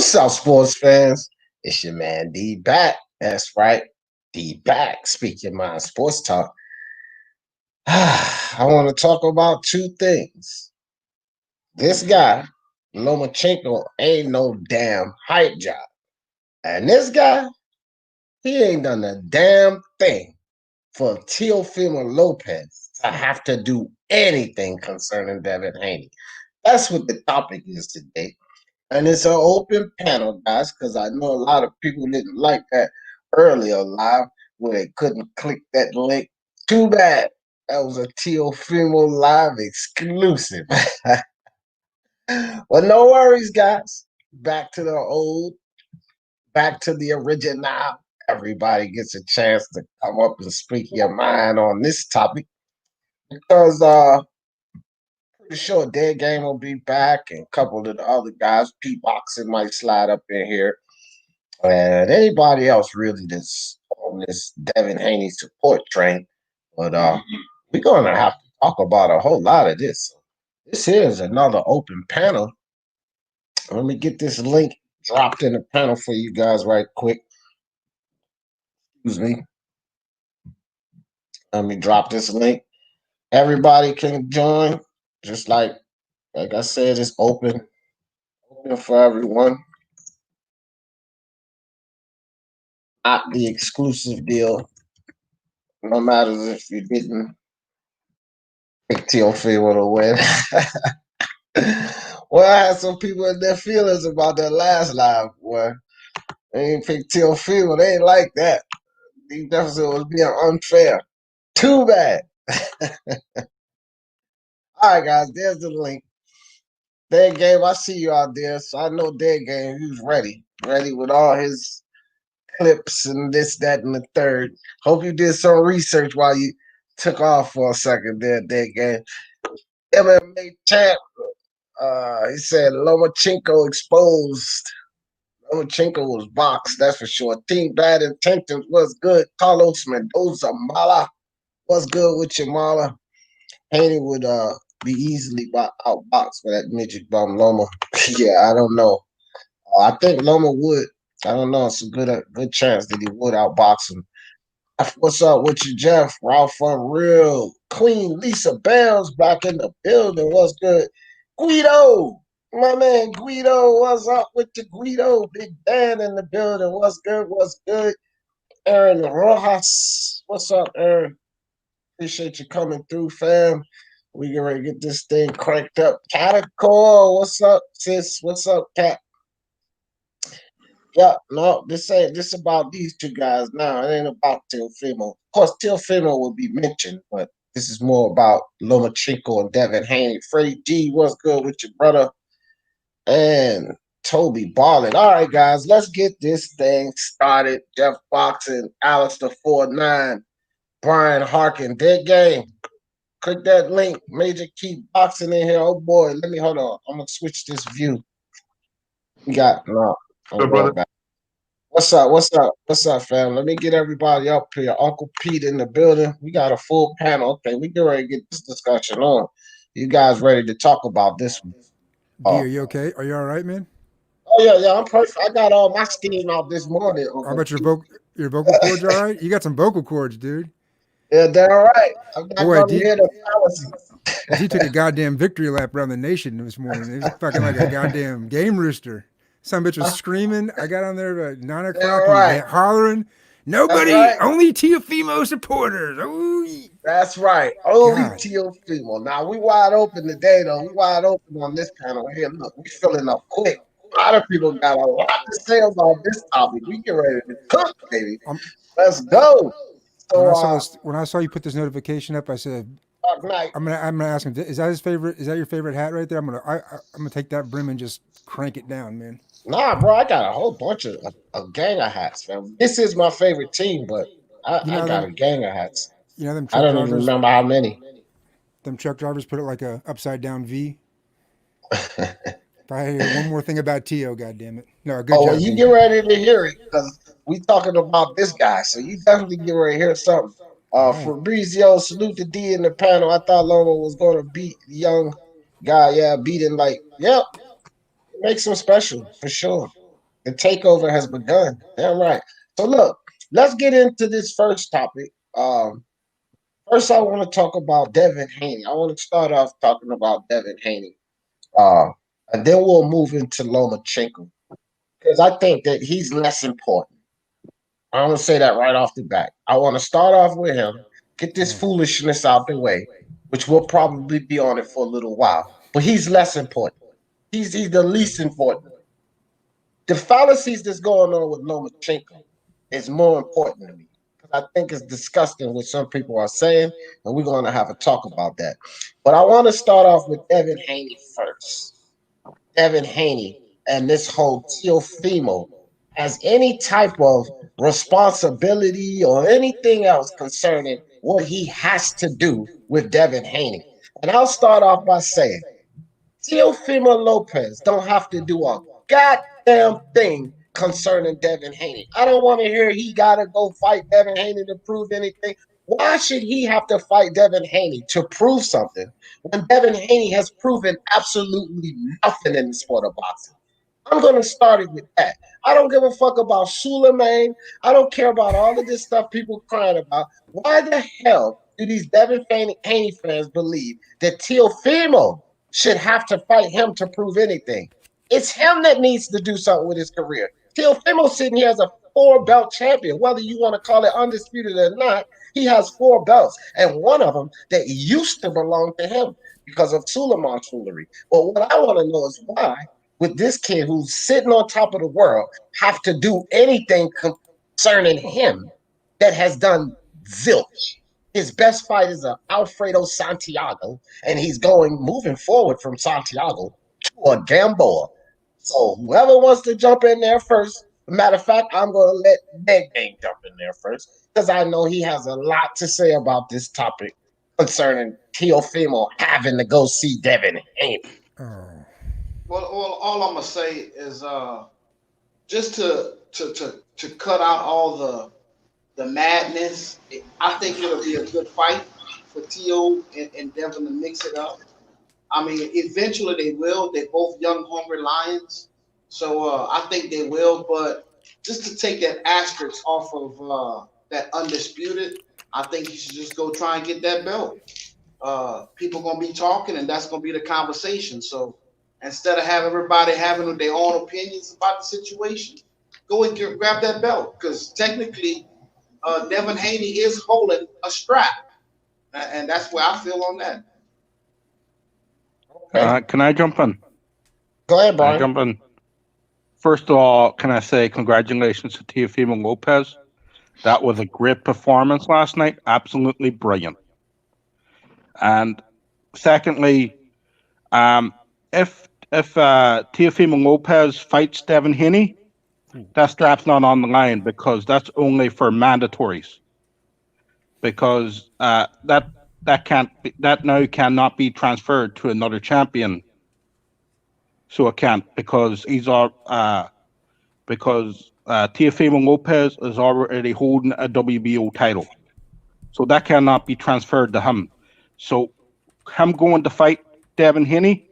What's up, sports fans? It's your man D back. That's right, D back. Speak your mind, sports talk. I want to talk about two things. This guy, Lomachenko, ain't no damn hype job, and this guy, he ain't done a damn thing for Teofimo Lopez to have to do anything concerning Devin Haney. That's what the topic is today. And it's an open panel, guys, because I know a lot of people didn't like that earlier live where they couldn't click that link. Too bad. That was a Teofimo live exclusive. Well, no worries, guys. Back to the original. Everybody gets a chance to come up and speak your mind on this topic because pretty sure Dead Game will be back, and a couple of the other guys, P Boxing might slide up in here, and anybody else really that's on this Devin Haney support train. But we're gonna have to talk about a whole lot of this. This here is another open panel. Let me get this link dropped in the panel for you guys right quick. Excuse me. Let me drop this link. Everybody can join, just like I said, it's open for everyone. Not the exclusive deal. No matter if you didn't pick Teofimo to win. Well, I had some people in their feelings about that last live, boy. They ain't pick Teofimo. They ain't like that. These deficit was being unfair. Too bad. All right, guys, there's the link. Dead Game, I see you out there. So I know Dead Game, he was ready. Ready with all his clips and this, that, and the third. Hope you did some research while you took off for a second there, Dead Game. MMA champ. He said Lomachenko exposed. Lomachenko was boxed, that's for sure. Team Bad Intentions was good. Carlos Mendoza Mala was good with your Mala. Haney would be easily outboxed for that midget bum Loma. Yeah, I don't know. I think Loma would. I don't know. It's a good chance that he would outbox him. What's up with you, Jeff? Ralph Unreal. Queen Lisa Bells back in the building. What's good? Guido. My man Guido. What's up with you, Guido? Big Dan in the building. What's good? What's good? Aaron Rojas. What's up, Aaron? Appreciate you coming through, fam. We get ready to get this thing cranked up. Catacol. What's up, sis? What's up, Cat? Yeah, no, this about these two guys now. It ain't about Teofimo. Of course, Teofimo will be mentioned, but this is more about Lomachenko and Devin Haney. Freddie G, what's good with your brother? And Toby Bartlett. All right, guys, let's get this thing started. Jeff Boxing, Alistair 49, Brian Harkin, Dead Game. Click that link. Major Keep Boxing in here. Oh boy, let me hold on. I'm gonna switch this view. We got back. What's up? What's up? What's up, fam? Let me get everybody up here. Uncle Pete in the building. We got a full panel. Okay, we get ready to get this discussion on. You guys ready to talk about this one? D, are you okay? Are you all right, man? Oh yeah, I'm perfect. I got all my steam out this morning. How about your vocal cords? All right, you got some vocal cords, dude. Yeah, they're all right. I'm not Boy, gonna hear the fallacies. he took a goddamn victory lap around the nation this morning. It was fucking like a goddamn game rooster. Some bitch was screaming. I got on there at 9 o'clock. He's hollering. Nobody, only Teofimo supporters. Ooh. That's right. Only Teofimo. Now, we wide open today, though. We wide open on this panel here. Look, we filling up quick. A lot of people got a lot to say about this topic. We get ready to cook, baby. Let's go. So when I saw you put this notification up, I said, I'm gonna ask him. Is that his favorite? Is that your favorite hat right there? I'm gonna take that brim and just crank it down, man. Nah, bro, I got a whole bunch of gang of hats, man. This is my favorite team, but I got a gang of hats. You know them truck drivers? I don't even remember how many. Them truck drivers put it like a upside down V. If I hear one more thing about Teo, goddammit. No, good job. Well, you get ready to hear it because we talking about this guy, so you definitely get ready to hear something. Fabrizio, salute to D in the panel. I thought Loma was going to beat the young guy. Yeah, beat him like, yep. Makes him special for sure. The takeover has begun. Damn right. So look, let's get into this first topic. First, I want to talk about Devin Haney. I want to start off talking about Devin Haney. And then we'll move into Lomachenko because I think that he's less important. I want to say that right off the bat. I want to start off with him, get this foolishness out the way, which will probably be on it for a little while. But he's less important. He's the least important. The fallacies that's going on with Lomachenko is more important to me because I think it's disgusting what some people are saying, and we're going to have a talk about that. But I want to start off with Devin Haney first. Devin Haney and this whole Teofimo has any type of responsibility or anything else concerning what he has to do with Devin Haney. And I'll start off by saying Teofimo Lopez don't have to do a goddamn thing concerning Devin Haney. I don't want to hear he got to go fight Devin Haney to prove anything. Why should he have to fight Devin Haney to prove something when Devin Haney has proven absolutely nothing in the sport of boxing? I'm going to start it with that. I don't give a fuck about Suleiman. I don't care about all of this stuff people crying about. Why the hell do these Devin Haney fans believe that Teofimo should have to fight him to prove anything? It's him that needs to do something with his career. Teofimo sitting here as a 4-belt champion. Whether you want to call it undisputed or not, he has 4 belts, and one of them that used to belong to him because of Suleiman's foolery. But what I want to know is why would this kid who's sitting on top of the world have to do anything concerning him that has done zilch? His best fight is Alfredo Santiago, and he's moving forward from Santiago to a Gamboa. So whoever wants to jump in there first, matter of fact, I'm going to let Big Game jump in there first because I know he has a lot to say about this topic concerning Teofimo having to go see Devin Haney. Well, all I'm gonna say is just to cut out all the madness. I think it'll be a good fight for Teo and Devin to mix it up. I mean, eventually they will. They're both young, hungry lions, so I think they will. But just to take that asterisk off of that undisputed, I think you should just go try and get that belt. People gonna be talking, and that's gonna be the conversation. So instead of having everybody having their own opinions about the situation, go and grab that belt because technically, Devin Haney is holding a strap, and that's where I feel on that. Okay. Can I jump in? Go ahead, Brian. Jump in. First of all, can I say congratulations to Teofimo Lopez? That was a great performance last night. Absolutely brilliant. And secondly, if Teofimo Lopez fights Devin Haney, that strap's not on the line because that's only for mandatories. Because that now cannot be transferred to another champion. So it can't because Teofimo Lopez is already holding a WBO title. So that cannot be transferred to him. So him going to fight Devin Haney,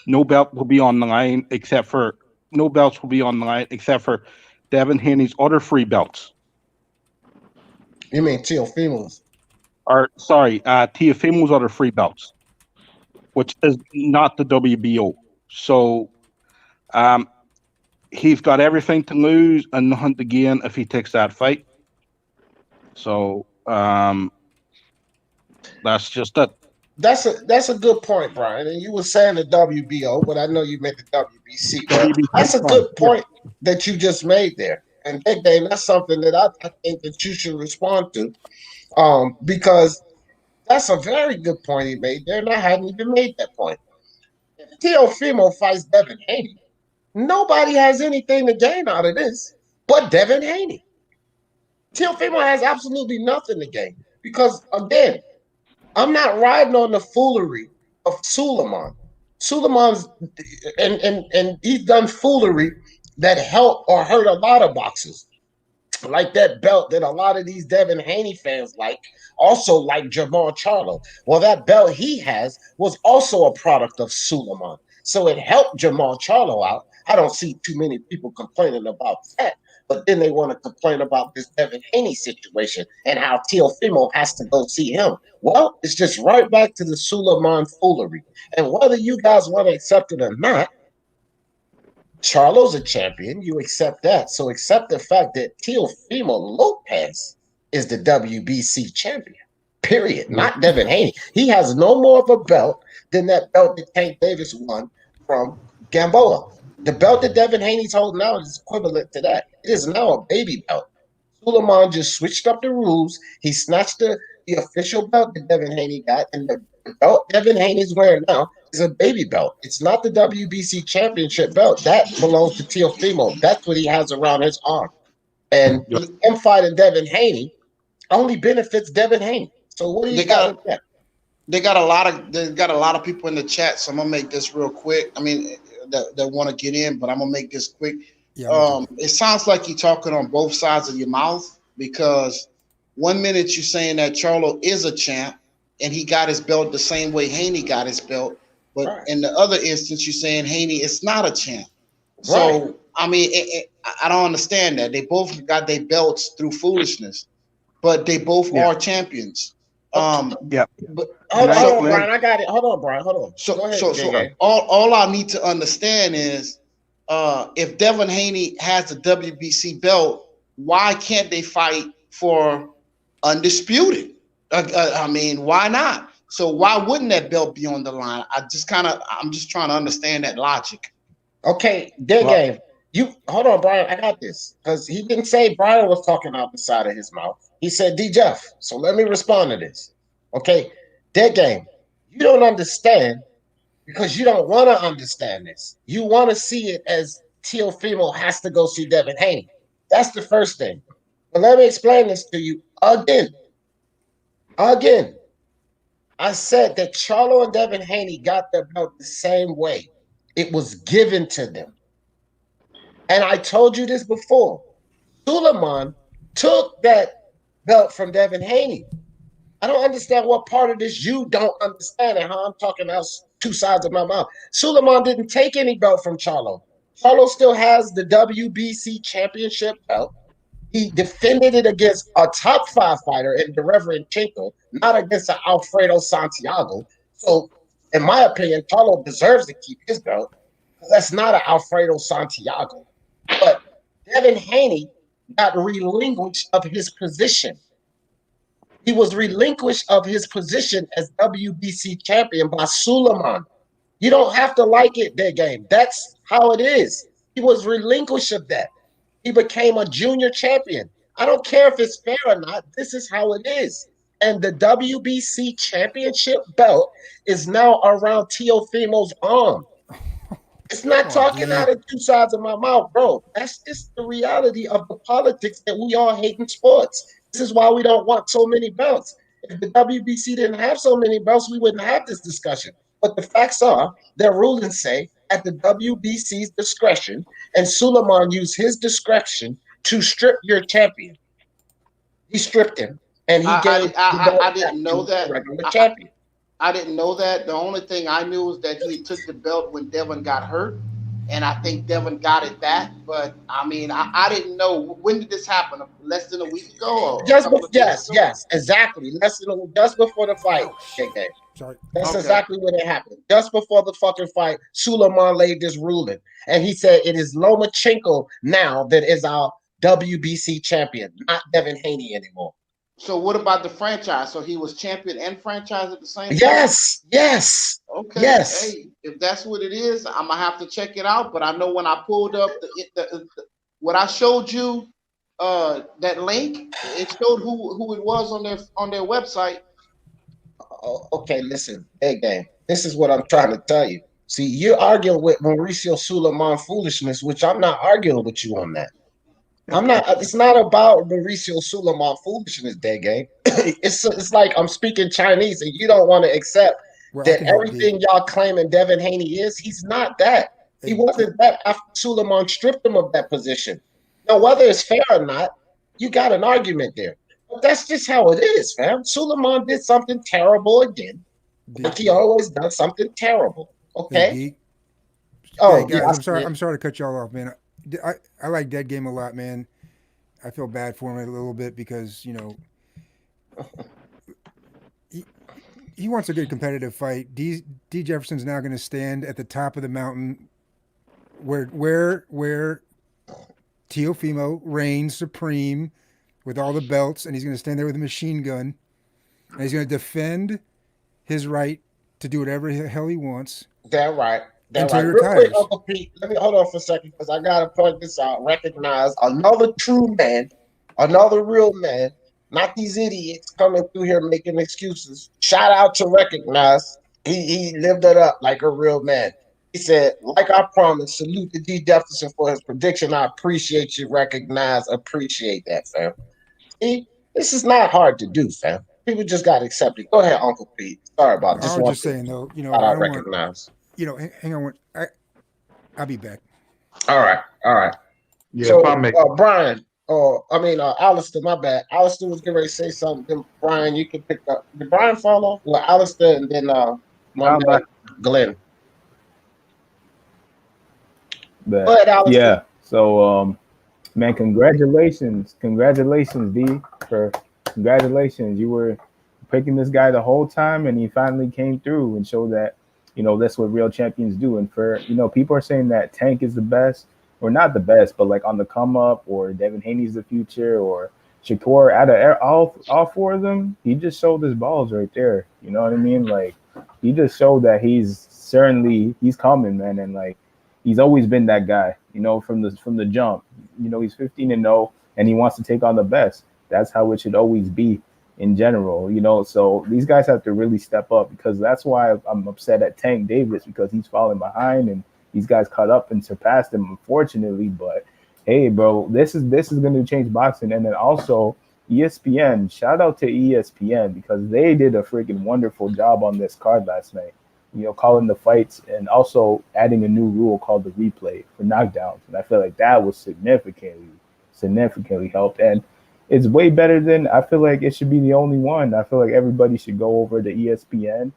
no belts will be on the line except for Devin Haney's other 3 belts. You mean Teofimo's? Teofimo's other 3 belts, which is not the WBO. So he's got everything to lose and nothing to gain if he takes that fight. So that's just it. That's a good point, Brian. And you were saying the WBO, but I know you meant the WBC. That's a good point that you just made there. And Big Dave, that's something that I think that you should respond to, because that's a very good point he made there, and I hadn't even made that point. If Teofimo fights Devin Haney, nobody has anything to gain out of this but Devin Haney. Teofimo has absolutely nothing to gain because, again, I'm not riding on the foolery of Suleiman. Suleiman's and he's done foolery that helped or hurt a lot of boxers. Like that belt that a lot of these Devin Haney fans also like Jermall Charlo. Well, that belt he has was also a product of Suleiman. So it helped Jermall Charlo out, I don't see too many people complaining about that. But then they want to complain about this Devin Haney situation and how Teofimo has to go see him. Well, it's just right back to the Suleiman foolery. And whether you guys want to accept it or not, Charlo's a champion. You accept that. So accept the fact that Teofimo Lopez is the WBC champion. Period. Not Devin Haney. He has no more of a belt than that belt that Tank Davis won from Gamboa. The belt that Devin Haney's holding now is equivalent to that. It is now a baby belt. Suleiman just switched up the rules. He snatched the official belt that Devin Haney got, and the belt Devin Haney's wearing now is a baby belt. It's not the WBC championship belt. That belongs to Teofimo. That's what he has around his arm. And him fighting Devin Haney only benefits Devin Haney. So what do you got with that? They got a lot of people in the chat, so I'm gonna make this real quick. I mean, that want to get in, but I'm gonna make this quick. Yeah, it sounds like you're talking on both sides of your mouth, because 1 minute you're saying that Charlo is a champ and he got his belt the same way Haney got his belt, but in the other instance you're saying Haney is not a champ. So I mean, I don't understand that. They both got their belts through foolishness, but they both are champions. But hold on, Brian. I got it. Hold on, Brian. Hold on. So all I need to understand is, if Devin Haney has a WBC belt, why can't they fight for undisputed? I mean, why not? So why wouldn't that belt be on the line? I'm just trying to understand that logic. Okay, game. You hold on, Brian. I got this, because he didn't say Brian was talking out the side of his mouth. He said D Jeff. So let me respond to this. Okay, game. You don't understand because you don't want to understand this. You want to see it as Teofimo has to go see Devin Haney. That's the first thing. But let me explain this to you again. I said that Charlo and Devin Haney got their belt the same way. It was given to them. And I told you this before. Suleiman took that belt from Devin Haney. I don't understand what part of this you don't understand and how I'm talking out two sides of my mouth. Suleiman didn't take any belt from Charlo. Charlo still has the WBC championship belt. He defended it against a top 5 fighter in Lomachenko, not against an Alfredo Santiago. So, in my opinion, Charlo deserves to keep his belt, because that's not an Alfredo Santiago. But Devin Haney got relinquished of his position. He was relinquished of his position as WBC champion by Suleiman. You don't have to like it, that game. That's how it is. He was relinquished of that. He became a junior champion. I don't care if it's fair or not. This is how it is. And the WBC championship belt is now around Teofimo's arm. It's not talking out of two sides of my mouth, bro. That's just the reality of the politics that we all hate in sports. This is why we don't want so many belts. If the WBC didn't have so many belts, we wouldn't have this discussion. But the facts are, their rulings say, at the WBC's discretion, and Suleiman used his discretion to strip your champion. He stripped him, and he gave. I didn't know that. Regular champion. I didn't know that. The only thing I knew was that he took the belt when Devin got hurt, and I think Devin got it back. But I mean, I didn't know. When did this happen? Less than a week ago? Yes, exactly. Just before the fight. Okay. Sorry. That's exactly what it happened. Just before the fucking fight, Suleiman laid this ruling, and he said it is Lomachenko now that is our WBC champion, not Devin Haney anymore. So what about the franchise? So he was champion and franchise at the same time? Yes. Okay. Yes. Hey, if that's what it is, I'm gonna have to check it out. But I know when I pulled up what I showed you, that link, it showed who it was on their website. Okay, listen, game. This is what I'm trying to tell you. See, you're arguing with Mauricio Suleiman foolishness, which I'm not arguing with you on that. I'm not. It's not about Mauricio Suleiman foolishness, game. It's like I'm speaking Chinese, and you don't want to accept that everything y'all claiming Devin Haney is. He's not that. He wasn't that after Suleiman stripped him of that position. Now, whether it's fair or not, you got an argument there. But that's just how it is, fam. Suleiman did something terrible again. Like he always does something terrible. Okay. Oh, guys, yeah, I I'm see sorry. it. I'm sorry to cut y'all off, man. I like Dead Game a lot, man. I feel bad for him a little bit because he, he wants a good competitive fight. D Jefferson's now going to stand at the top of the mountain where Teofimo reigns supreme with all the belts, and he's going to stand there with a machine gun, and he's going to defend his right to do whatever the hell he wants. That right. That until right. he Real quick, retires. Uncle Pete, let me hold on for a second because I gotta point this out. Recognize another true man, another real man, not these idiots coming through here making excuses. Shout out to Recognize. He lived it up like a real man. He said, like I promised, salute to D Jefferson for his prediction. I appreciate you, Recognize. Appreciate that, fam. See, this is not hard to do, fam. People just gotta accept it. Go ahead, Uncle Pete. Sorry about I just was one just thing. saying though, Shout I out don't want, Recognize. hang on, I'll be back. All right, all right. Yeah, So, if I make Brian, Alistair, my bad. Alistair was getting ready to say something. Then Brian, you can pick up. Did Brian follow? Well, Alistair and then my I'm man, back. Glenn. But Go ahead, Alistair. yeah, so man, congratulations, D. Congratulations. You were picking this guy the whole time, and he finally came through and showed that that's what real champions do. And for people are saying that Tank is the best, or not the best, but like on the come up, or Devin Haney's the future, or Shakur. Out of all four of them, he just showed his balls right there. You know what I mean? Like he just showed that he's coming, man, and like. He's always been that guy, from the jump. He's 15-0, and he wants to take on the best. That's how it should always be in general, So these guys have to really step up, because that's why I'm upset at Tank Davis, because he's falling behind, and these guys caught up and surpassed him, unfortunately. But hey, bro, this is going to change boxing. And then also ESPN. Shout out to ESPN, because they did a freaking wonderful job on this card last night. Calling the fights, and also adding a new rule called the replay for knockdowns. And I feel like that was significantly helped. And it's way better than, I feel like it should be the only one. I feel like everybody should go over to ESPN,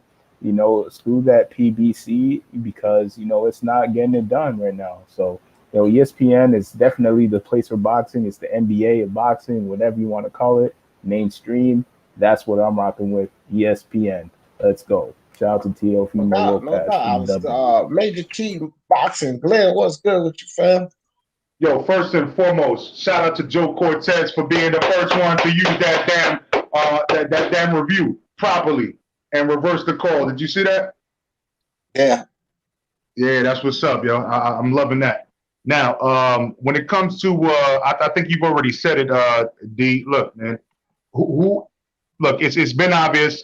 screw that PBC, because, it's not getting it done right now. So, ESPN is definitely the place for boxing. It's the NBA of boxing, whatever you want to call it, mainstream. That's what I'm rocking with, ESPN. Let's go. Shout out to Teofimo Lopez. Major Key Boxing. Glenn, what's good with you, fam? Yo, first and foremost, shout out to Joe Cortez for being the first one to use that damn review properly and reverse the call. Did you see that? Yeah. Yeah, that's what's up, yo. I'm loving that. Now, when it comes to, I think you've already said it, D. Look, man, Look, it's been obvious.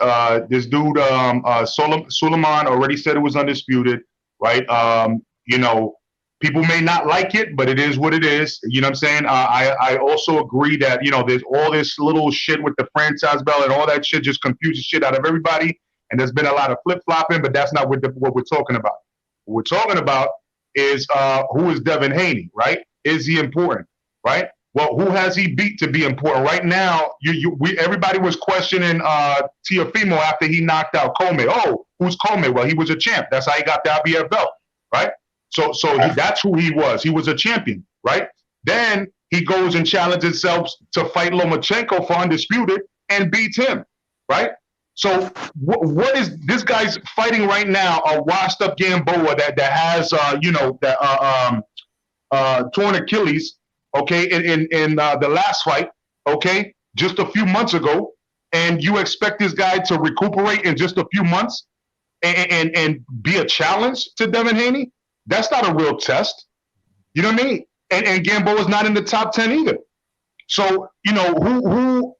This dude, Suleiman, already said it was undisputed, right? People may not like it, but it is what it is. You know what I'm saying? I also agree that, there's all this little shit with the franchise belt and all that shit just confuses shit out of everybody. And there's been a lot of flip-flopping, but that's not what we're talking about. What we're talking about is who is Devin Haney, right? Is he important, right? Well, who has he beat to be important? Right now, everybody was questioning Teofimo after he knocked out Comey. Oh, who's Comey? Well, he was a champ. That's how he got the IBF belt, right? So that's who he was. He was a champion, right? Then he goes and challenges himself to fight Lomachenko for undisputed and beats him, right? So what is this guy's fighting right now? A washed-up Gamboa that has torn Achilles. Okay, in the last fight, okay, just a few months ago, and you expect this guy to recuperate in just a few months and be a challenge to Devin Haney? That's not a real test. You know what I mean? And Gamboa's not in the top 10 either. So, who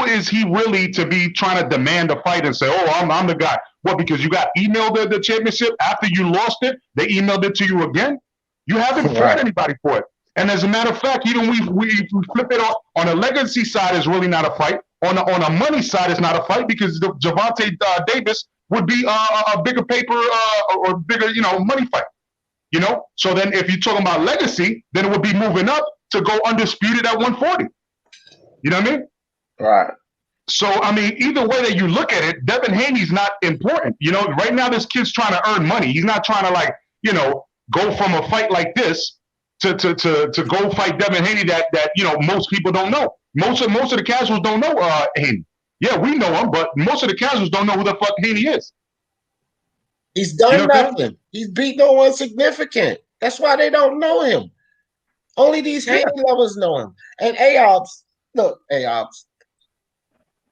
is he really to be trying to demand a fight and say, oh, I'm the guy? What, because you got emailed the championship after you lost it? They emailed it to you again? You haven't fought anybody for it. And as a matter of fact, we flip it on a legacy side is really not a fight. On a money side, it's not a fight, because Gervonta Davis would be a bigger paper or bigger, money fight. So then if you're talking about legacy, then it would be moving up to go undisputed at 140. You know what I mean? Right. So, I mean, either way that you look at it, Devin Haney's not important. Right now this kid's trying to earn money. He's not trying to go from a fight like this to go fight Devin Haney that most people don't know. Most of the casuals don't know Haney. Yeah, we know him, but most of the casuals don't know who the fuck Haney is. He's done nothing. He's beat no one significant. That's why they don't know him. Only these Haney lovers know him. And AOBs, look, AOBs,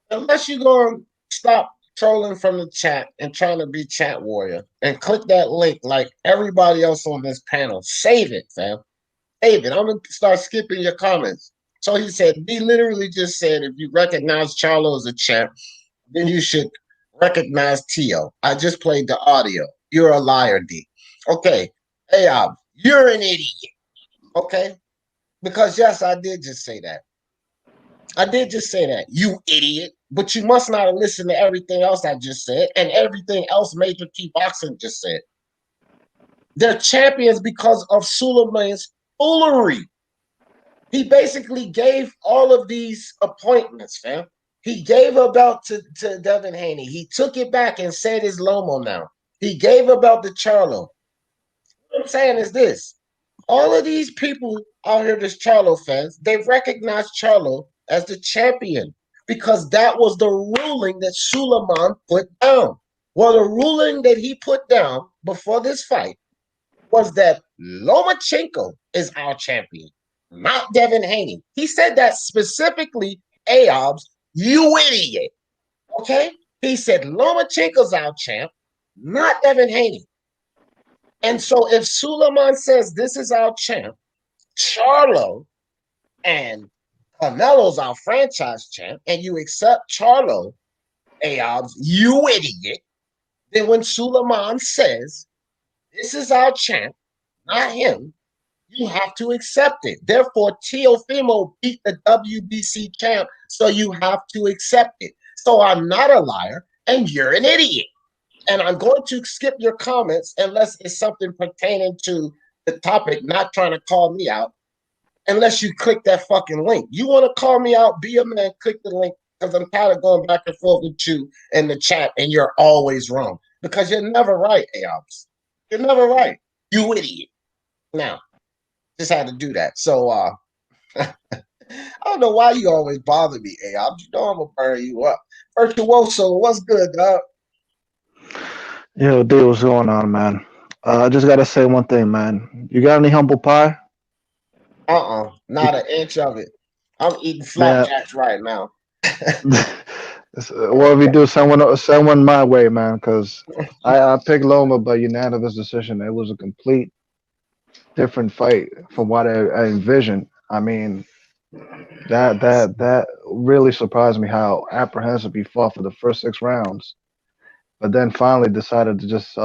unless you go and stop trolling from the chat and trying to be chat warrior and click that link like everybody else on this panel, save it, fam. Save it. I'm going to start skipping your comments. So he said, he literally just said, if you recognize Charlo as a champ, then you should recognize Tio. I just played the audio. You're a liar, D. Okay. AOB, you're an idiot. Okay? Because, yes, I did just say that. I did just say that, you idiot. But you must not have listened to everything else I just said and everything else Major Key Boxing just said. They're champions because of Suleiman's foolery. He basically gave all of these appointments, fam. He gave a belt to Devin Haney. He took it back and said it's Loma now. He gave a belt to Charlo. What I'm saying is this. All of these people out here, this Charlo fans, they recognize Charlo as the champion because that was the ruling that Suleiman put down. Well, the ruling that he put down before this fight was that Lomachenko is our champion, not Devin Haney. He said that specifically, AOBs, you idiot. Okay? He said Lomachenko's our champ, not Devin Haney. And so if Suleiman says this is our champ, Charlo and Canelo's our franchise champ, and you accept Charlo, AOBs, you idiot, then when Suleiman says this is our champ, not him, you have to accept it. Therefore, Teofimo beat the WBC champ, so you have to accept it. So I'm not a liar, and you're an idiot. And I'm going to skip your comments unless it's something pertaining to the topic, not trying to call me out, unless you click that fucking link. You want to call me out, be a man, click the link, because I'm tired of going back and forth with you in the chat, and you're always wrong. Because you're never right, AOBs. You're never right. You idiot. Now, just had to do that. So, I don't know why you always bother me, AOBs. You know I'm going to burn you up. Virtuoso, what's good, dog? Yo, dude, what's going on, man? I just gotta say one thing, man. You got any humble pie? Not an inch of it. I'm eating flapjacks right now. Well, if you do, send one my way, man, because I picked Loma by unanimous decision. It was a complete different fight from what I envisioned. I mean, that really surprised me how apprehensive he fought for the first 6 rounds. But then finally decided to just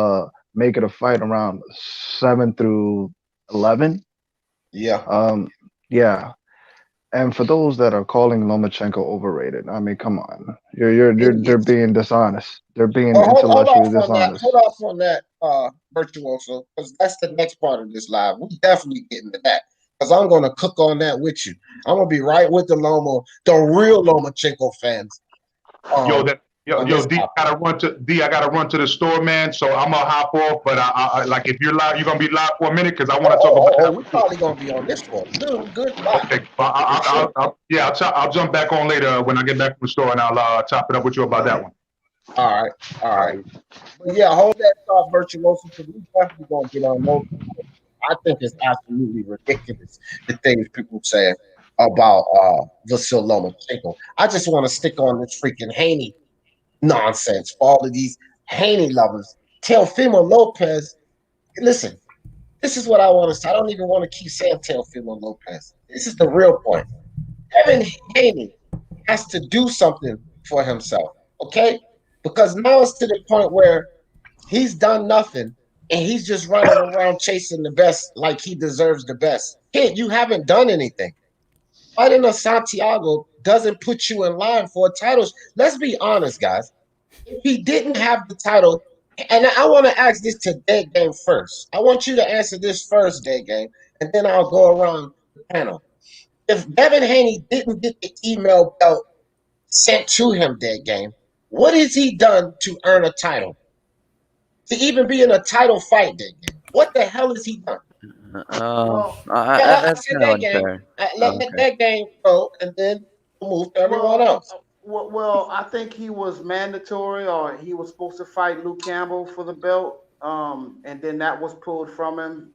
make it a fight around 7 through 11. Yeah. Yeah. And for those that are calling Lomachenko overrated, I mean, come on, they're being dishonest. They're being intellectually dishonest. Hold off on that, Virtuoso, because that's the next part of this live. We definitely get into that because I'm gonna cook on that with you. I'm gonna be right with the real Lomachenko fans. Yo, D, I gotta run to the store, man. So I'm gonna hop off. But I like if you're live, you're gonna be live for a minute because I want to talk about that. We're probably gonna be on this for good. Okay, I'll jump back on later when I get back from the store, and I'll chop it up with you about that one. All right. But yeah, hold that thought, Virtuoso, because we definitely gonna get on those. I think it's absolutely ridiculous the things people say about Vasyl Lomachenko. I just want to stick on this freaking Haney nonsense for all of these Haney lovers. Teofimo Lopez, listen, this is what I want to say. I don't even want to keep saying Teofimo Lopez. This is the real point. Devin Haney has to do something for himself, okay? Because now it's to the point where he's done nothing and he's just running around chasing the best like he deserves the best. Kid, you haven't done anything. Fighting a Santiago doesn't put you in line for a title. Let's be honest, guys. If he didn't have the title, and I want to ask this to Dead Game first. I want you to answer this first, Dead Game, and then I'll go around the panel. If Devin Haney didn't get the email belt sent to him, Dead Game, what has he done to earn a title? To even be in a title fight, Dead Game? What the hell has he done? That's said kind of that game. unfair. Let that game go, and then we'll move to everyone else. Well, I think he was mandatory, or he was supposed to fight Luke Campbell for the belt. And then that was pulled from him.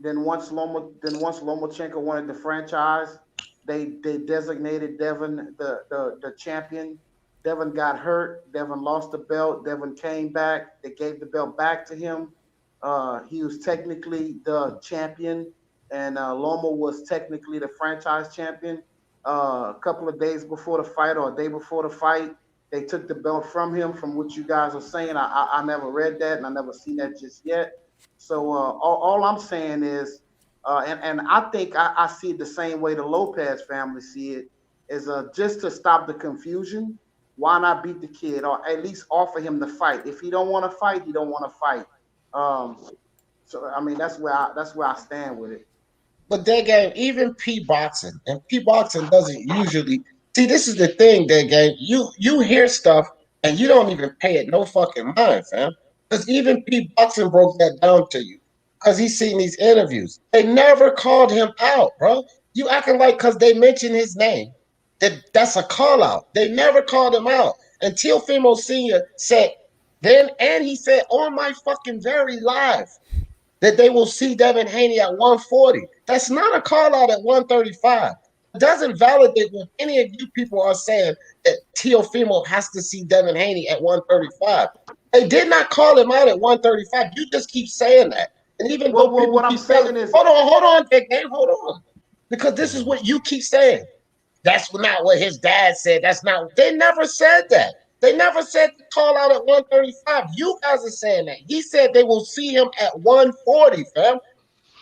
Then once Lomachenko wanted the franchise, they designated Devin the champion. Devin got hurt. Devin lost the belt. Devin came back. They gave the belt back to him. He was technically the champion, and Loma was technically the franchise champion. A couple of days before the fight, or a day before the fight, they took the belt from him. From what you guys are saying, I never read that, and I never seen that just yet. So all I'm saying is, and I think I see it the same way the Lopez family see it, is just to stop the confusion. Why not beat the kid, or at least offer him the fight? If he don't want to fight, he don't want to fight. So I mean, that's where I stand with it. But that game, even P boxing, and P boxing doesn't usually see. This is the thing, that game. You hear stuff and you don't even pay it no fucking mind, fam. Because even P boxing broke that down to you. Because he's seen these interviews. They never called him out, bro. You acting like because they mentioned his name, that's a call out. They never called him out. And Teofimo Sr. said then, and he said on my fucking very live, that they will see Devin Haney at 140. That's not a call out at 135. It doesn't validate what any of you people are saying, that Teofimo has to see Devin Haney at 135. They did not call him out at 135. You just keep saying that. And even though what I'm saying is, hold on, Big Game, hold on. Because this is what you keep saying. That's not what his dad said. That's not, they never said that. They never said to call out at 135. You guys are saying that. He said they will see him at 140, fam.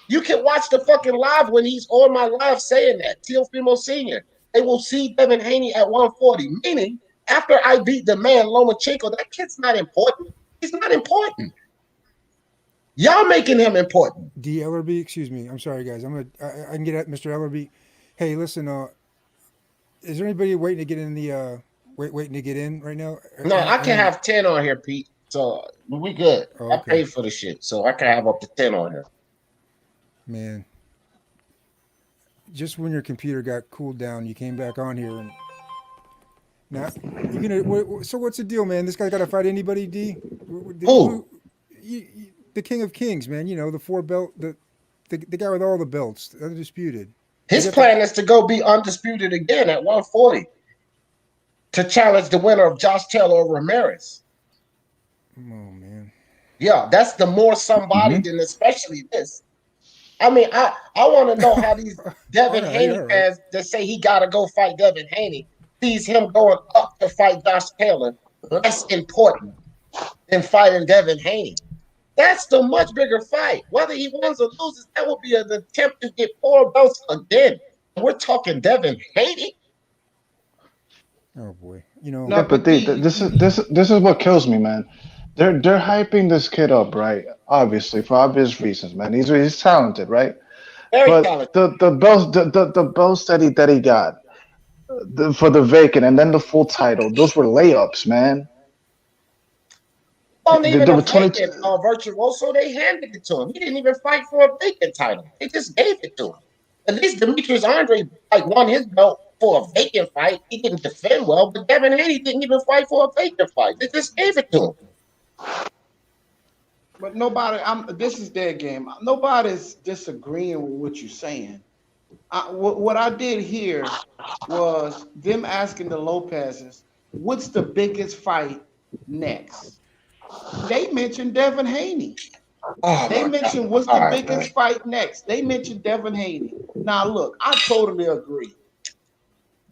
You can watch the fucking live when he's on my live saying that. Teofimo Sr. They will see Devin Haney at 140. Meaning, after I beat the man, Lomachenko, that kid's not important. He's not important. Y'all making him important. D. Ellerby, excuse me. I'm sorry, guys. I can get at Mr. Ellerby. Hey, listen, is there anybody waiting to get in the waiting to get in right now? No, I can have 10 on here, Pete. So we good. Oh, I paid for the shit, so I can have up to 10 on here. Man, just when your computer got cooled down, you came back on here, and now you gonna. So what's the deal, man? This guy got to fight anybody, D? Who? The King of Kings, man. You know, the four belt, the guy with all the belts, undisputed. His plan is to go be undisputed again at 140 to challenge the winner of Josh Taylor or Ramirez. Oh man. Yeah, that's the more somebody than especially this. I mean, I want to know how these Devin Haney fans that say he got to go fight Devin Haney sees him going up to fight Josh Taylor less important than fighting Devin Haney. That's the much bigger fight. Whether he wins or loses, that will be an attempt to get 4 belts again. We're talking Devin Haney. Oh boy, you know. Yeah, but this is what kills me, man. They're hyping this kid up, right? Obviously, for obvious reasons, man. He's talented, right? Very talented. The belts that he got for the vacant and then the full title, those were layups, man. Wasn't even a vacant virtuoso. They handed it to him. He didn't even fight for a vacant title. They just gave it to him. At least Demetrius Andre won his belt for a vacant fight. He didn't defend well, but Devin Haney didn't even fight for a vacant fight. They just gave it to him. But nobody, this is their game. Nobody's disagreeing with what you're saying. What I did here was them asking the Lopez's, what's the biggest fight next? They mentioned Devin Haney. They mentioned what's the biggest fight next. They mentioned Devin Haney. Now, look, I totally agree.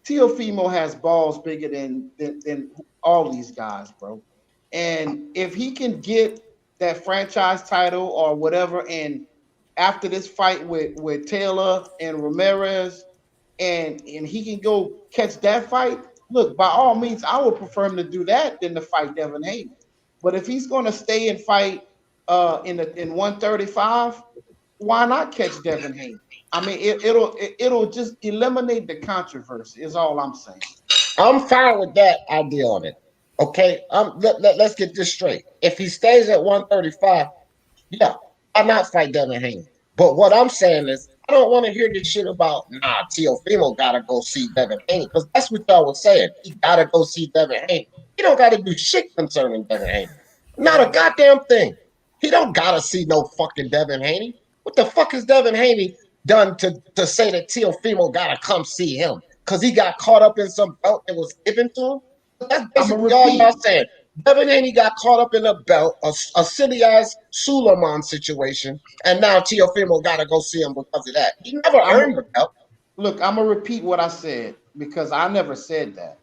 Teofimo has balls bigger than all these guys, bro. And if he can get that franchise title or whatever, and after this fight with Taylor and Ramirez, and he can go catch that fight, look, by all means, I would prefer him to do that than to fight Devin Haney. But if he's going to stay and fight in 135, why not catch Devin Haney? I mean, it'll just eliminate the controversy. Is all I'm saying. I'm fine with that idea on it. Okay, let's get this straight. If he stays at 135, yeah, Why not fight Devin Haney? But what I'm saying is, I don't want to hear this shit about, Teofimo got to go see Devin Haney, because that's what y'all was saying. He got to go see Devin Haney. He don't got to do shit concerning Devin Haney. Not a goddamn thing. He don't got to see no fucking Devin Haney. What the fuck has Devin Haney done to say that Teofimo got to come see him? Because he got caught up in some belt that was given to him? That's basically all y'all saying. Devin Haney got caught up in a belt, a silly-ass Suleiman situation, and now Teofimo got to go see him because of that. He never earned the belt. Look, I'm going to repeat what I said, because I never said that.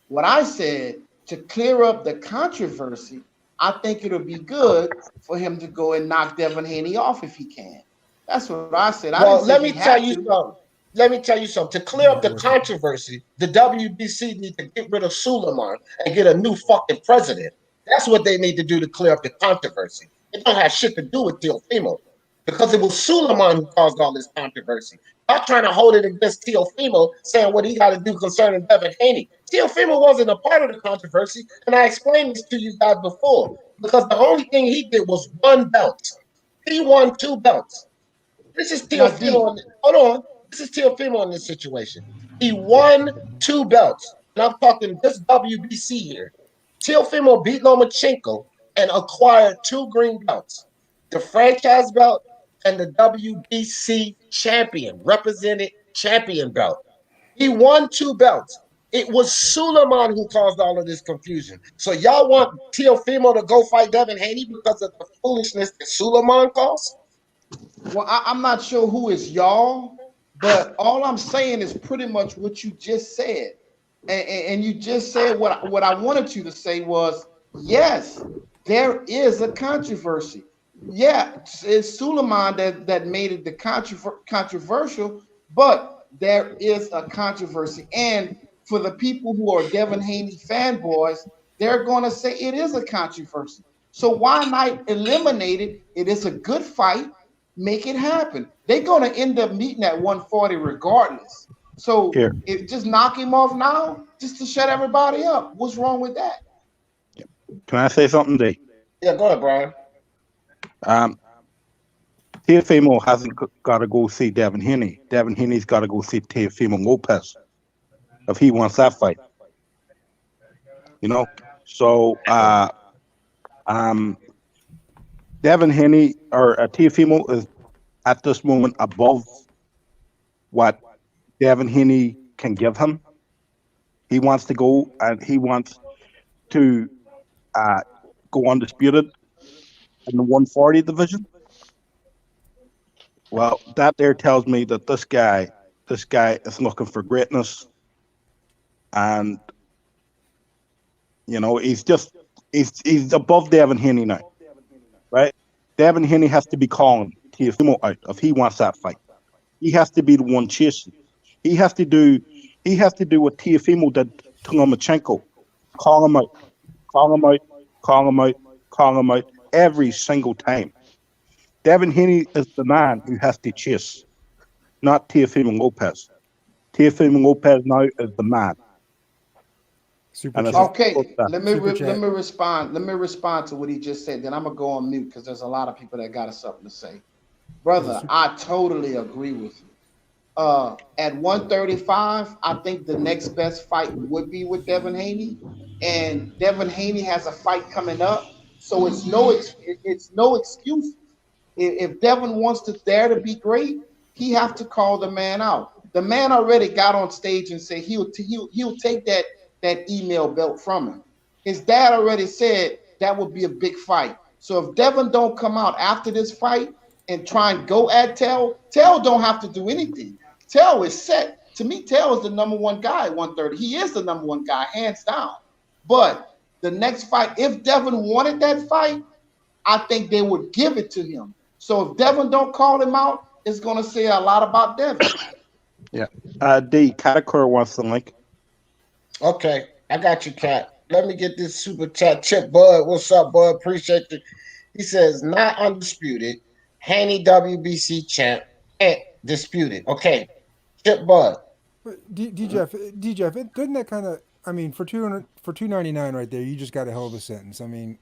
What I said, to clear up the controversy, I think it'll be good for him to go and knock Devin Haney off if he can. That's what I said. Well, let me tell you something. Let me tell you something. To clear up the controversy, the WBC need to get rid of Suleiman and get a new fucking president. That's what they need to do to clear up the controversy. It don't have shit to do with Teofimo, because it was Suleiman who caused all this controversy. Y'all trying to hold it against Teofimo, saying what he got to do concerning Devin Haney. Teofimo wasn't a part of the controversy, and I explained this to you guys before, because the only thing he did was one belt. He won 2 belts. This is Teofimo. Hold on. This is Teofimo in this situation. He won 2 belts. And I'm talking just WBC here. Teofimo beat Lomachenko and acquired 2 green belts. The franchise belt and the WBC champion, represented champion belt. He won 2 belts. It was Suleiman who caused all of this confusion. So y'all want Teofimo to go fight Devin Haney because of the foolishness that Suleiman caused? Well, I'm not sure who is y'all, but all I'm saying is pretty much what you just said. And you just said what I wanted you to say was, yes, there is a controversy. Yeah, it's Suleiman that made it the controversial, but there is a controversy. And for the people who are Devin Haney fanboys, they're going to say it is a controversy. So why not eliminate it? It is a good fight. Make it happen. They're going to end up meeting at 140 regardless. So if just knock him off now, just to shut everybody up. What's wrong with that? Can I say something, D? Yeah, go ahead, Brian. Teofimo hasn't got to go see Devin Haney. Devin Haney's got to go see Teofimo Lopez if he wants that fight. You know, so Devin Haney or Teofimo is at this moment above what Devin Haney can give him. He wants to go and he wants to go undisputed in the 140 division. Well, that there tells me that this guy is looking for greatness, and you know he's above Devin Haney now, right? Devin Haney has to be calling Teofimo out if he wants that fight. He has to be the one chasing. He has to do what Teofimo did to Lomachenko. Call him out, call him out, call him out, call him out every single time. Devin Haney is the man who has to chase, not Teofimo Lopez. Teofimo Lopez now is the man. Okay, let me respond. Let me respond to what he just said. Then I'm gonna go on mute because there's a lot of people that got something to say. Brother, I totally agree with you. At 135, I think the next best fight would be with Devin Haney, and Devin Haney has a fight coming up, so it's no excuse. If Devin wants to dare to be great, he have to call the man out. The man already got on stage and said he'll take that email belt from him. His dad already said that would be a big fight. So if Devin don't come out after this fight and try and go at Tell don't have to do anything. Tell is set. To me, Tell is the number 1 guy at 130. He is the number 1 guy, hands down. But the next fight, if Devin wanted that fight, I think they would give it to him. So if Devin don't call him out, it's going to say a lot about Devin. Yeah. D, Katakura wants the link. Okay, I got you, Cat. Let me get this super chat. CIPHBUDD, what's up, bud? Appreciate it. He says, not undisputed. Haney WBC champ. Disputed. Okay, CIPHBUDD. D Jeff, doesn't that kind of, I mean, for $299 right there, you just got a hell of a sentence. I mean,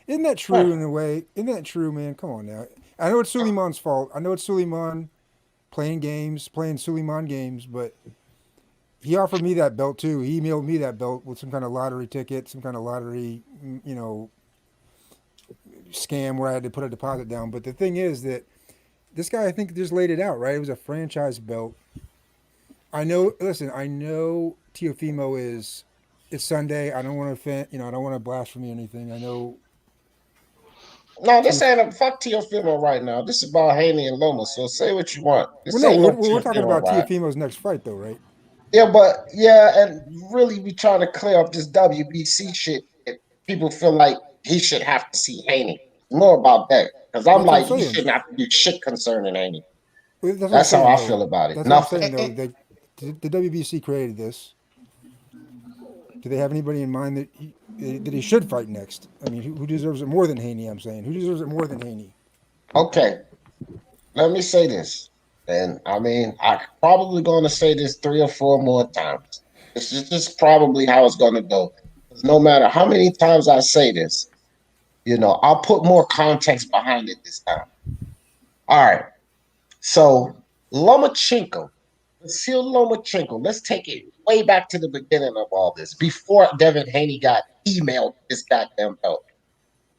isn't that true in a way? Isn't that true, man? Come on now. I know it's Suleiman's fault. I know it's Suleiman playing Suleiman games, but he offered me that belt too. He emailed me that belt with some kind of lottery ticket, some kind of lottery, scam where I had to put a deposit down. But the thing is that this guy, I think, just laid it out, right? It was a franchise belt. I know. Listen, I know Teofimo is. It's Sunday. I don't want to offend. I don't want to blaspheme or anything. I know. No, this ain't a fuck Teofimo right now. This is about Haney and Loma. So say what you want. This Well, no, ain't we're talking about right? Teofimo's next fight, though, right? Yeah, and really, we trying to clear up this WBC shit. People feel like he should have to see Haney. More about that, because I'm like, he shouldn't have to do shit concerning Haney. Well, that's how I feel about it. That's what I'm saying, though. The WBC created this. Do they have anybody in mind that he should fight next? I mean, who deserves it more than Haney? I'm saying, who deserves it more than Haney? Okay, let me say this, and I mean, I'm probably going to say this 3 or 4 more times. This is just probably how it's going to go. No matter how many times I say this, I'll put more context behind it this time. All right, so Lomachenko. Vasil Lomachenko, let's take it way back to the beginning of all this, before Devin Haney got emailed this goddamn belt.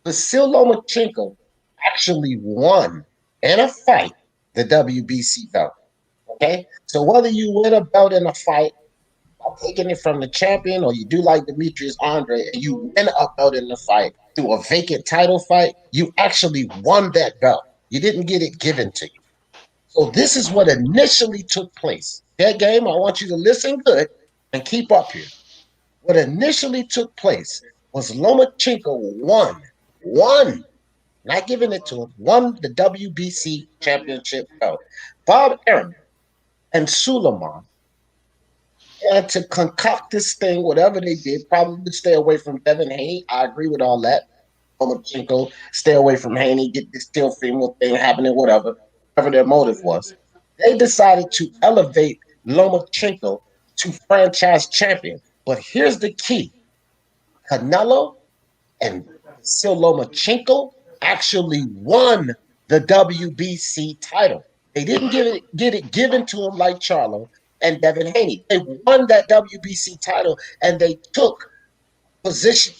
Vasil Lomachenko actually won in a fight the WBC belt. Okay? So whether you win a belt in a fight by taking it from the champion, or you do like Demetrius Andre and you win a belt in the fight through a vacant title fight, you actually won that belt. You didn't get it given to you. So this is what initially took place. That game, I want you to listen good and keep up here. What initially took place was Lomachenko won, not giving it to him, won the WBC championship belt. Bob Arum and Suleiman had to concoct this thing, whatever they did, probably stay away from Devin Haney. I agree with all that. Lomachenko, stay away from Haney, get this Teofimo thing happening, whatever their motive was. They decided to elevate Lomachenko to franchise champion. But here's the key. Canelo and Vasil Lomachenko actually won the WBC title. They didn't get it given to them like Charlo and Devin Haney. They won that WBC title, and they took position,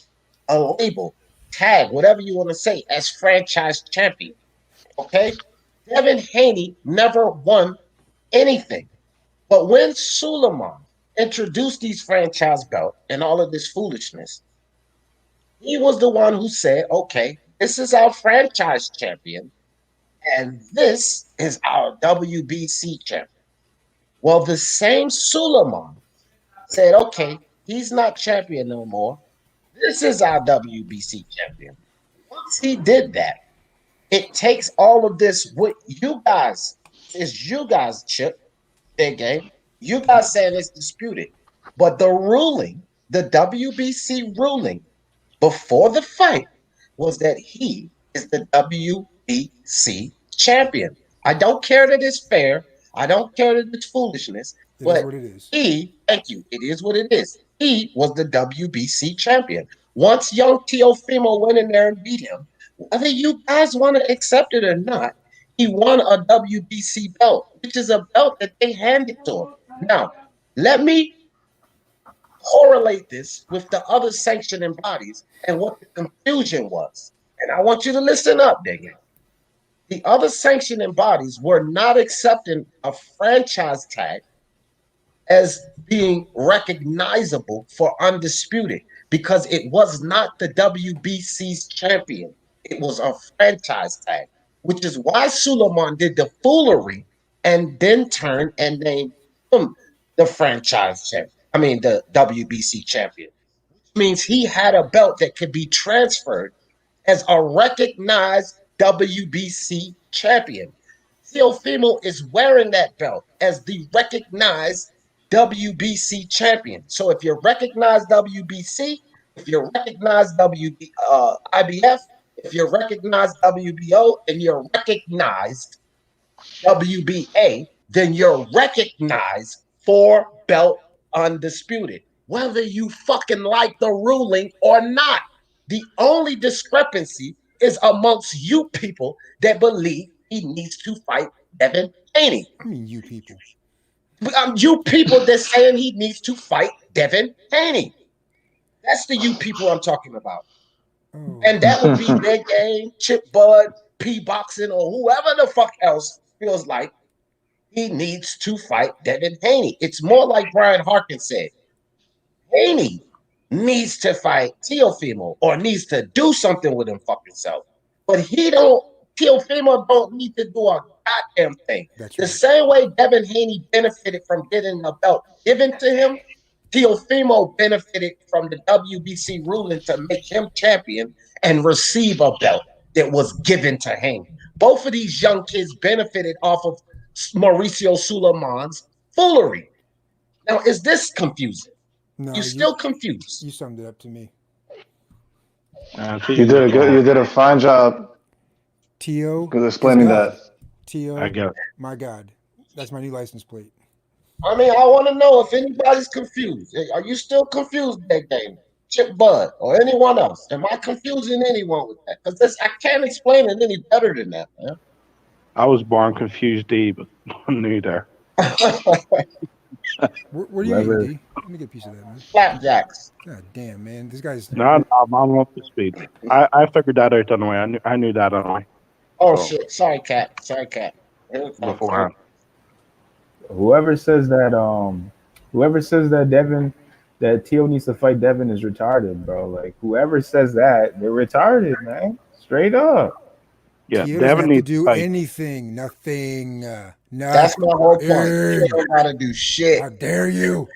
a label, tag, whatever you want to say, as franchise champion. Okay? Devin Haney never won anything. But when Suleiman introduced these franchise belts and all of this foolishness, he was the one who said, okay, this is our franchise champion, and this is our WBC champion. Well, the same Suleiman said, okay, he's not champion no more. This is our WBC champion. Once he did that, it takes all of this with you guys. It's you guys, Chip, their game. You guys saying it's disputed. But the ruling, the WBC ruling before the fight was that he is the WBC champion. I don't care that it's fair. I don't care that it's foolishness. But what it is. Thank you. It is what it is. He was the WBC champion. Once young Teofimo went in there and beat him, whether you guys want to accept it or not, he won a WBC belt, which is a belt that they handed to him. Now, let me correlate this with the other sanctioning bodies and what the confusion was. And I want you to listen up, Diggy. The other sanctioning bodies were not accepting a franchise tag as being recognizable for Undisputed because it was not the WBC's champion. It was a franchise tag, which is why Suleiman did the foolery and then turned and named him the franchise champion. I mean, the WBC champion, which means he had a belt that could be transferred as a recognized WBC champion. Teofimo is wearing that belt as the recognized WBC champion. So if you're recognized WBC, if you're recognized IBF, if you're recognized WBO, and you're recognized WBA, then you're recognized for belt Undisputed, whether you fucking like the ruling or not. The only discrepancy is amongst you people that believe he needs to fight Devin Haney. I mean, you people. You people that's saying he needs to fight Devin Haney. That's the you people I'm talking about. Oh. And that would be Dead Game, CIPHBUDD, P Boxing, or whoever the fuck else feels like he needs to fight Devin Haney. It's more like Brian Harkin said. Haney needs to fight Teofimo or needs to do something with him fucking self. But Teofimo don't need to do a goddamn thing. That's the right. same way Devin Haney benefited from getting a belt given to him, Teofimo benefited from the WBC ruling to make him champion and receive a belt that was given to Haney. Both of these young kids benefited off of Mauricio Sulaiman's foolery. Now, is this confusing? No, You're still confused. You summed it up to me. You did a fine job. Teo, explaining that. Teo, I get it. My God, that's my new license plate. I mean, I want to know if anybody's confused. Are you still confused, Dead Game, CIPHBUDD, or anyone else? Am I confusing anyone with that? Because I can't explain it any better than that, man. I was born confused, D, but I'm new there. What do you eat, D? Let me get a piece of that, man. Flapjacks. God damn, man. This guy's... No, I'm up to speed. I figured that out anyway. I knew that anyway. Oh, shit. Sorry, Cat. Beforehand. Whoever says that that Teo needs to fight Devin is retarded, bro. Like, whoever says that, they're retarded, man. Straight up. Yeah, Teo Devin doesn't have needs to do fight. anything. Nothing. That's my whole point. You don't gotta do shit. How dare you?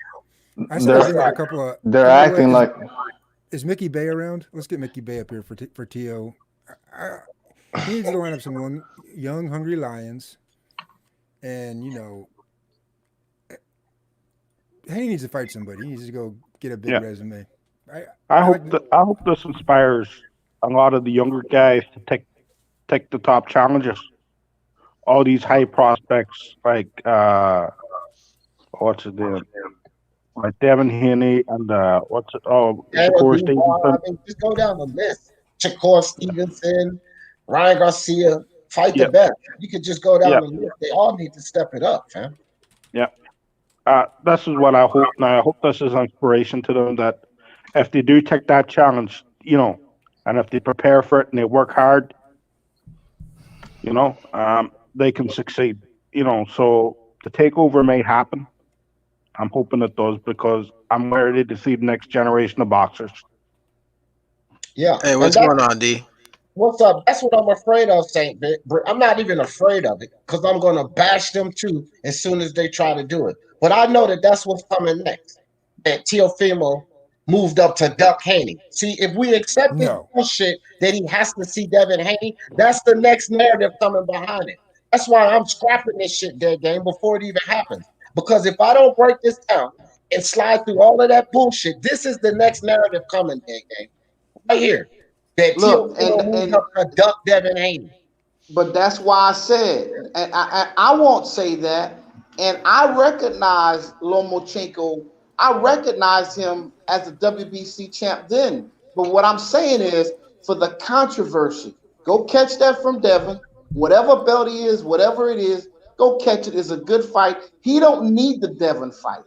I said a couple of... They're acting like... Is Mickey Bay around? Let's get Mickey Bay up here for Teo. He needs to line up some young, hungry lions. And, you know... He needs to fight somebody. He needs to go get a big resume. I hope this inspires a lot of the younger guys to take the top challenges. All these high prospects like what's his name? Like Devin Haney and Shakur Stevenson. Just go down the list. Shakur Stevenson, Ryan Garcia, fight the best. You could just go down the list. They all need to step it up, fam. Yeah. This is what I hope. Now I hope this is inspiration to them that if they do take that challenge, you know, and if they prepare for it and they work hard, you know, they can succeed. You know, so the takeover may happen. I'm hoping it does because I'm ready to see the next generation of boxers. Yeah. Hey, what's going on, D? What's up? That's what I'm afraid of, Saint. I'm not even afraid of it because I'm going to bash them too as soon as they try to do it. But I know that that's what's coming next. That Teofimo moved up to Duck Haney. See, if we accept this bullshit that he has to see Devin Haney, that's the next narrative coming behind it. That's why I'm scrapping this shit, Dead Game, before it even happens. Because if I don't break this down and slide through all of that bullshit, this is the next narrative coming, Dead Game. Right here. That Teofimo moved up to Duck Devin Haney. But that's why I said, and I won't say that. And I recognize Lomachenko. I recognize him as a WBC champ then. But what I'm saying is, for the controversy, go catch that from Devin. Whatever belt he is, whatever it is, go catch it. It's a good fight. He don't need the Devin fight.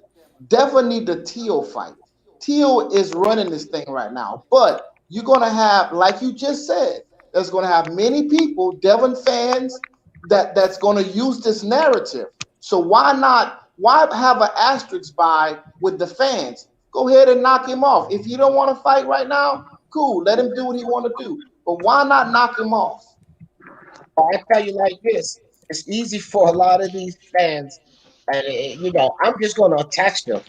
Devin need the Teo fight. Teo is running this thing right now. But you're going to have, like you just said, there's going to have many people, Devin fans, that's going to use this narrative. So why have an asterisk by with the fans? Go ahead and knock him off. If you don't want to fight right now, cool. Let him do what he want to do. But why not knock him off? I tell you like this. It's easy for a lot of these fans, and you know, I'm just going to attach them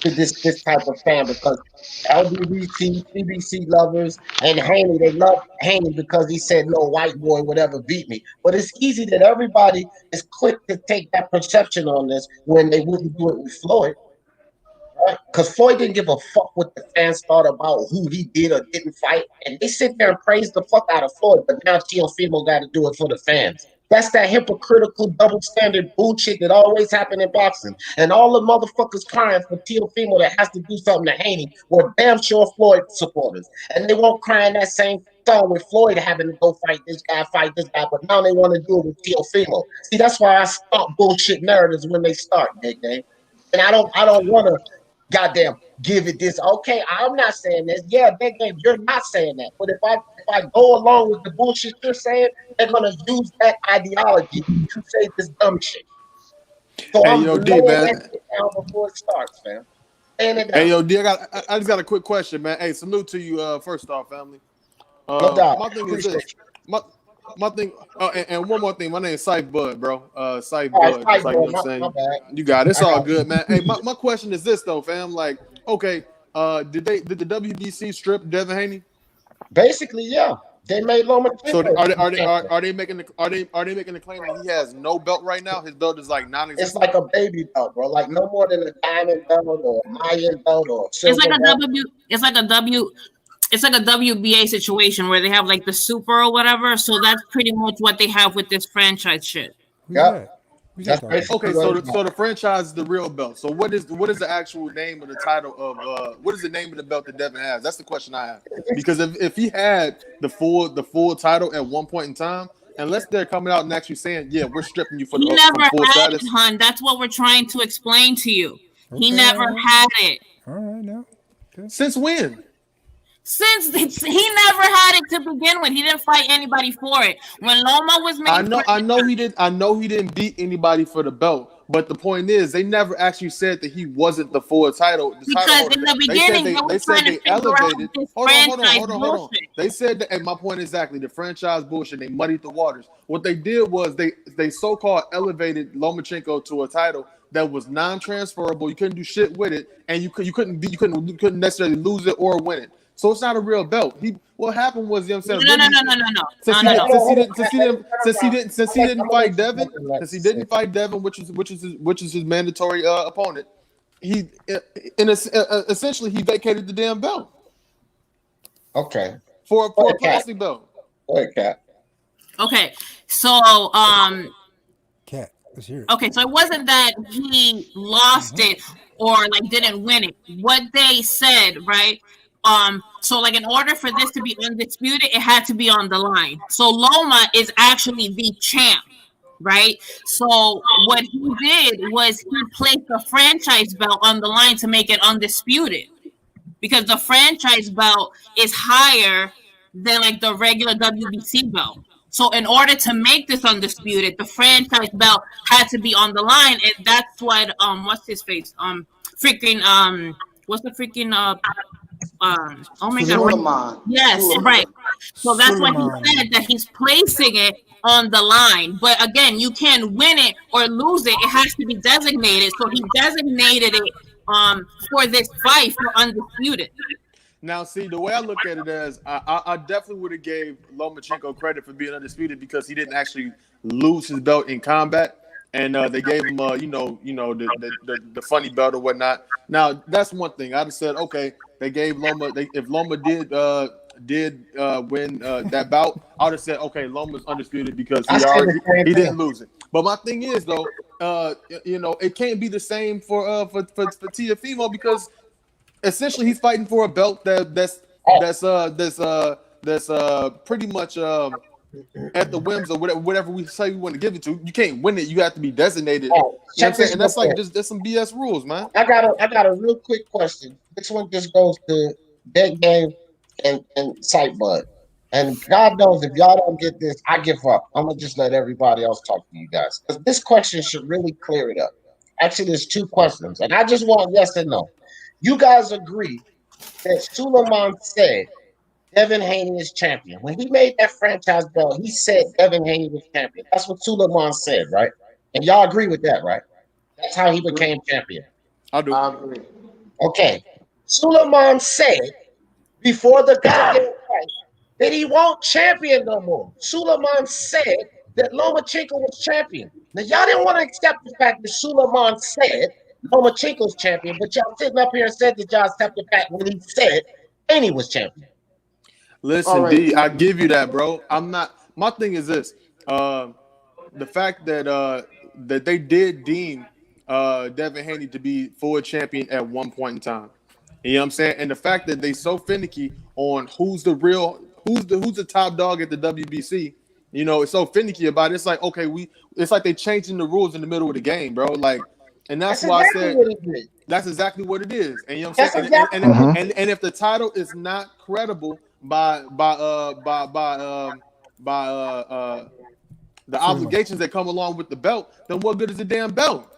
to this type of fan because LBBC, CBC lovers, and Haney, they love Haney because he said no white boy would ever beat me. But it's easy that everybody is quick to take that perception on this when they wouldn't do it with Floyd. Right? Because Floyd didn't give a fuck what the fans thought about who he did or didn't fight. And they sit there and praise the fuck out of Floyd, but now Teofimo got to do it for the fans. That's that hypocritical double standard bullshit that always happened in boxing. And all the motherfuckers crying for Teofimo that has to do something to Haney were damn sure Floyd supporters. And they won't cry in that same saw with Floyd having to go fight this guy, but now they want to do it with Teofimo. See, that's why I stop bullshit narratives when they start, big game. And I don't want to goddamn give it this. Okay, I'm not saying this. Yeah, big game, you're not saying that. But if I go along with the bullshit you're saying, they're gonna use that ideology to say this dumb shit. So hey, I'm yo, D, laying man. that shit down before it starts, fam. Hey, yo, D, I just got a quick question, man. Hey, salute to you, first off, family. No doubt. My thing is this. My thing, and one more thing. My name is CIPHBUDD, bro. CIPHBUDD. Right, Just like, you know what I'm saying? You got it. It's all good, man. Hey, my question is this, though, fam. Like, okay, did the WBC strip Devin Haney? Basically, yeah. They made Lomachenko. So are they making the claim that he has no belt right now? His belt is like non-existent. It's like a baby belt, bro. Like no more than a diamond belt or a Mayan belt or silver belt. It's like a WBA situation where they have like the super or whatever. So that's pretty much what they have with this franchise shit. Yeah. Okay, so the franchise is the real belt. So what is the actual name of the title of what is the name of the belt that Devin has? That's the question I have. Because if he had the full title at one point in time, unless they're coming out and actually saying, yeah, we're stripping you for the full status. It, hon. That's what we're trying to explain to you. Okay. He never had it. All right, now. Okay. Since when? Since he never had it to begin with, he didn't fight anybody for it. When Loma was making, I know he didn't beat anybody for the belt. But the point is, they never actually said that he wasn't the full title. Because in the beginning, they said they elevated. Hold on. They said that, and my point exactly, the franchise bullshit. They muddied the waters. What they did was they so-called elevated Lomachenko to a title that was non-transferable. You couldn't do shit with it, and you couldn't necessarily lose it or win it. So it's not a real belt. What happened was, you know what I'm saying? No. Since he didn't fight Devin, which is his mandatory opponent, he essentially he vacated the damn belt. Okay. For a plastic belt. Cat. Okay, so Cat, let's hear it. Okay, so it wasn't that he lost it or like didn't win it. What they said, right? So like in order for this to be undisputed, it had to be on the line. So Loma is actually the champ, right? So what he did was he placed the franchise belt on the line to make it undisputed, because the franchise belt is higher than like the regular WBC belt. So in order to make this undisputed, the franchise belt had to be on the line, and that's what what's his face what's the freaking oh my god. Yes, right. So that's why he said that he's placing it on the line. But again, you can't win it or lose it. It has to be designated. So he designated it for this fight for undisputed. Now, see, the way I look at it is, I definitely would have gave Lomachenko credit for being undisputed because he didn't actually lose his belt in combat. And they gave him, the funny belt or whatnot. Now that's one thing. I'd have said, okay, they gave Loma. If Loma did win that bout, I'd have said, okay, Loma's undisputed because he didn't lose it. But my thing is though, it can't be the same for Teofimo because essentially he's fighting for a belt that's pretty much at the whims of whatever we say we want to give it to. You can't win it. You have to be designated. You know what I'm saying? And that's like there's some BS rules, man. I got a real quick question. This one just goes to Big Game and CIPHBUDD. And God knows if y'all don't get this, I give up. I'm gonna just let everybody else talk to you guys. Because this question should really clear it up. Actually, there's two questions, and I just want yes and no. You guys agree that Suleiman said Devin Haney is champion? When he made that franchise belt, he said Devin Haney was champion. That's what Suleiman said, right? And y'all agree with that, right? That's how he became champion. I do. I agree. Okay. Suleiman said before the goddamn fight that he won't champion no more. Suleiman said that Lomachenko was champion. Now, y'all didn't want to accept the fact that Suleiman said Lomachenko's champion, but y'all sitting up here and said that y'all accept the fact when he said Haney was champion. Listen, right. D, I give you that, bro. I'm not. My thing is this: the fact that they did deem Devin Haney to be full champion at one point in time. You know what I'm saying? And the fact that they so finicky on who's the real who's the top dog at the WBC. You know, it's so finicky about it. It's like, okay, it's like they changing the rules in the middle of the game, bro. Like, and that's why I said that's exactly what it is. And you know what I'm saying? And if the title is not credible by the obligations that come along with the belt, then what good is the damn belt?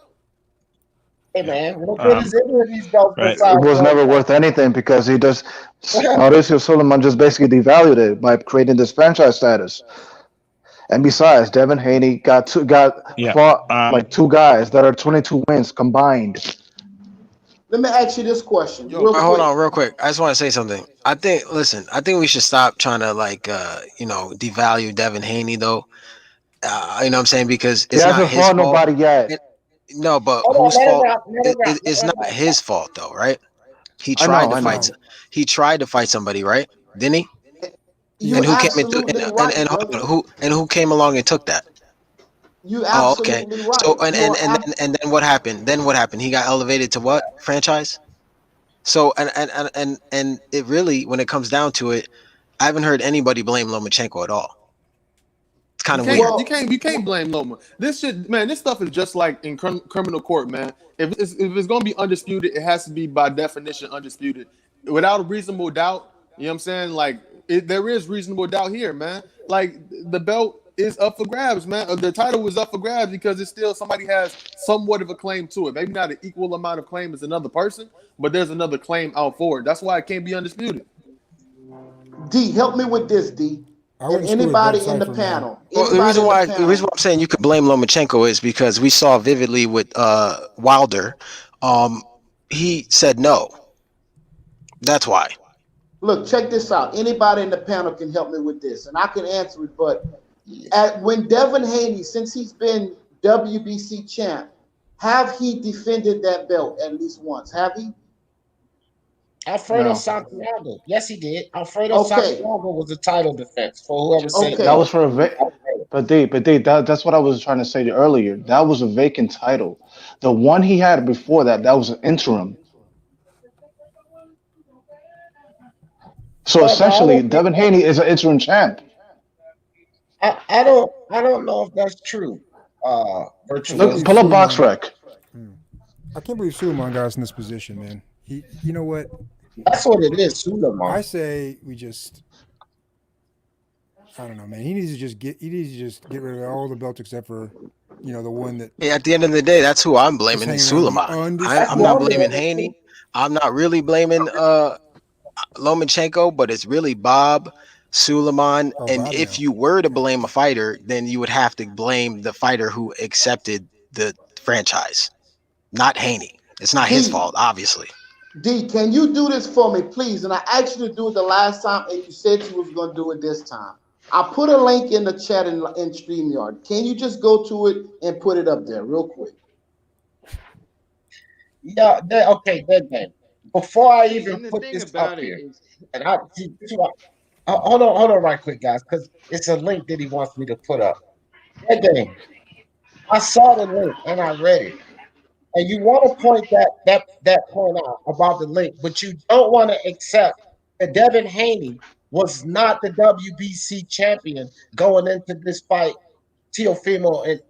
Hey man, what good is any of these belts? Right. It was never worth anything because he just Mauricio Suleiman just basically devalued it by creating this franchise status. And besides, Devin Haney fought like two guys that are 22 wins combined. Let me ask you this question. Hold on, real quick. I just want to say something. I think we should stop trying to devalue Devin Haney though. You know what I'm saying? Because it's not his fault. Nobody yet. No, but whose fault? It's not his fault though, right? He tried to fight. He tried to fight somebody, right? Didn't he? And who came and who came along and took that? You absolutely right. So and then what happened? He got elevated to what? Franchise? So and it really, when it comes down to it, I haven't heard anybody blame Lomachenko at all. It's kind of weird. You can't blame Loma. This stuff is just like in criminal court, man. If it's gonna be undisputed, it has to be by definition undisputed, without a reasonable doubt. You know what I'm saying? Like there is reasonable doubt here, man. Like the belt is up for grabs, man. The title is up for grabs because it's still somebody has somewhat of a claim to it. Maybe not an equal amount of claim as another person, but there's another claim out for it. That's why it can't be undisputed. D, help me with this, D. And anybody in the panel. Well, the reason why I'm saying you could blame Lomachenko is because we saw vividly with Wilder. He said no. That's why. Look, check this out. Anybody in the panel can help me with this, and I can answer it. But when Devin Haney, since he's been WBC champ, have he defended that belt at least once? Have he? Alfredo Santiago. Yes, he did. Alfredo Santiago was the title defense for whoever said that was for a that's what I was trying to say earlier. That was a vacant title. The one he had before that was an interim. So essentially, Devin Haney is an interim champ. I don't know if that's true. Look, pull up box rec. I can't believe Suleiman got us in this position, man. You know what? That's what it is, Suleiman. I say we just, I don't know, man. He needs to just get rid of all the belts except for, the one that. At the end of the day, that's who I'm blaming. Suleiman. I'm not blaming Haney. I'm not really blaming Lomachenko, but it's really Bob, Suleiman, and if you were to blame a fighter, then you would have to blame the fighter who accepted the franchise, not Haney. It's not his fault, obviously. D, can you do this for me, please? And I asked you to do it the last time, and you said you was going to do it this time. I put a link in the chat in StreamYard. Can you just go to it and put it up there real quick? Yeah, okay, then. Before I even put this up here, and hold on right quick, guys, because it's a link that he wants me to put up. Again, I saw the link and I read it. And you want to point that point out about the link, but you don't want to accept that Devin Haney was not the WBC champion going into this fight. Teofimo and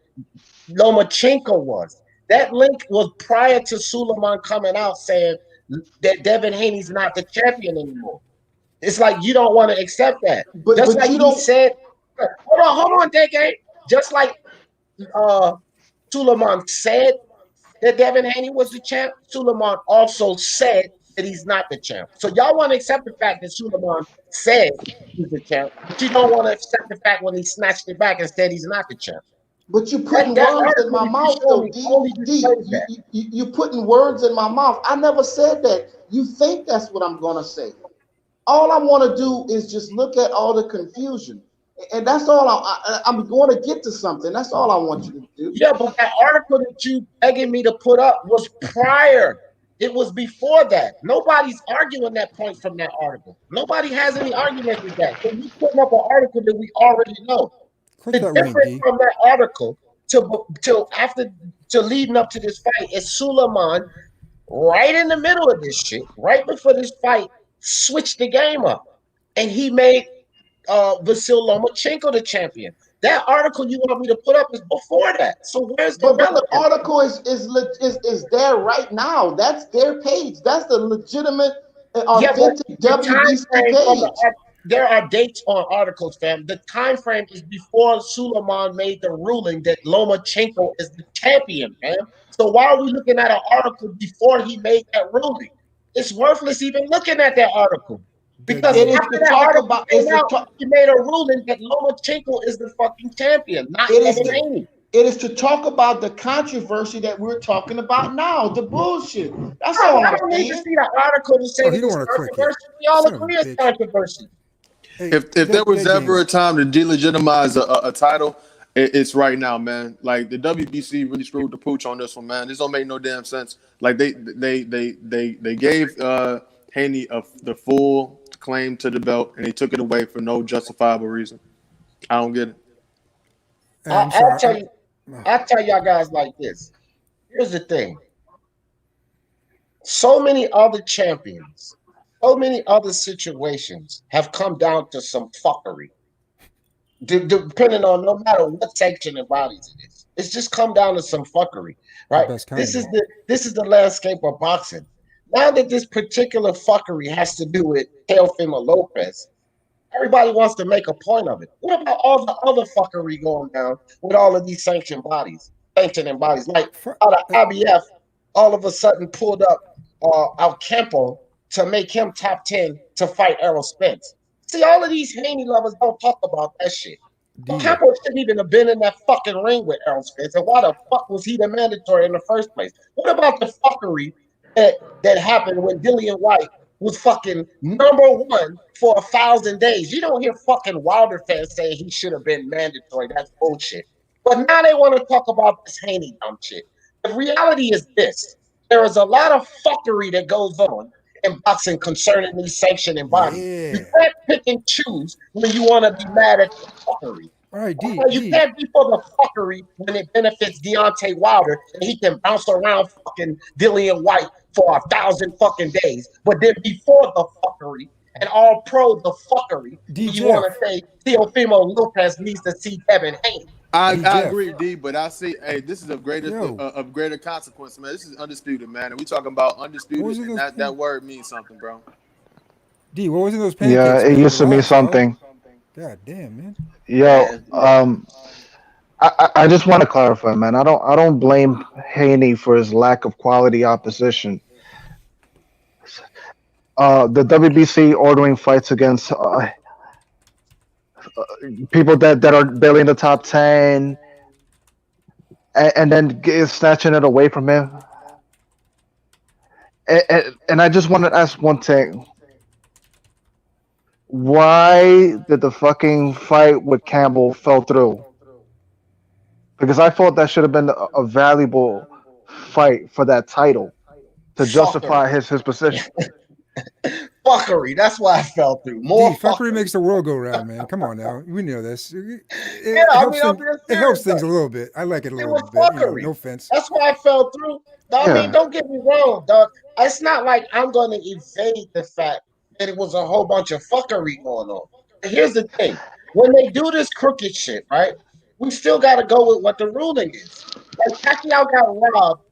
Lomachenko was. That link was prior to Suleiman coming out saying that Devin Haney's not the champion anymore. It's like you don't want to accept that. But just like you said, hold on, Deke. Just like Suleiman said that Devin Haney was the champ, Suleiman also said that he's not the champ. So y'all want to accept the fact that Suleiman said he's the champ, but you don't want to accept the fact when he snatched it back and said he's not the champ. But you putting words in my mouth, though, D. You putting words in my mouth. I never said that. You think that's what I'm going to say. All I want to do is just look at all the confusion. And that's all I'm going to get to something. That's all I want you to do. Yeah, but that article that you begging me to put up was prior. It was before that. Nobody's arguing that point from that article. Nobody has any argument with that. So you putting up an article that we already know. The difference from that article to leading up to this fight is Suleiman right in the middle of this shit, right before this fight, switched the game up. And he made Vasil Lomachenko the champion. That article you want me to put up is before that. So where's the relevance? The article is there right now. That's their page. That's the legitimate, authentic WBC page. There are dates on articles, fam. The time frame is before Suleiman made the ruling that Lomachenko is the champion, fam. So why are we looking at an article before he made that ruling? It's worthless even looking at that article. Because after that article came out, he made a ruling that Lomachenko is the fucking champion, not Devin Haney. It is to talk about the controversy that we're talking about now, the bullshit. That's all I don't need to see the article to say that it's controversy. We all agree it's controversy. If there was ever a time to delegitimize a title, it's right now, man. Like the WBC really screwed the pooch on this one, man. This don't make no damn sense. Like they gave Haney the full claim to the belt, and they took it away for no justifiable reason. I don't get it. I'll tell y'all guys like this. Here's the thing. So many other champions, so many other situations have come down to some fuckery. Depending on no matter what section of bodies it is. It's just come down to some fuckery, right? This is the landscape of boxing. Now that this particular fuckery has to do with Teofimo Lopez, everybody wants to make a point of it. What about all the other fuckery going down with all of these sanctioning bodies? Like out of IBF, all of a sudden pulled up Alcampo to make him top 10 to fight Errol Spence. See, all of these Haney lovers don't talk about that shit. Alcampo shouldn't even have been in that fucking ring with Errol Spence. And why the fuck was he the mandatory in the first place? What about the fuckery that happened when Dillian White was fucking #1 for 1,000 days? You don't hear fucking Wilder fans saying he should have been mandatory. That's bullshit. But now they want to talk about this Haney dumb shit. The reality is this. There is a lot of fuckery that goes on in boxing concerning these sanctioning bodies. You can't pick and choose when you want to be mad at the fuckery. All right, you can't be for the fuckery when it benefits Deontay Wilder and he can bounce around fucking Dillian White for 1,000 fucking days. But then before the fuckery and all pro the fuckery, you want to say Teofimo Lopez needs to see Devin Haney. I agree, D, but I see, hey, this is of greater consequence, man. This is undisputed, man. And we talking about undisputed, and that word means something, bro. D, what was in those pancakes? Yeah, it used to mean something. God damn, man. Yo, I just want to clarify, man. I don't blame Haney for his lack of quality opposition. The WBC ordering fights against people that are barely in the top 10, and then snatching it away from him. And I just want to ask one thing. Why did the fucking fight with Campbell fell through? Because I thought that should have been a valuable fight for that title to justify his position. Fuckery. That's why I fell through. More fuckery makes the world go round, man. Come on now. We know this. It helps things a little bit. I like it a little bit. Fuckery. No offense. That's why I fell through. I mean, don't get me wrong, dog. It's not like I'm going to evade the fact that it was a whole bunch of fuckery going on. Here's the thing. When they do this crooked shit, right, we still got to go with what the ruling is. Like, Pacquiao got robbed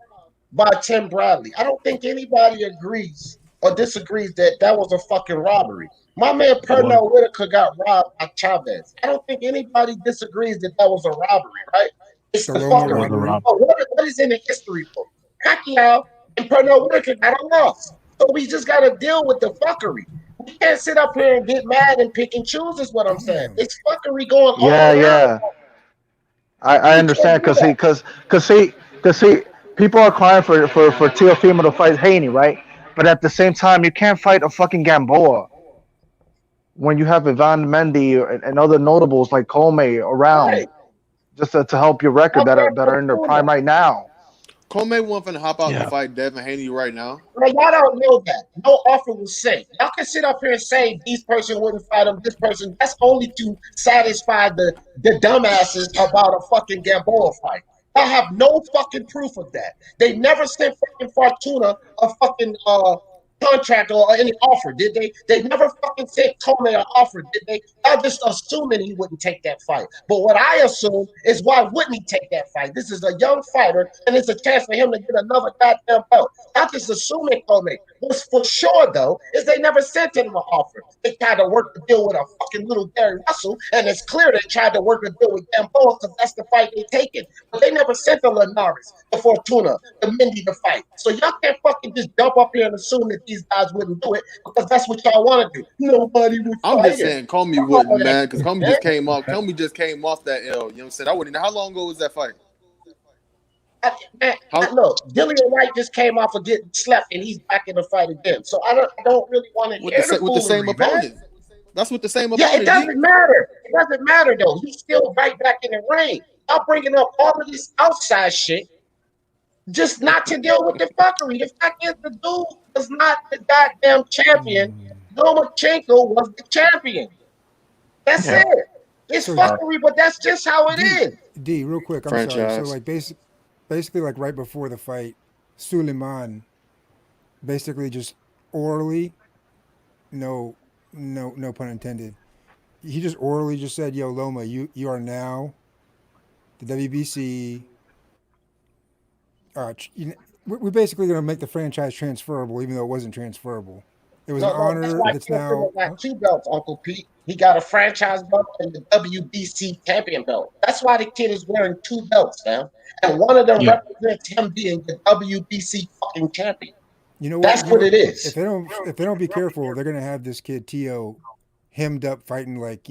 by Tim Bradley. I don't think anybody agrees or disagrees that was a fucking robbery. My man Pernell Whitaker got robbed by Chavez. I don't think anybody disagrees that was a robbery, right? It's the fuckery. But what is in the history book? Pacquiao and Pernell Whitaker got a loss. So we just got to deal with the fuckery. We can't sit up here and get mad and pick and choose is what I'm saying. It's fuckery going on. Yeah. I understand because people are crying for Teofimo to fight Haney, right? But at the same time, you can't fight a fucking Gamboa when you have Ivan Mendy and other notables like Comey around just to help your record that are in their prime right now. Comey wasn't finna hop out and fight Devin Haney right now. Well, y'all don't know that. No offer was sent. Y'all can sit up here and say this person wouldn't fight him, this person. That's only to satisfy the dumbasses about a fucking Gamboa fight. I have no fucking proof of that. They never sent fucking Fortuna a fucking contract or any offer, did they? They never fucking fucking sent Tomei an offer, did they? Y'all just assuming he wouldn't take that fight. But what I assume is why wouldn't he take that fight? This is a young fighter, and it's a chance for him to get another goddamn belt. Not just assuming Tomei. What's for sure though is they never sent him an offer. They tried to work the deal with a fucking little Gary Russell, and it's clear they tried to work a deal with Gamboa because that's the fight they taking. But they never sent the Linares, the Fortuna, the Mindy to fight. So y'all can't fucking just jump up here and assume that these guys wouldn't do it because that's what y'all want to do. Nobody would fight. I'm just saying, Comey wouldn't, man, because Comey just came off. Comey just came off that L. You know what I'm saying? I wouldn't. How long ago was that fight? Look, Dillian Wright just came off of getting slept, and he's back in the fight again. So I don't really want to hear with the same opponent. Man. That's what the same opponent. Yeah, it doesn't matter. It doesn't matter though. He's still right back in the ring. I'm bringing up all of this outside shit, just not to deal with the fuckery. The fact is, the dude was not the goddamn champion. Lomachenko was the champion. That's it. It's fuckery, but that's just how it is. D, real quick, I'm sorry. So like basically like right before the fight, Suleiman basically just orally, no pun intended. He just orally just said, "Yo, Loma, you are now the WBC. We're basically going to make the franchise transferable, even though it wasn't transferable. It was an honor that's now got 2 belts, Uncle Pete. He got a franchise belt and the WBC champion belt. That's why the kid is wearing 2 belts now, and one of them represents him being the WBC fucking champion. You know what? That's what it is. If they don't be careful, they're going to have this kid Teo hemmed up fighting like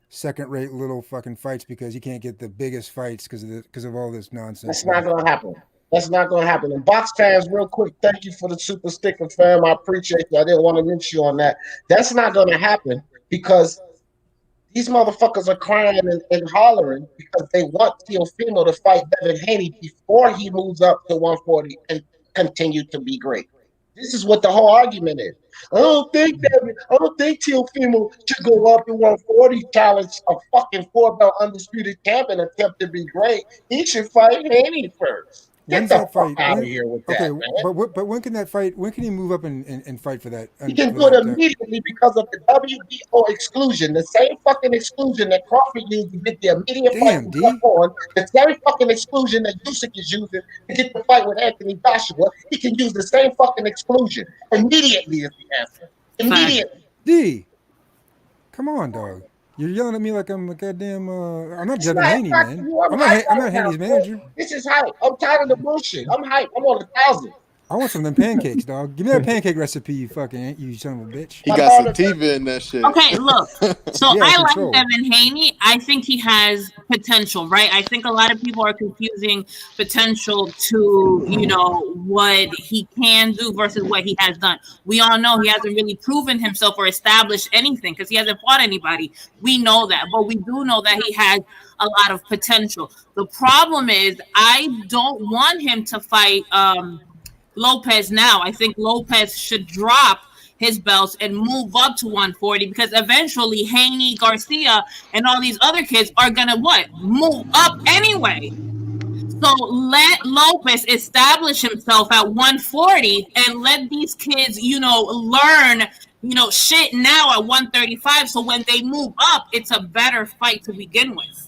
second-rate little fucking fights because he can't get the biggest fights because of all this nonsense. That's not going to happen. That's not going to happen. And box fans, real quick, thank you for the super sticker, fam. I appreciate you. I didn't want to miss you on that. That's not going to happen because these motherfuckers are crying and hollering because they want Teofimo to fight Devin Haney before he moves up to 140 and continue to be great. This is what the whole argument is. I don't think Teofimo should go up to 140, challenge a fucking 4-belt undisputed champion, attempt to be great. He should fight Haney first. Get the fuck out of here with that, man. But when can that fight? When can he move up and fight for that? He can do it immediately because of the WBO exclusion, the same fucking exclusion that Crawford used to get the immediate fight with on, the same fucking exclusion that Usyk is using to get the fight with Anthony Joshua. He can use the same fucking exclusion immediately is the answer. Immediately. D, come on, dog. You're yelling at me like I'm a goddamn. I'm not Devin Haney, man. I'm not Haney's manager. This is hype. I'm tired of the bullshit. I'm hype. I'm on 1,000. I want some of them pancakes, dog. Give me that pancake recipe, you son of a bitch. He got some TV in that shit. Okay, look. So I like Devin Haney. I think he has potential, right? I think a lot of people are confusing potential to, what he can do versus what he has done. We all know he hasn't really proven himself or established anything because he hasn't fought anybody. We know that, but we do know that he has a lot of potential. The problem is I don't want him to fight Lopez now. I think Lopez should drop his belts and move up to 140 because eventually Haney, Garcia, and all these other kids are gonna move up anyway. So let Lopez establish himself at 140 and let these kids, learn, shit now at 135. So when they move up, it's a better fight to begin with.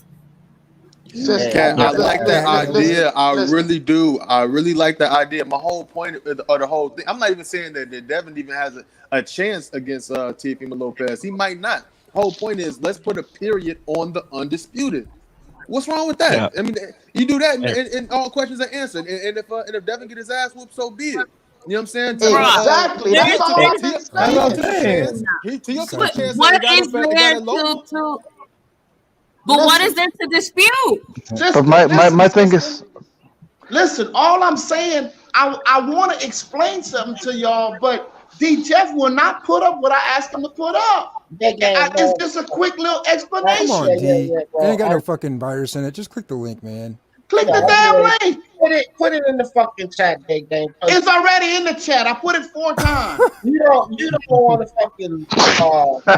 I like that idea. I really do. I really like that idea. My whole point of the whole thing, I'm not even saying that Devin even has a chance against Teofimo Lopez. He might not. The whole point is let's put a period on the undisputed. What's wrong with that? I mean, you do that and all questions are answered. And if Devin get his ass whooped, so be it. You know what I'm saying? Exactly. That's all I'm saying. What is there to But what is there to dispute? But my thing is, listen, all I'm saying, I want to explain something to y'all, but D Jeff will not put up what I asked him to put up. It's just a quick little explanation. Come on, D. You ain't got no fucking virus in it. Just click the link, man. Click the damn link. Put it in the fucking chat, Big Game. It's already in the chat. I put it 4 times. You don't want to fucking.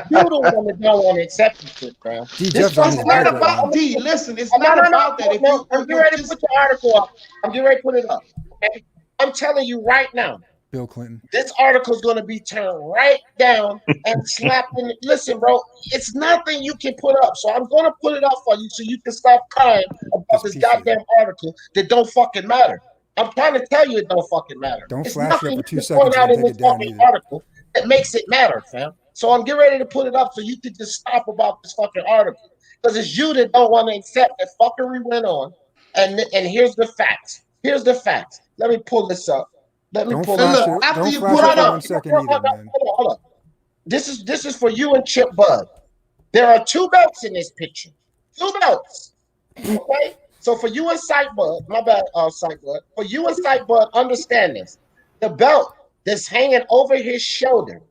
You don't want to accept the shit, bro. It's not about D. Listen, it's not about that. I'm getting ready to put the article up. I'm getting ready to put it up. Okay? I'm telling you right now. Bill Clinton. This article is going to be turned right down and slapped in. Listen, bro, it's nothing you can put up. So I'm going to put it up for you so you can stop crying about this goddamn article that don't fucking matter. I'm trying to tell you it don't fucking matter. Don't it's flash it up nothing for 2 you can seconds point out and in take this it down fucking either. article that makes it matter, fam. So I'm getting ready to put it up so you can just stop about this fucking article. Because it's you that don't want to accept that fuckery went on. And here's the facts. Here's the facts. Let me pull this up. Let me pull flash it it. up. After Don't you flash put it it up. 1 second either, man. Hold on. This is for you and CIPHBUDD. There are 2 belts in this picture. 2 belts. Okay? So for you and CIPHBUDD, my bad, CIPHBUDD. For you and CIPHBUDD, understand this. The belt that's hanging over his shoulder,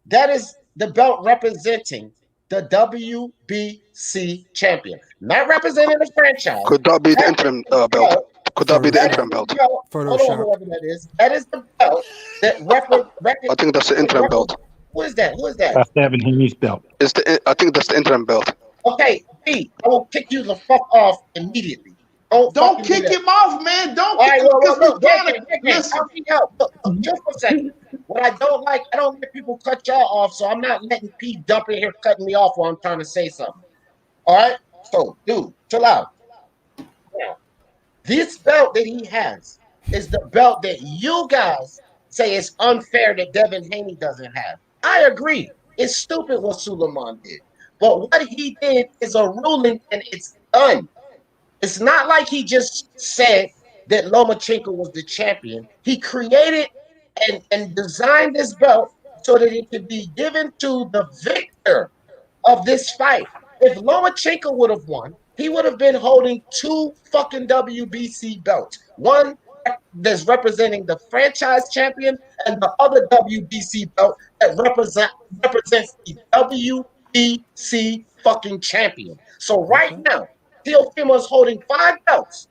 that is the belt representing the WBC champion. Not representing the franchise. Could that be the interim belt? Could that be the interim belt? Hold on, whoever that is. That is the belt that I think that's the interim belt. Who is that? Who is that? That's Devin Haney's belt. I think that's the interim belt. Okay, Pete, I will kick you the fuck off immediately. Don't kick him off, man. Don't All kick right, him well, look, listen. Look, just for a second. What I don't like, I don't let people cut y'all off, so I'm not letting Pete dump in here cutting me off while I'm trying to say something. All right? So, dude, chill out. Now, this belt that he has is the belt that you guys say it's unfair that Devin Haney doesn't have. I agree. It's stupid what Suleiman did. But what he did is a ruling, and it's done. It's not like he just said that Lomachenko was the champion. He created and designed this belt so that it could be given to the victor of this fight. If Lomachenko would have won, he would have been holding 2 fucking WBC belts. One that's representing the franchise champion and the other WBC belt that represents the WBC fucking champion. So right now, Teofimo is holding 5 belts.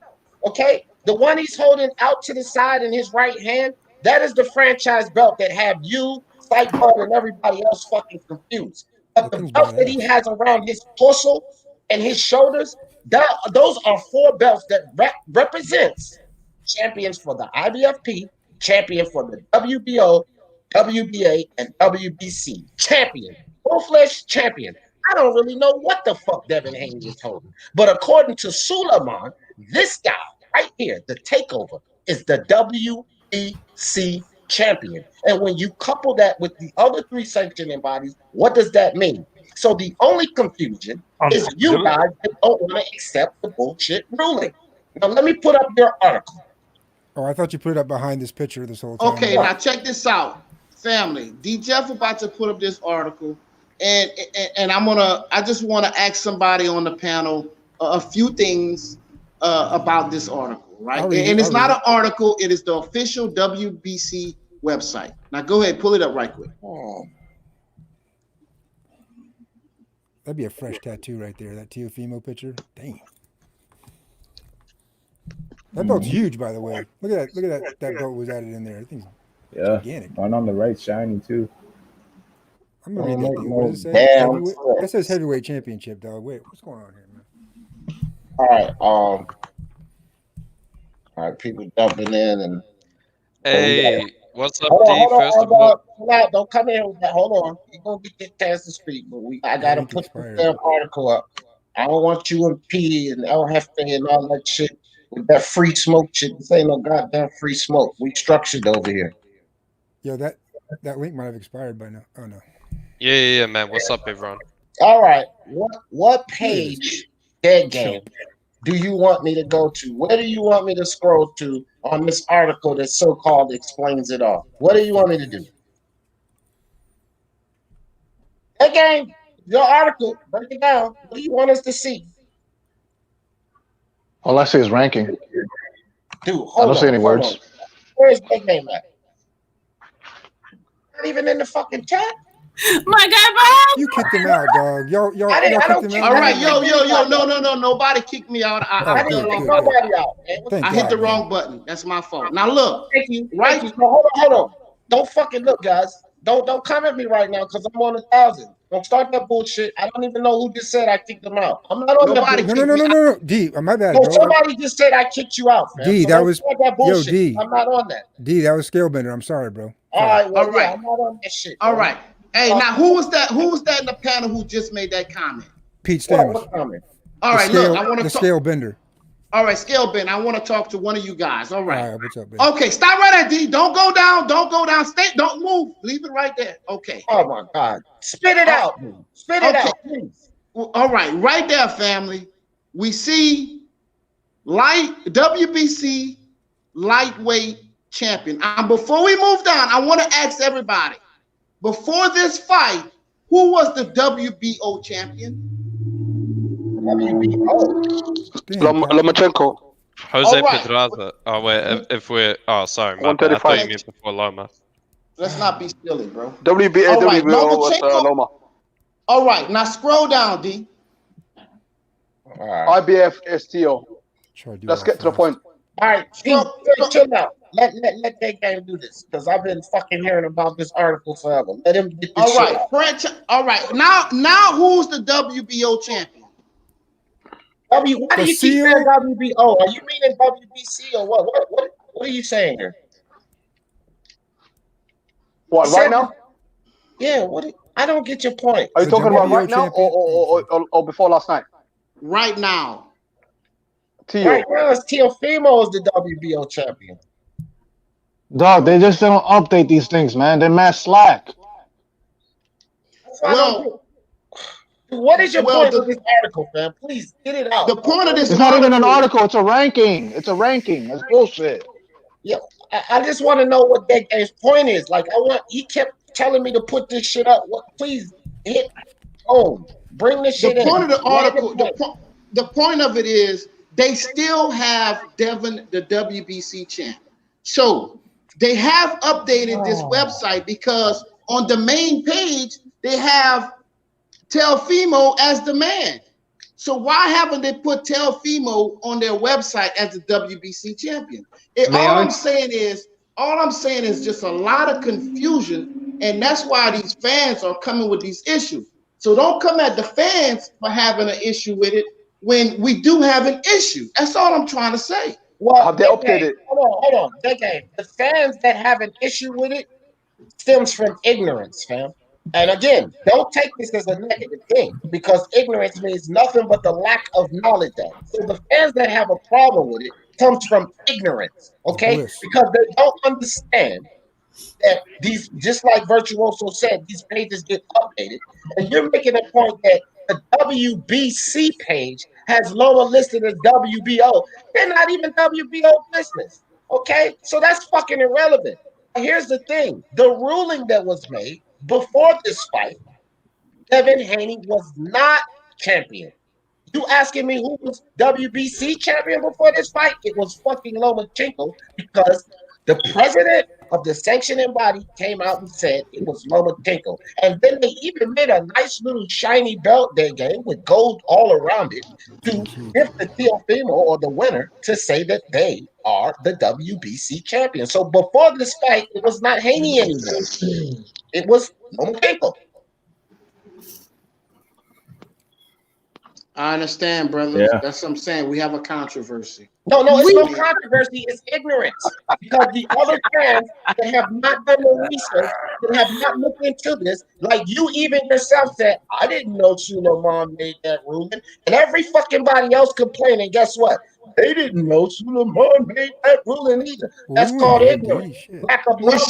Okay? The one he's holding out to the side in his right hand, that is the franchise belt that have you, CIPHBUDD, and everybody else fucking confused. But the belt that he has around his torso and his shoulders, those are 4 belts that represents champions for the IBFP, champion for the WBO, WBA, and WBC. Champion. Full-fledged champion. I don't really know what the fuck Devin Haney is holding. But according to Suleiman, this guy right here, the takeover, is the WBC champion. And when you couple that with the other 3 sanctioning bodies, what does that mean? So the only confusion is you guys that don't want to accept the bullshit ruling. Now let me put up your article. Oh, I thought you put it up behind this picture this whole time. Okay, now check this out, family. D. Jeff about to put up this article, and I just want to ask somebody on the panel a few things about this article, right? And it's not an article; it is the official WBC website. Now go ahead, pull it up right quick. Oh. That'd be a fresh tattoo right there. That Teofimo picture. Damn. That belt's huge, by the way. Look at that. That belt was added in there. I think gigantic. One on the right, shiny too. I'm gonna read that thing. What does it say? That says heavyweight championship, dog. Wait, what's going on here, man? All right, people jumping in and. Hey, what's up, hold D? on, First of all, don't come in with that. Hold on, you're gonna get your chance to speak, but I gotta put the damn article up. I don't want you and P and El Jefe and all that shit with that free smoke shit. This ain't no goddamn free smoke. We structured over here. Yo, that link might have expired by now. Oh no. Yeah, man. What's up, everyone? All right, what page, Dead Game, do you want me to go to? Where do you want me to scroll to on this article that so-called explains it all? What do you want me to do? Dead Game, your article, break it down. What do you want us to see? All I see is ranking. Dude, I don't see any words. Where's Dead Game at? Not even in the fucking chat. My God, bro! You kicked him out, dog. Y'all kicked him out. All right, yo, no, nobody kicked me out. I hit nobody out. I hit the wrong button. That's my fault. Now look, thank you. Hold on. Don't fucking look, guys. Don't come at me right now because I'm on 1,000. Don't start that bullshit. I don't even know who just said I kicked them out. I'm not on that bullshit. No. D, my bad, bro. Somebody just said I kicked you out, man. D, so that was that bullshit. D. I'm not on that. D, that was Scalebender. I'm sorry, bro. All right, well, all right. yeah, I'm not on that shit. All right. Hey, now who was that? Who was that in the panel who just made that comment? Pete Stamos. All right, look, I want to the scale bender. All right, scale bend. I want to talk to one of you guys. All right. All right, what's up, Ben? Okay, stop right there, D. Don't go down. Don't go down. Stay. Don't move. Leave it right there. Okay. Oh my God. Spit it out. Spit it out, please. All right, right there, family. We see WBC lightweight champion. Before we move down, I want to ask everybody. Before this fight, who was the WBO champion? Lomachenko. Jose Pedraza. Oh wait, if we're sorry, my bad. I thought you meant before Loma. Let's not be silly, bro. WBO was Lomachenko. Loma. All right, now scroll down, D. IBF STO. Let's get to the point. All right, chill out. Let that game do this because I've been fucking hearing about this article forever. Let him get this shit out. All right. Now who's the WBO champion? Why do you keep saying WBO? Are you meaning WBC or what? What are you saying here? What, right now? Yeah. I don't get your point. Are you talking about right now or before last night? Right now. Right now, Teofimo is the WBO champion. Dog, they just don't update these things, man. They're mad slack. Well, what is your point of this article, fam? Please get it out. The point of this it's not even an article. It's a ranking. It's a ranking. That's bullshit. Yeah, I just want to know what that game's point is. Like, he kept telling me to put this shit up. Please hit home. Bring this shit in. The point of the article, the point of it is they still have Devin, the WBC champ. So they have updated this website because on the main page, they have Teofimo as the man. So why haven't they put Teofimo on their website as the WBC champion? All I'm saying is just a lot of confusion, and that's why these fans are coming with these issues. So don't come at the fans for having an issue with it when we do have an issue. That's all I'm trying to say. Well, have they updated? Hold on. The fans that have an issue with it stems from ignorance, fam. And again, don't take this as a negative thing because ignorance means nothing but the lack of knowledge of it. So the fans that have a problem with it comes from ignorance, okay? Because they don't understand that these, just like Virtuoso said, these pages get updated. And you're making a point that the WBC page has Loma listed as WBO. They're not even WBO business, okay? So that's fucking irrelevant. Here's the thing. The ruling that was made before this fight, Devin Haney was not champion. You asking me who was WBC champion before this fight? It was fucking Lomachenko because the president of the sanctioning body came out and said it was Lomachenko. And then they even made a nice little shiny belt they gave with gold all around it to give the Teofimo or the winner to say that they are the WBC champion. So before this fight, it was not Haney anymore. It was Lomachenko. I understand, brother. Yeah. That's what I'm saying. We have a controversy. No, it's no controversy. It's ignorance. Because the other fans that have not done the research, that have not looked into this, like you even yourself said, I didn't know Suleiman made that ruling. And every fucking body else complained. And guess what? They didn't know Suleiman made that ruling either. That's called ignorance. Lack of knowledge.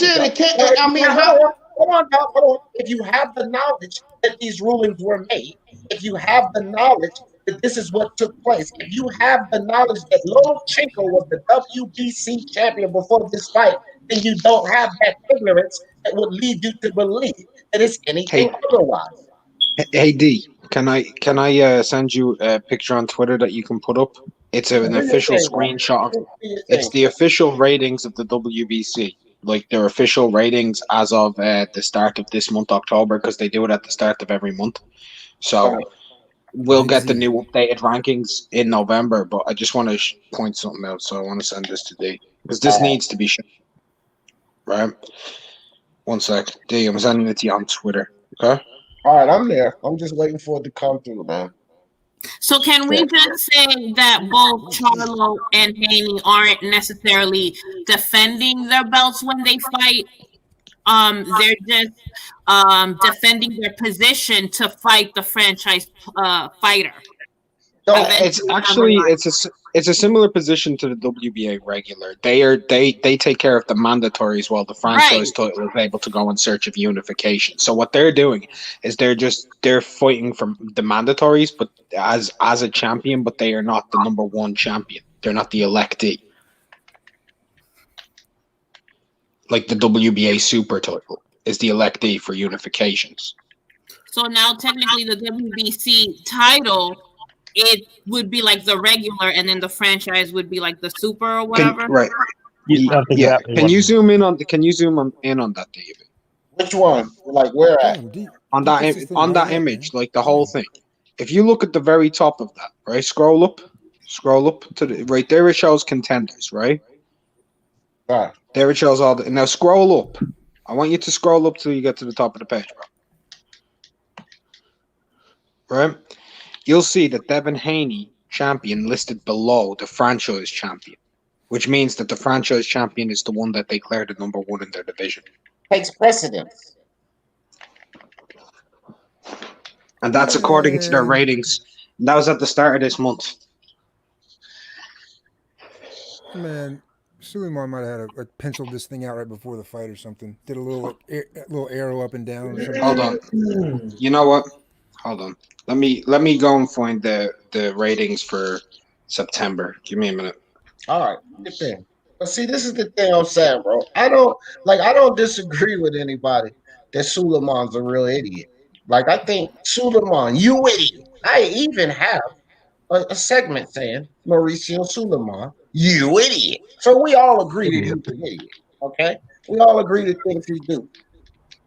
Hold on. If you have the knowledge that these rulings were made, if you have the knowledge that this is what took place, if you have the knowledge that Lomachenko was the WBC champion before this fight, then you don't have that ignorance that would lead you to believe that it's anything otherwise. Hey D, can I send you a picture on Twitter that you can put up? It's an official screenshot. It's the official ratings of the WBC. Like their official ratings as of the start of this month, October, because they do it at the start of every month. So we'll get the new updated rankings in November. But I just want to point something out. So I want to send this to D because this needs to be shown. Right? 1 sec. D, I'm sending it to you on Twitter. Okay? All right, I'm there. I'm just waiting for it to come through, man. So can we just say that both Charlo and Haney aren't necessarily defending their belts when they fight? They're just defending their position to fight the franchise fighter. It's actually it's a similar position to the WBA regular. They take care of the mandatories while the franchise title is able to go in search of unification. So what they're doing is they're fighting for the mandatories, but as a champion, but they are not the number one champion. They're not the electee. Like the WBA super title is the electee for unifications. So now technically the WBC title, it would be like the regular, and then the franchise would be like the super or whatever. Right. Yeah. Can you zoom in on that, David? Which one? Like where at? On that image, like the whole thing. If you look at the very top of that, right? Scroll up to the right there. It shows contenders, right? Right. There it shows all the. Now scroll up. I want you to scroll up till you get to the top of the page, bro. Right? You'll see that Devin Haney champion listed below the franchise champion, which means that the franchise champion is the one that they declared the number one in their division. Takes precedence. And that's according to their ratings. And that was at the start of this month. Man, Suleiman might have had penciled this thing out right before the fight or something. Did a little arrow up and down or something. Hold on. You know what? Hold on. Let me go and find the ratings for September. Give me a minute. All right. Get there. But see, this is the thing I'm saying, bro. I don't disagree with anybody that Suleiman's a real idiot. Like, I think Suleiman, you idiot. I even have a segment saying Mauricio Suleiman, you idiot. So we all agree that he's an idiot. Okay? We all agree to things he do.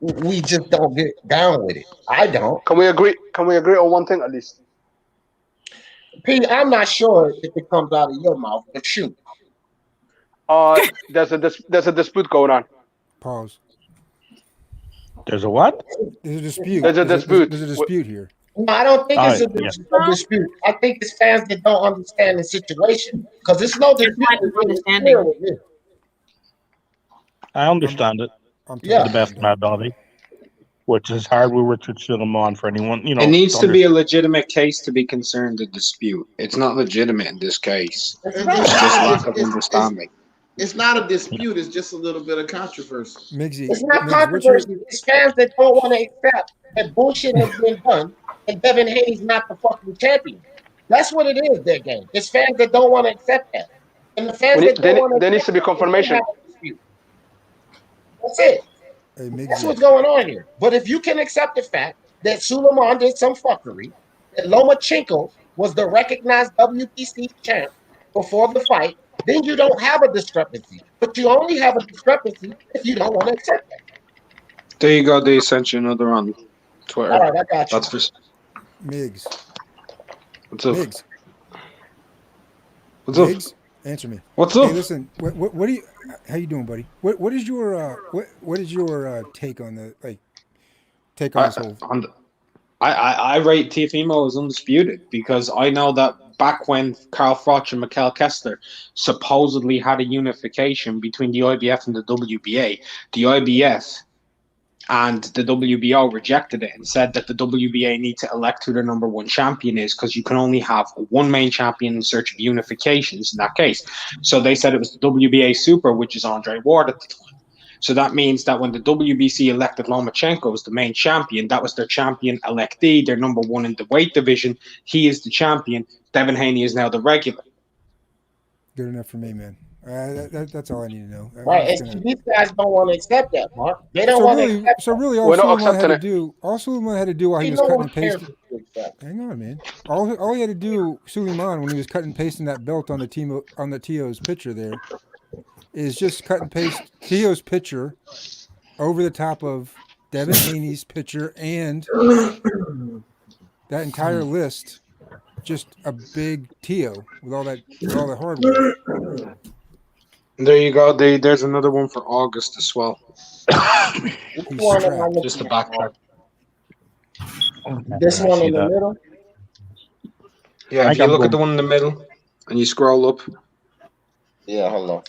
We just don't get down with it. I don't. Can we agree on one thing at least? Pete, I'm not sure if it comes out of your mouth, but shoot. There's a dispute going on. Pause. There's a what? There's a dispute. There's a dispute here. No, I don't think it's a dispute. I think it's fans that don't understand the situation. Because it's no dispute. I understand it to the best of my ability, which is hard with Richard Suleiman for anyone. It needs to be a legitimate case to be concerned to dispute. It's not legitimate in this case. It's just lack of understanding. It's not a dispute. It's just a little bit of controversy. It's not controversy. It's fans that don't want to accept that bullshit has been done and Devin Haney's not the fucking champion. That's what it is, their game. It's fans that don't want to accept that. And the fans that don't want to there needs to be confirmation. That's it. That's what's going on here. But if you can accept the fact that Suleiman did some fuckery, that Lomachenko was the recognized WBC champ before the fight, then you don't have a discrepancy. But you only have a discrepancy if you don't want to accept that. There you go. They sent you another on Twitter. All right, I got you. That's for Miggs. What's up? Miggs. What's up? Miggs, answer me. What's up? Hey, listen. What do you? How you doing, buddy? What is your what is your take on the take on this whole? I rate Teofimo as undisputed because I know that back when Carl Froch and Mikkel Kessler supposedly had a unification between the IBF and the WBA, the IBF and the WBO rejected it and said that the WBA need to elect who their number one champion is because you can only have one main champion in search of unifications in that case. So they said it was the WBA Super, which is Andre Ward at the time. So that means that when the WBC elected Lomachenko as the main champion, that was their champion electee, their number one in the weight division. He is the champion. Devin Haney is now the regular. Good enough for me, man. That's all I need to know. Right, these guys don't want to accept that, Mark. They don't want to accept. So really, all Suleiman had to do while he was cutting and pasting. Hang on, man. All he had to do, Suleiman, when he was cutting and pasting that belt on the Tio's picture there, is just cut and paste Tio's picture over the top of Devin Haney's picture and that entire list. Just a big Tio with all the hardware. There you go. There's another one for August as well. Just the backtrack. This one in the middle? Yeah, if you look at the one in the middle and you scroll up. Yeah, hold on.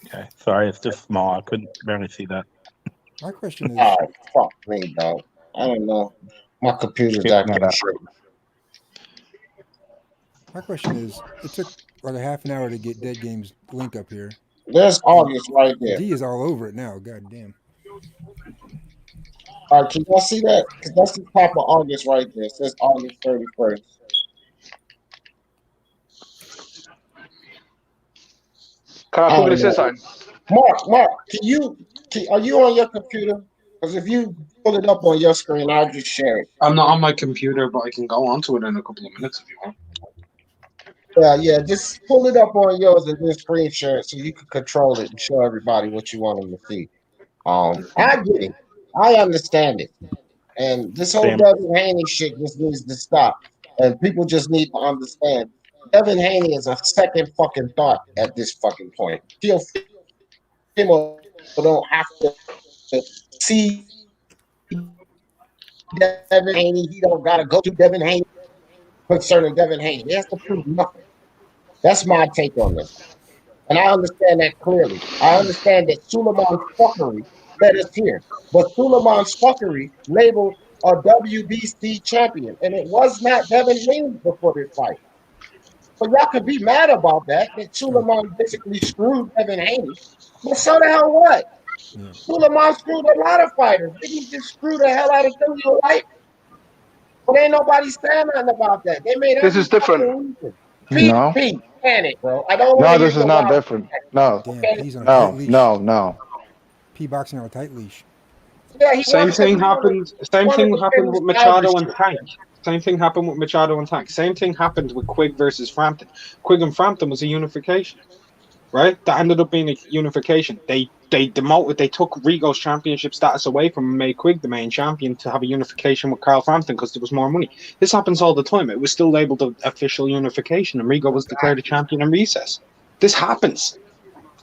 Okay, sorry, it's just small. I couldn't barely see that. My question is, Ah, fuck me, dog. I don't know. My computer's acting up. my question is, it took like a half an hour to get Dead Game's link up here. There's August right there. D is all over it now. God damn. All right, can y'all see that? Because that's the top of August right there. It says August 31st. Can I quickly say something? Mark, are you on your computer? Because if you pull it up on your screen, I'll just share it. I'm not on my computer, but I can go onto it in a couple of minutes if you want. Yeah, just pull it up on yours and then screen share it so you can control it and show everybody what you want them to see. I get it. I understand it. And this whole Devin Haney shit just needs to stop. And people just need to understand Devin Haney is a second fucking thought at this fucking point. Teofimo don't have to see Devin Haney. He don't gotta go to Devin Haney concerning Devin Haney. He has to prove nothing. That's my take on this. And I understand that clearly. I understand that Suleiman's fuckery led us here. But Suleiman's fuckery labeled a WBC champion. And it was not Devin Haney before this fight. So y'all could be mad about that Suleiman basically screwed Devin Haney. But so the hell what? Yeah. Suleiman screwed a lot of fighters. Did he just screw the hell out of them, right? But ain't nobody saying nothing about that. They made this is different. No. Panic, bro. I don't no, this is not different. No. Damn, he's on a no, tight leash. no. P boxing on a tight leash. Yeah, same thing happened with Machado and Tank. Same thing happened with Machado and Tank. Same thing happened with Quigg versus Frampton. Quigg and Frampton was a unification, right? That ended up being a unification. They demoted. They took Rigo's championship status away from and made Quigg the main champion to have a unification with Carl Frampton because there was more money. This happens all the time. It was still labeled an official unification, and Rigo was declared a champion in recess. This happens.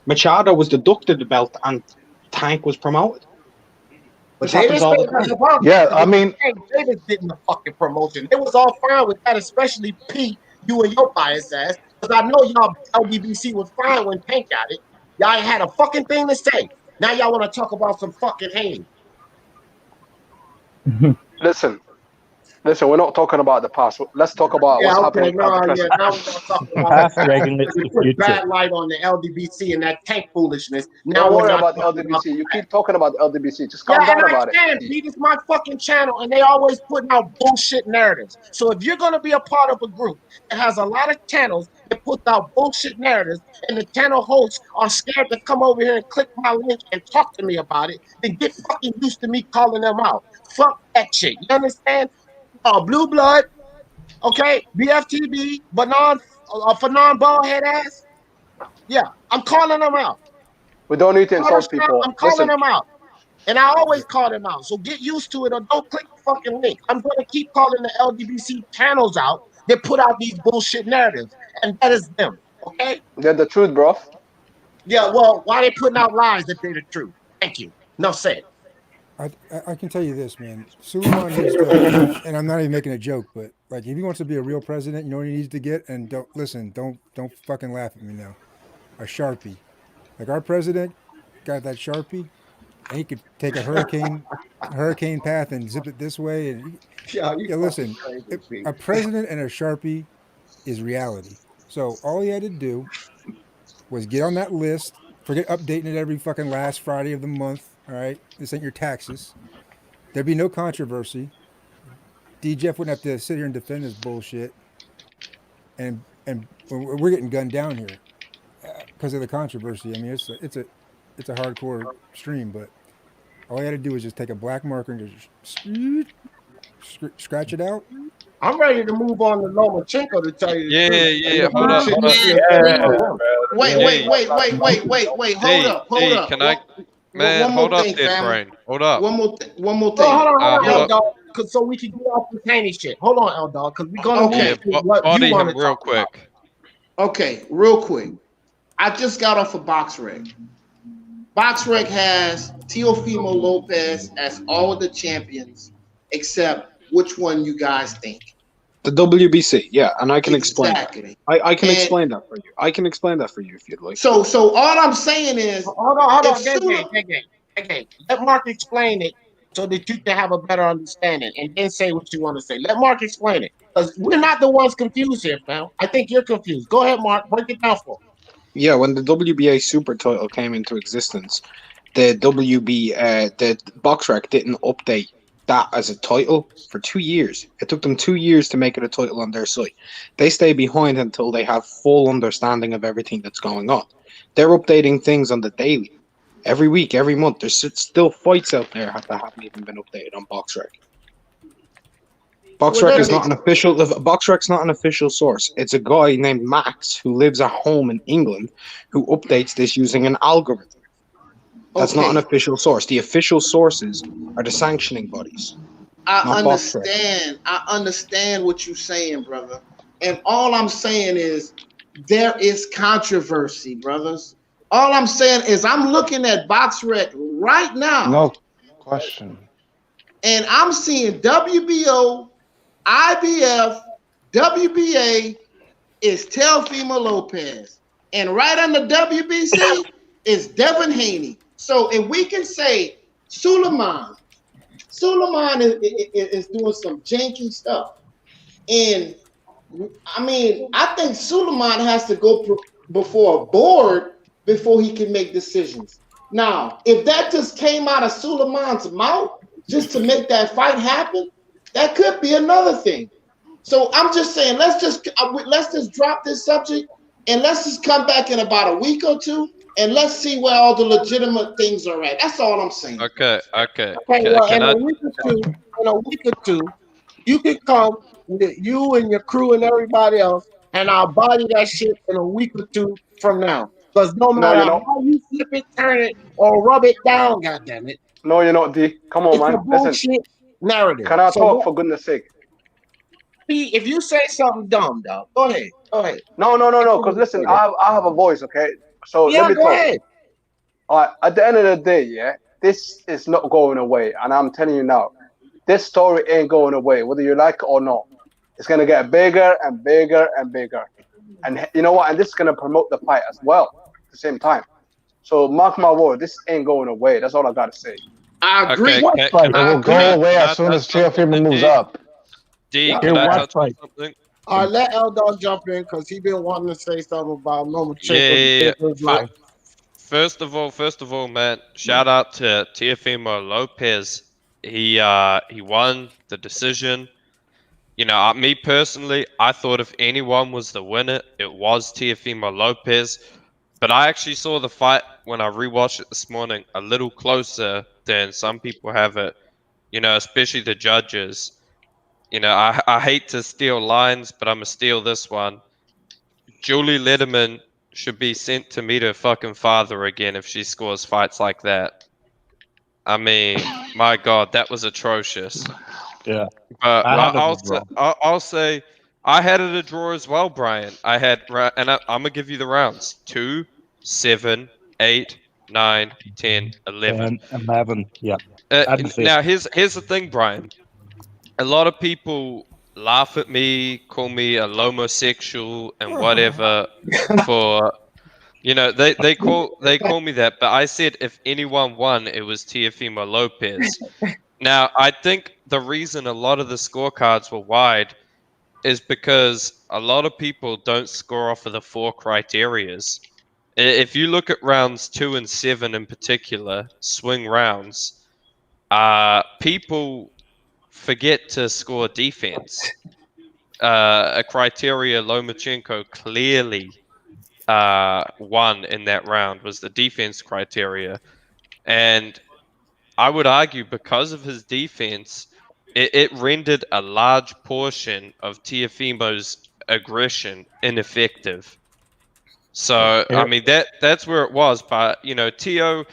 Machado was deducted the belt, and Tank was promoted. This happens all the time. Yeah, I mean, Davis didn't the fucking promotion. It was all fine with that, especially Pete, you and your bias ass, because I know y'all LDBC was fine when Tank got it. Y'all ain't had a fucking thing to say. Now y'all want to talk about some fucking Haney. Listen, we're not talking about the past. Let's talk about what's happening at the present. Now we're talking about bad light on the LDBC and that Tank foolishness. Now don't worry about the LDBC. You keep talking about the LDBC. Just calm down about it. Pete, it's my fucking channel, and they always putting out bullshit narratives. So if you're gonna be a part of a group that has a lot of channels that put out bullshit narratives, and the channel hosts are scared to come over here and click my link and talk to me about it, then get fucking used to me calling them out. Fuck that shit. You understand? Blue blood, okay, BFTB, but for non-ball head ass. Yeah, I'm calling them out. We don't need to insult people. I'm calling them out. And I always call them out. So get used to it or don't click the fucking link. I'm going to keep calling the LDBC channels out that put out these bullshit narratives. And that is them, okay? They're the truth, bro. Yeah, well, why they putting out lies if they're the truth? Thank you. No, say it. I can tell you this, man. Suleiman needs to, and I'm not even making a joke, but like if he wants to be a real president, you know what he needs to get? And don't fucking laugh at me now. A Sharpie. Like our president got that Sharpie, and he could take a hurricane path and zip it this way. And listen, a president and a Sharpie is reality. So all he had to do was get on that list. Forget updating it every fucking last Friday of the month. All right, this ain't your taxes. There'd be no controversy. D-Jeff wouldn't have to sit here and defend this bullshit. And we're getting gunned down here because of the controversy. I mean, it's a hardcore stream, but all I had to do was just take a black marker and just scratch it out. I'm ready to move on to Lomachenko to tell you the truth. Yeah. Hold up. Wait. Hold up. Can I? Man, hold up there, Brain. Hold up. One more thing. Hold on, L-Dog, so we can get off this Haney shit. Hold on, L-Dog, because we're going to body him real quick. Okay, real quick. I just got off of BoxRec. BoxRec has Teofimo Lopez as all the champions, except which one you guys think. The WBC, yeah, and I can explain that. I can explain that for you. I can explain that for you if you'd like. So all I'm saying is, hold on, Okay, let Mark explain it so that you can have a better understanding, and then say what you want to say. Let Mark explain it, because we're not the ones confused here, fam. I think you're confused. Go ahead, Mark. Break it down for me. Yeah, when the WBA super title came into existence, the the box rec didn't update that as a title for 2 years. It took them 2 years to make it a title on their site. They stay behind until they have full understanding of everything that's going on. They're updating things on the daily, every week, every month. There's still fights out there that haven't even been updated on box rec. BoxRec is not an official. BoxRec's not an official source. It's a guy named Max who lives at home in England who updates this using an algorithm. That's not an official source. The official sources are the sanctioning bodies. I understand what you're saying, brother. And all I'm saying is there is controversy, brothers. All I'm saying is I'm looking at BoxRec right now. No question. And I'm seeing WBO, IBF, WBA is Teofimo Lopez. And right under WBC is Devin Haney. So if we can say Suleiman is doing some janky stuff. And I mean, I think Suleiman has to go before a board before he can make decisions. Now, if that just came out of Suleiman's mouth just to make that fight happen, that could be another thing. So I'm just saying, let's just drop this subject and let's just come back in about a week or two and let's see where all the legitimate things are at. That's all I'm saying. Okay. Well, in a week or two, you can come with you and your crew and everybody else, and I'll body that shit in a week or two from now. Because no matter how you flip it, turn it, or rub it down, goddammit. No, you're not, D. Come on, man. It's a bullshit narrative. Can I talk for goodness sake? If you say something dumb, dog, go ahead. No. Because listen, I have a voice, okay? So let me go talk. ahead. All right. At the end of the day, yeah, this is not going away, and I'm telling you now, this story ain't going away, whether you like it or not. It's gonna get bigger and bigger and bigger, and you know what? And this is gonna promote the fight as well at the same time. So mark my word, this ain't going away. That's all I gotta say. I agree. It will go away as soon as Teofimo moves up. D, can I touch on something? All right, let L-Dog jump in because he been wanting to say something about Lomachenko. Yeah. First of all, man, shout out to Teofimo Lopez. He won the decision. You know, me personally, I thought if anyone was the winner, it was Teofimo Lopez. But I actually saw the fight when I rewatched it this morning a little closer than some people have it. You know, especially the judges. You know, I hate to steal lines, but I'm going to steal this one. Julie Letterman should be sent to meet her fucking father again if she scores fights like that. I mean, my God, that was atrocious. Yeah. But I'll say I had it a draw as well, Brian. I had, and I'm going to give you the rounds. 2, 7, 8, 9, 10, 11. 11, yeah. Now, here's the thing, Brian. A lot of people laugh at me, call me a Lomosexual and whatever for, you know, they call me that. But I said if anyone won, it was Teofimo Lopez. Now, I think the reason a lot of the scorecards were wide is because a lot of people don't score off of the 4 criterias. If you look at rounds 2 and 7 in particular, swing rounds, people forget to score defense. A criteria Lomachenko clearly won in that round was the defense criteria. And I would argue because of his defense, it rendered a large portion of Teofimo's aggression ineffective. So, I mean, that's where it was. But, you know, Teo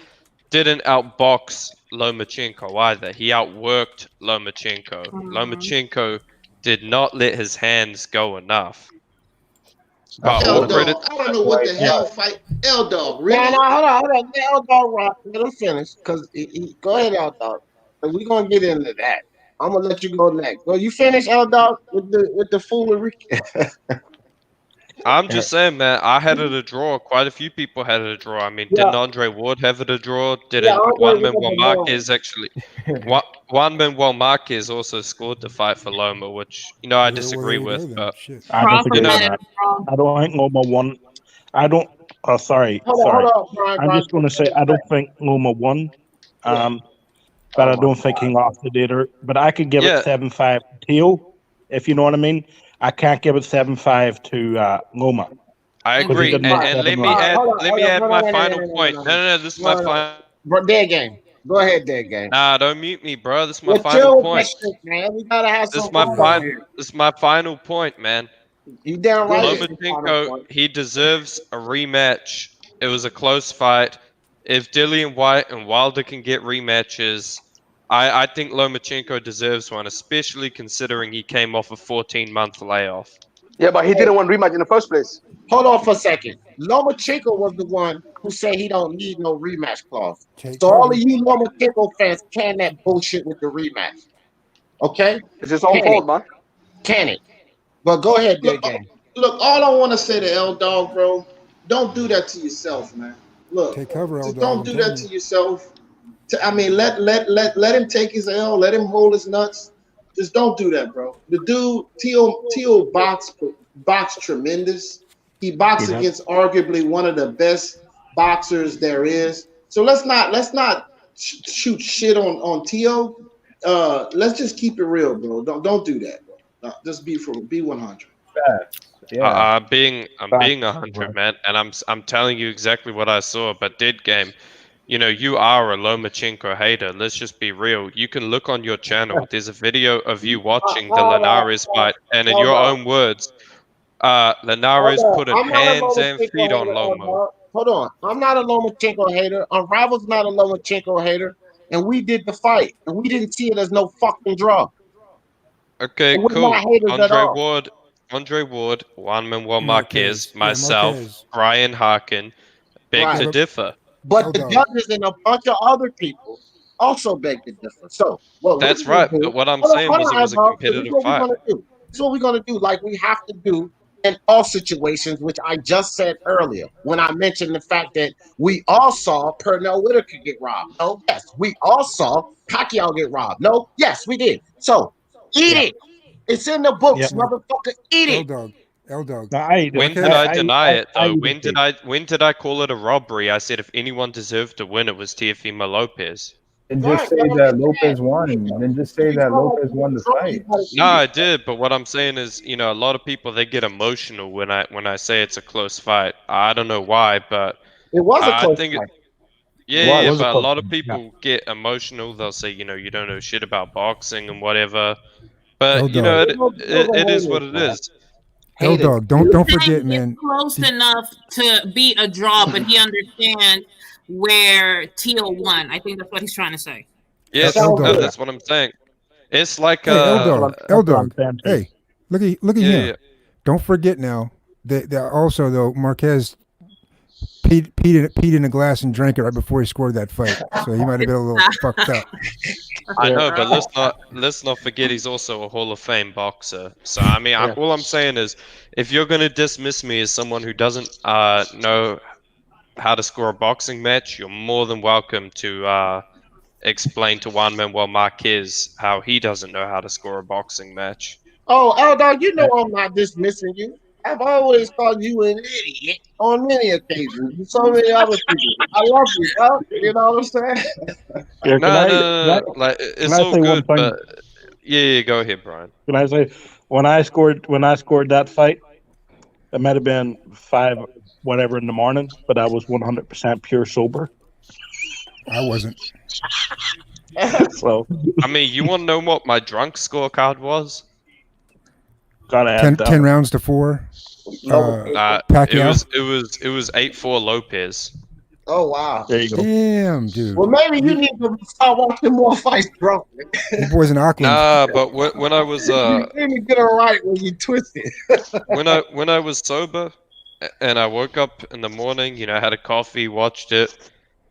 didn't outbox Lomachenko either. He outworked Lomachenko. Lomachenko did not let his hands go enough. But L-Dog, I don't know what the hell fight. L-Dog, really? No, hold on. L-Dog, Rock, let him finish. Because go ahead, L-Dog. We're going to get into that. I'm going to let you go next. Well, you finish, L-Dog, with the foolery? I'm just saying, man. I had it a draw. Quite a few people had it a draw. I mean, didn't Andre Ward have it a draw? Didn't Juan Manuel Marquez actually? Juan Manuel Marquez also scored the fight for Loma, which I disagree with. But I disagree with that. I don't think Loma won. I don't. Oh, sorry. Hold on, Brian. I'm just going to say I don't think Loma won. But I don't think he lost it either. But I could give it 7-5 to Teo, if you know what I mean. I can't give it 7-5 to Loma. I agree. And let me add my final point. No, this is my final. Dead game. Go ahead, dead game. Nah, don't mute me, bro. This is my final point. Man. We gotta have this is my final point, man. You down right. Lomachenko, he deserves a rematch. It was a close fight. If Dillian White and Wilder can get rematches, I think Lomachenko deserves one, especially considering he came off a 14-month layoff. Yeah, but he didn't want rematch in the first place. Hold on for a second. Lomachenko was the one who said he don't need no rematch clause. So all of you Lomachenko fans can that bullshit with the rematch. Okay? It's his own fault, man. Can it? But go ahead, Dead Game. Look, all I want to say to L Dog, bro, don't do that to yourself, man. Look, take cover, just don't do that to yourself. I mean, let him take his L, let him roll his nuts. Just don't do that, bro. The dude, Teo boxed tremendous. He boxed against arguably one of the best boxers there is. So let's not shoot shit on Teo. Let's just keep it real, bro. Don't do that, bro. Just be 100. Yeah. I'm being 100, man, and I'm telling you exactly what I saw. But Dead Game, you are a Lomachenko hater. Let's just be real. You can look on your channel. There's a video of you watching the Linares fight, and in your own words, Linares put hands and feet on Loma. Hold on. I'm not a Lomachenko hater. Unrival's not a Lomachenko hater, and we did the fight, and we didn't see it as no fucking draw. Okay, cool. Andre Ward, Juan Manuel Marquez, myself, Brian Harkin, beg to differ. But the judges and a bunch of other people also beg to differ. So, that's right. But what I'm saying was it was a competitive fight. This is what we're going to do. Like we have to do in all situations, which I just said earlier when I mentioned the fact that we all saw Pernell Whitaker get robbed. No, yes. We all saw Pacquiao get robbed. No, yes, we did. So, eat it. It's in the books, motherfucker. Eat it. L Dog. When did I deny it though? When did I call it a robbery? I said if anyone deserved to win, it was Teofimo Lopez. And just say that Lopez won. Then just say that Lopez won the fight. No, I did, but what I'm saying is, a lot of people they get emotional when I say it's a close fight. I don't know why, but it was a close fight. But a lot of people get emotional. They'll say, you don't know shit about boxing and whatever. But it is what it is. L Dog, don't forget, man. Close enough to be a draw, but he understands where Teal won. I think that's what he's trying to say. Yes, that's what I'm saying. It's like L Dog. Hey, look at him. Yeah. Don't forget now that also though Marquez peed in a glass and drank it right before he scored that fight, so he might have been a little fucked up. I know, but let's not forget he's also a Hall of Fame boxer. So I mean, all I'm saying is, if you're gonna dismiss me as someone who doesn't know how to score a boxing match, you're more than welcome to explain to Juan Manuel Marquez how he doesn't know how to score a boxing match. Oh, L-Dog, I'm not dismissing you. I've always called you an idiot on many occasions. And so many other people. I love you, bro. You know what I'm saying? No. Like it's all good, but go ahead, Brian. Can I say when I scored that fight, it might have been 5 whatever in the morning, but I was 100% pure sober. I wasn't. So I mean, you want to know what my drunk scorecard was? 10 rounds to 4. Pacquiao. It was 8-4 Lopez. Oh wow! There you go. Damn, dude. Well, maybe you need to start watching more fights drunk. You boys in Auckland. Nah, but when I was you need to get it right when you twist it. when I was sober, and I woke up in the morning, I had a coffee, watched it.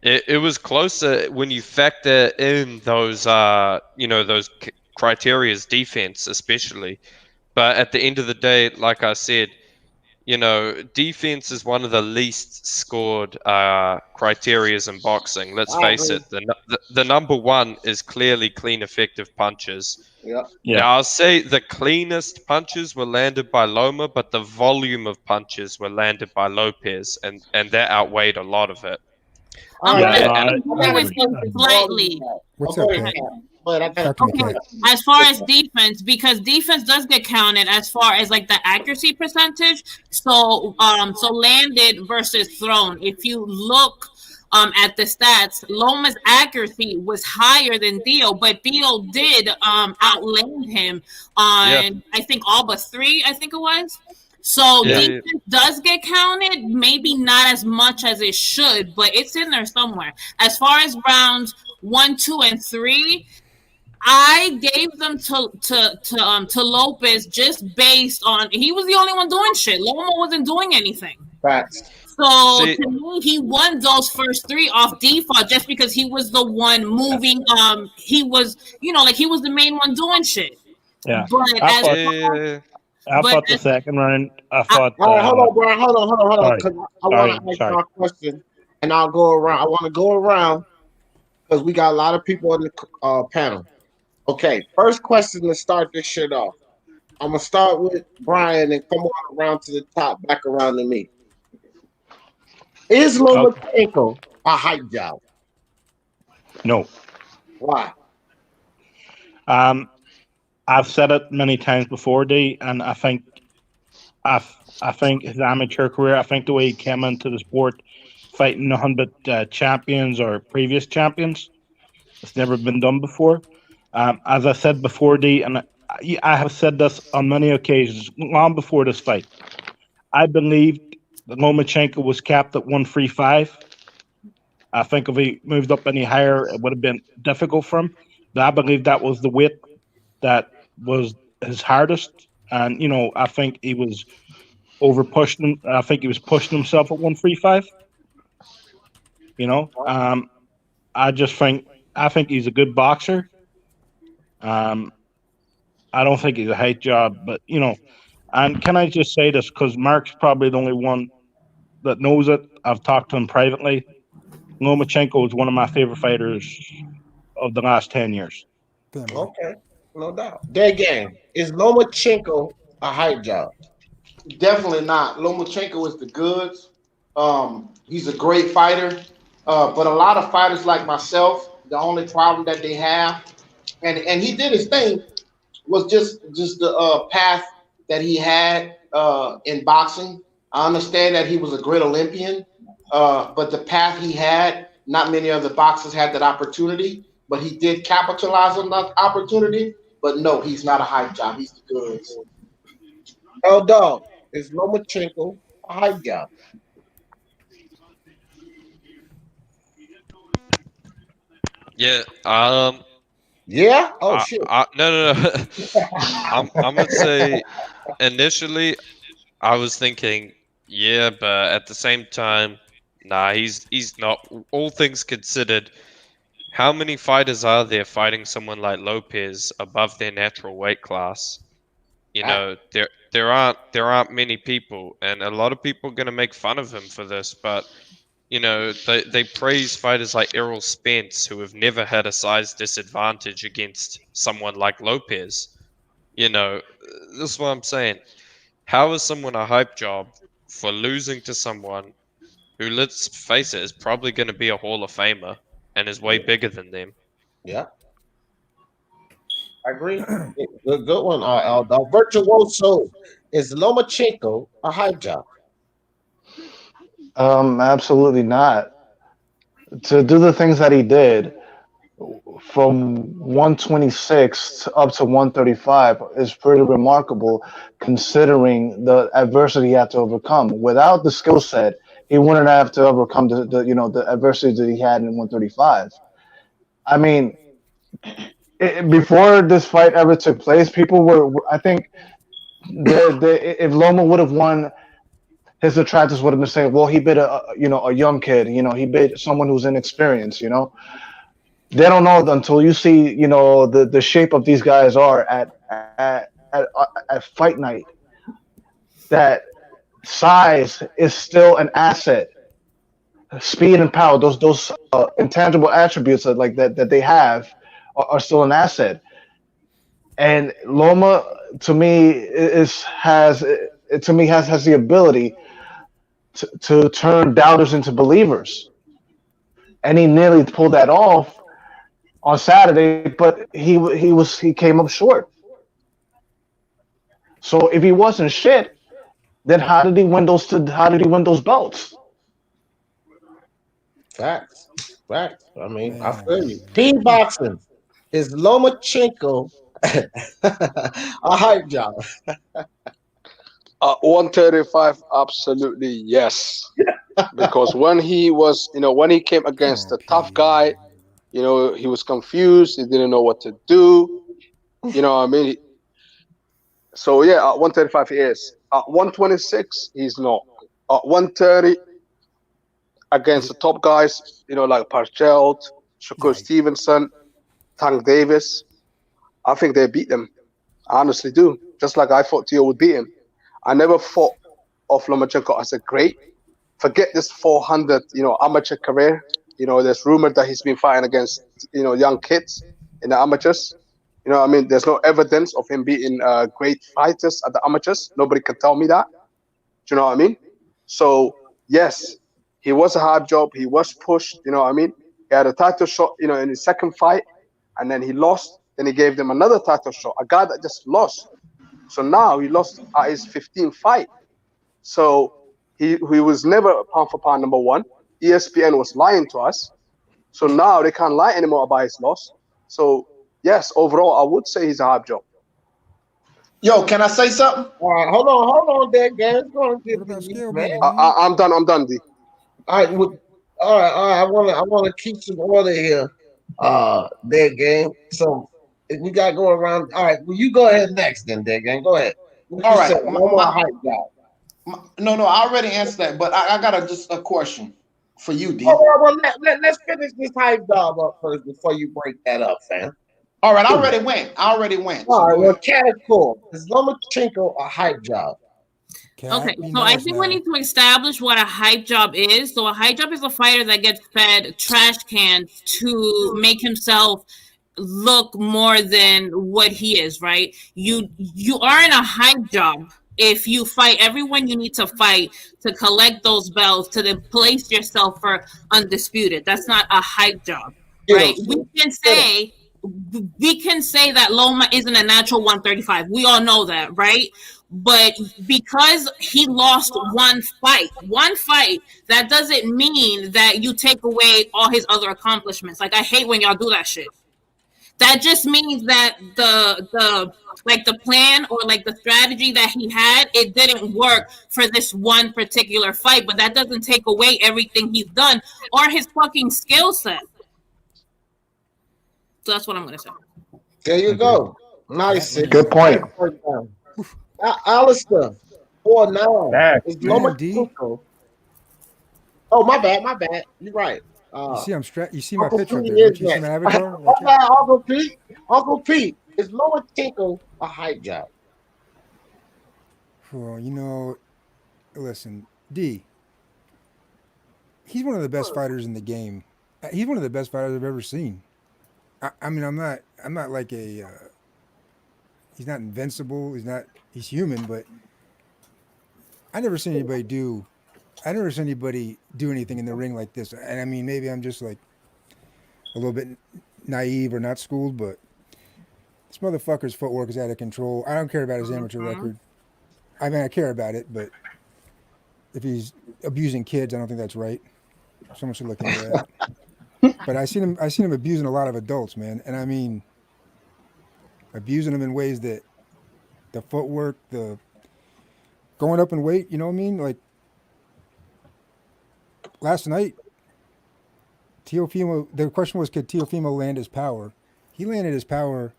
It was closer when you factor in those those criteria's defense especially. But at the end of the day, like I said, you know, defense is one of the least scored criterias in boxing. Let's face it. The number one is clearly clean, effective punches. Yeah. Now, I'll say the cleanest punches were landed by Loma, but the volume of punches were landed by Lopez, and that outweighed a lot of it. Slightly. What's up, Cat? But I got okay. As far as defense, because defense does get counted as far as like the accuracy percentage. So landed versus thrown. If you look at the stats, Loma's accuracy was higher than Theo, but Theo did outland him on I think all but 3. I think it was. So defense does get counted, maybe not as much as it should, but it's in there somewhere. As far as rounds 1, 2, and 3, I gave them to Lopez just based on he was the only one doing shit. Loma wasn't doing anything. Facts. So to me, he won those first 3 off default just because he was the one moving. He was, he was the main one doing shit. Yeah. But I thought the second round. I thought. All right, hold on, Brian. Hold on. Because I want to ask you a question, and I'll go around. I want to go around because we got a lot of people on the panel. Okay, first question to start this shit off. I'm gonna start with Brian and come on around to the top, back around to me. Is Lomachenko a hype job? No. Why? I've said it many times before, D, and I think his amateur career, I think the way he came into the sport, fighting 100 champions or previous champions, it's never been done before. As I said before, D, and I have said this on many occasions, long before this fight, I believed that Lomachenko was capped at 135. I think if he moved up any higher, it would have been difficult for him. But I believe that was the weight that was his hardest. And, I think he was over-pushing. I think he was pushing himself at 135. I think he's a good boxer. I don't think he's a height job, but, and can I just say this, because Mark's probably the only one that knows it. I've talked to him privately. Lomachenko is one of my favorite fighters of the last 10 years. Okay, no doubt. Dead game. Is Lomachenko a hype job? Definitely not. Lomachenko is the goods. He's a great fighter. But a lot of fighters like myself, the only problem that they have, and he did his thing, was just the path that he had in boxing. I understand that he was a great Olympian, but the path he had, not many other boxers had that opportunity, but he did capitalize on that opportunity. But no, he's not a hype job. He's the goods. Dog, is Lomachenko a hype job? Yeah. Yeah? Oh, shit. No. I'm gonna say initially I was thinking, yeah, but at the same time, nah, he's not. All things considered, how many fighters are there fighting someone like Lopez above their natural weight class? There aren't many people, and a lot of people are gonna make fun of him for this, but they praise fighters like Errol Spence, who have never had a size disadvantage against someone like Lopez. This is what I'm saying. How is someone a hype job for losing to someone who, let's face it, is probably going to be a Hall of Famer and is way bigger than them? Yeah. I agree. Good one, the virtuoso. Is Lomachenko a hype job? Absolutely not. To do the things that he did from 126 up to 135 is pretty remarkable, considering the adversity he had to overcome. Without the skill set, he wouldn't have to overcome the adversity that he had in 135. I mean, before this fight ever took place, people were, I think, if Loma would have won, his detractors would have been saying, well, he bit a young kid, he bit someone who's inexperienced, They don't know until you see, the shape of these guys are at fight night, that size is still an asset. Speed and power, those intangible attributes that they have are still an asset. And Loma, to me, has the ability to turn doubters into believers, and he nearly pulled that off on Saturday, but he came up short. So if he wasn't shit, then how did he win those belts? Facts. I mean, I feel you. Team boxing is Lomachenko a hype job. 135, absolutely yes. Because when he came against the tough guy, he was confused. He didn't know what to do. You know what I mean? So yeah, at 135 he is. At 126 he's not. At 130 against the top guys, like Parchelt, Shakur Stevenson, Tank Davis, I think they beat them. I honestly do. Just like I thought Teo would beat him. I never thought of Lomachenko as a great. Forget this 400, amateur career. There's rumored that he's been fighting against, young kids in the amateurs. You know what I mean? There's no evidence of him beating great fighters at the amateurs. Nobody can tell me that. Do you know what I mean? So, yes, he was a hard job. He was pushed. You know what I mean? He had a title shot, in his second fight, and then he lost. Then he gave them another title shot, a guy that just lost. So now he lost at his 15th fight. So he was never pound for pound number one. ESPN was lying to us. So now they can't lie anymore about his loss. So, yes, overall, I would say he's a hype job. Yo, can I say something? All right, hold on, Dad. It's going to get man. I'm done, D. All right, all right. I want to keep some order here. Dead game. So we got to go around. All right, well, you go ahead next, then, Dead game. Go ahead. All right, no more hype job. No, I already answered that, but I got just a question for you, D. Well, let's finish this hype job up first before you break that up, fam. All right, I already went. All right, well, cat is cool. Is Lomachenko a hype job? Okay, so I think we need to establish what a hype job is. So a hype job is a fighter that gets fed trash cans to make himself look more than what he is, right? You aren't a hype job if you fight everyone you need to fight to collect those belts to then place yourself for undisputed. That's not a hype job, right? We can say that Loma isn't a natural 135. We all know that, right? But because he lost one fight, that doesn't mean that you take away all his other accomplishments. Like, I hate when y'all do that shit. That just means that the plan or like the strategy that he had, it didn't work for this one particular fight, but that doesn't take away everything he's done or his fucking skill set. So that's what I'm going to say. There you go. Nice. Good point. Alistair, 4-9. Is Lomachenko. Oh, my bad. You're right. You see my picture up there. You see my avatar? Uncle Pete, is Lomachenko a hype job? Well, listen, D. He's one of the best fighters in the game. He's one of the best fighters I've ever seen. I mean, I'm not like a. He's not invincible. He's human, but I never seen anybody do anything in the ring like this. And I mean, maybe I'm just like a little bit naive or not schooled, but this motherfucker's footwork is out of control. I don't care about his amateur record. I mean, I care about it, but if he's abusing kids, I don't think that's right. Someone should look into that. But I seen him abusing a lot of adults, man. And I mean, abusing them in ways that the footwork, the going up in weight, you know what I mean? Like last night, Teofimo, the question was, could Teofimo land his power? He landed his power,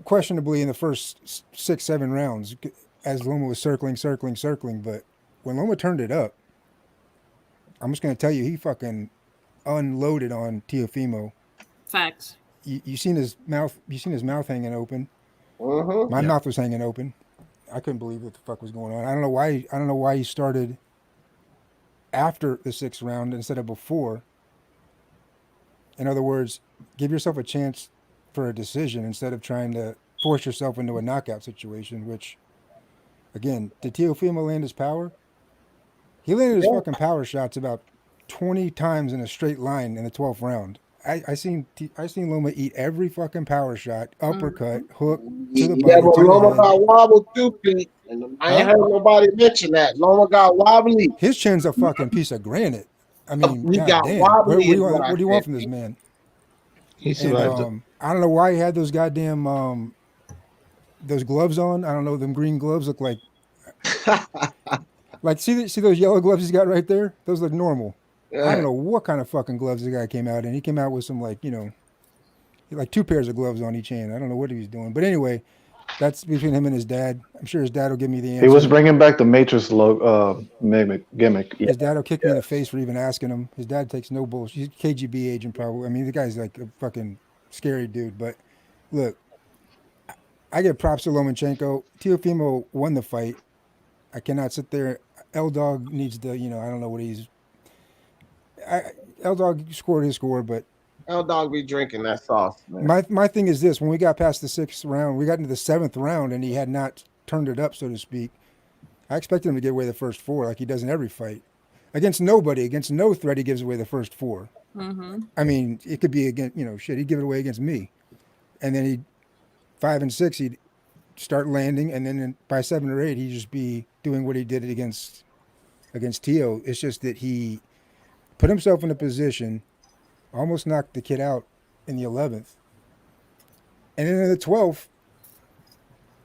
questionably in the first 6-7 rounds as Loma was circling. But when Loma turned it up, I'm just going to tell you, he fucking unloaded on Teofimo. Facts. You seen his mouth hanging open. Mm-hmm. My mouth was hanging open. I couldn't believe what the fuck was going on. I don't know why. I don't know why he started after the 6th round instead of before. In other words, give yourself a chance for a decision instead of trying to force yourself into a knockout situation. Which, again, did Teofimo land his power? He landed his fucking power shots about 20 times in a straight line in the 12th round. I seen Loma eat every fucking power shot, uppercut, hook to the body. Yeah, but Loma got wobbled too, Pete. And I ain't heard nobody mention that. Loma got wobbly. His chin's a fucking piece of granite. I mean, He got goddamn. wobbly. What do you want from this man? He survived it. I don't know why he had those goddamn those gloves on. I don't know. Them green gloves look like like see those yellow gloves he's got right there. Those look normal. Yeah. I don't know what kind of fucking gloves the guy came out in. He came out with some like like 2 pairs of gloves on each hand. I don't know what he was doing, but anyway, that's between him and his dad. I'm sure his dad will give me the answer. He was bringing back the Matrix gimmick. His dad will kick me in the face for even asking him. His dad takes no bullshit. He's a KGB agent probably. I mean, the guy's like a fucking scary dude. But look, I give props to Lomachenko. Teofimo won the fight. I cannot sit there. L-Dog needs to, I don't know what he's... L-Dog scored his score, but... L-Dog be drinking that sauce, man. My thing is this. When we got past the 6th round, we got into the 7th round, and he had not turned it up, so to speak. I expected him to get away the first 4, like he does in every fight. Against nobody, against no threat, he gives away the first 4. Mm-hmm. I mean, it could be against, he'd give it away against me. And then 5 and 6, he'd start landing, and then by 7 or 8, he'd just be doing what he did against Teo. It's just that he put himself in a position, almost knocked the kid out in the 11th. And then in the 12th,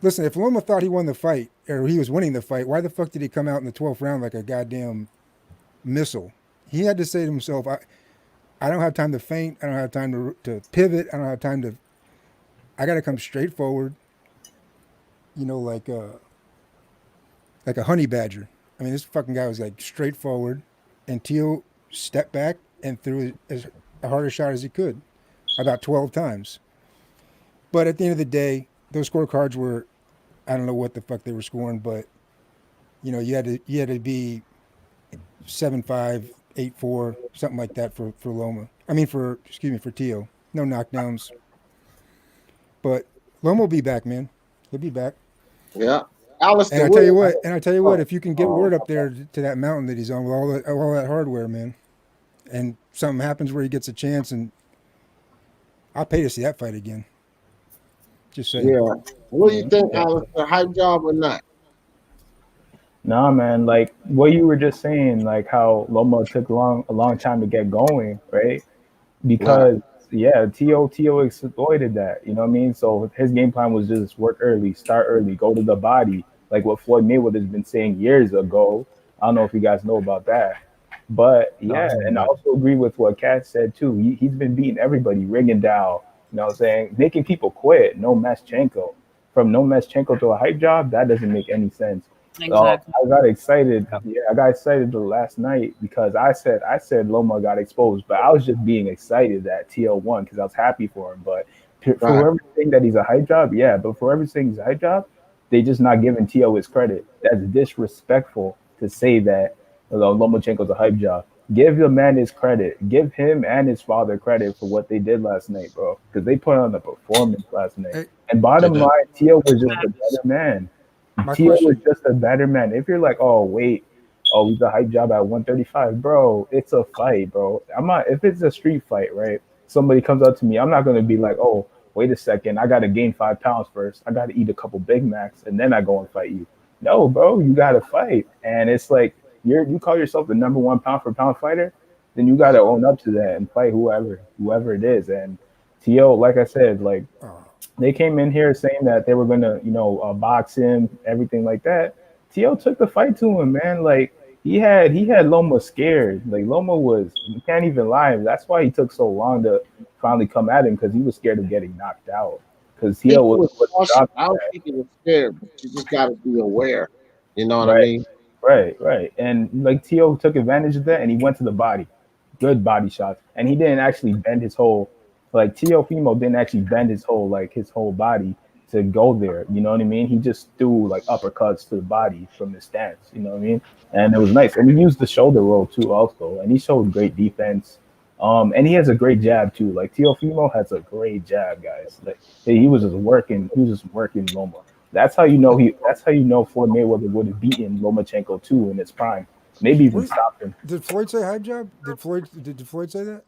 listen, if Loma thought he won the fight, or he was winning the fight, why the fuck did he come out in the 12th round like a goddamn missile? He had to say to himself, I don't have time to feint. I don't have time to pivot. I don't have time to... I got to come straight forward, like a honey badger. I mean, this fucking guy was like straightforward, and Teo stepped back and threw as hard a shot as he could, about 12 times. But at the end of the day, those scorecards were, I don't know what the fuck they were scoring, but you had to be 7-5, 8-4, something like that for Loma. I mean for Teo. No knockdowns. But Loma will be back, man. He'll be back. Yeah. And I tell you what, if you can get word up there to that mountain that he's on with all that hardware, man, and something happens where he gets a chance, and I'll pay to see that fight again. Just saying. Yeah. What do you think, Alistair? Hype job or not? Nah, man. Like what you were just saying, like how Loma took a long time to get going, right? Because Teo exploited that. You know what I mean? So his game plan was just work early, start early, go to the body, like what Floyd Mayweather's been saying years ago. I don't know if you guys know about that. But and I also agree with what Kat said too. He's been beating everybody, ringing down, you know what I'm saying? Making people quit. No Lomachenko. From no Lomachenko to a hype job, that doesn't make any sense. Exactly. I got excited. Yeah, I got excited the last night because I said Loma got exposed, but I was just being excited that TL won because I was happy for him. But for everything that he's a hype job, but for everything he's a hype job, they just not giving TL his credit. That's disrespectful to say that Lomachenko's a hype job. Give the man his credit. Give him and his father credit for what they did last night, bro. Because they put on a performance last night. And bottom line, TL was just a better man. Teo was just a better man. If you're like, he's a hype job at 135, bro, it's a fight, bro. If it's a street fight, right? Somebody comes up to me, I'm not gonna be like, wait a second, I gotta gain 5 pounds first. I gotta eat a couple Big Macs and then I go and fight you. No, bro, you gotta fight. And it's like you call yourself the number 1 pound for pound fighter, then you gotta own up to that and fight whoever it is. And Teo, like I said, they came in here saying that they were gonna, box him, everything like that. Teo took the fight to him, man. Like he had Loma scared. Like you can't even lie. That's why he took so long to finally come at him, because he was scared of getting knocked out. Because Teo was I don't think he was scared, but you just gotta be aware. You know what I mean? Right. And like Teo took advantage of that, and he went to the body, good body shots, and he didn't actually bend his whole. Like Teofimo didn't actually bend his whole body. to go there. You know what I mean? He just threw like uppercuts to the body from his stance. You know what I mean? And it was nice. And he used the shoulder roll too, also. And he showed great defense. And he has a great jab too. Like Teofimo has a great jab, guys. Like he was just working. He was just working Loma. That's how you know That's how you know Floyd Mayweather would have beaten Lomachenko too in its prime. Maybe even stopped him. Did Floyd say hype job? Did Floyd say that?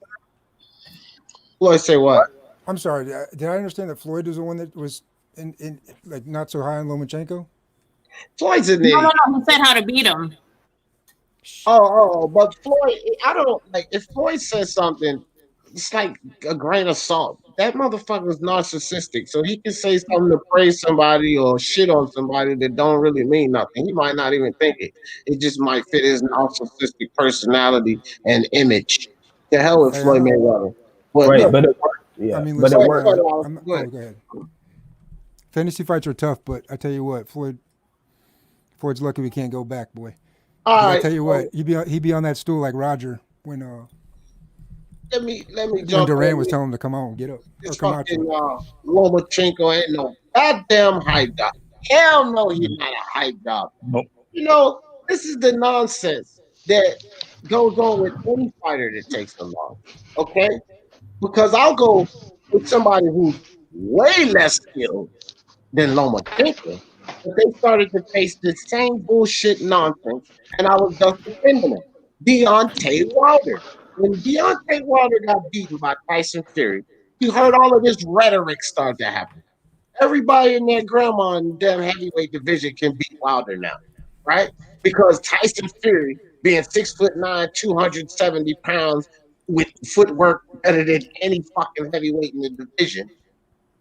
Floyd say what? I'm sorry. Did I understand that Floyd was the one that was in like not so high on Lomachenko? Floyd's in No, there. no. He said how to beat him. But Floyd, I don't like if Floyd says something, it's like a grain of salt. That motherfucker's narcissistic, so he can say something to praise somebody or shit on somebody that don't really mean nothing. He might not even think it. It just might fit his narcissistic personality and image. The hell with Floyd Mayweather. But Right, look, but it worked. Yeah, I mean, but listen, it worked. go ahead. Fantasy fights are tough, but I tell you what, Floyd's lucky we can't go back, boy. I tell you what, he'd be on that stool like Roger when let me when jump Duran in. was telling him to come on, get up, or This come out to fucking it. Lomachenko ain't no goddamn hype job. Hell no, he's not a hype job. Nope. You know, this is the nonsense that goes on with any fighter that takes them long. Okay? Because I'll go with somebody who's way less skilled than Lomachenko, but they started to face the same bullshit nonsense, and I was just defending him. Deontay Wilder. When Deontay Wilder got beaten by Tyson Fury, you heard all of this rhetoric start to happen. Everybody and their grandma in the damn heavyweight division can beat Wilder now, right? Because Tyson Fury, being 6'9", 270 pounds, with footwork better than any fucking heavyweight in the division,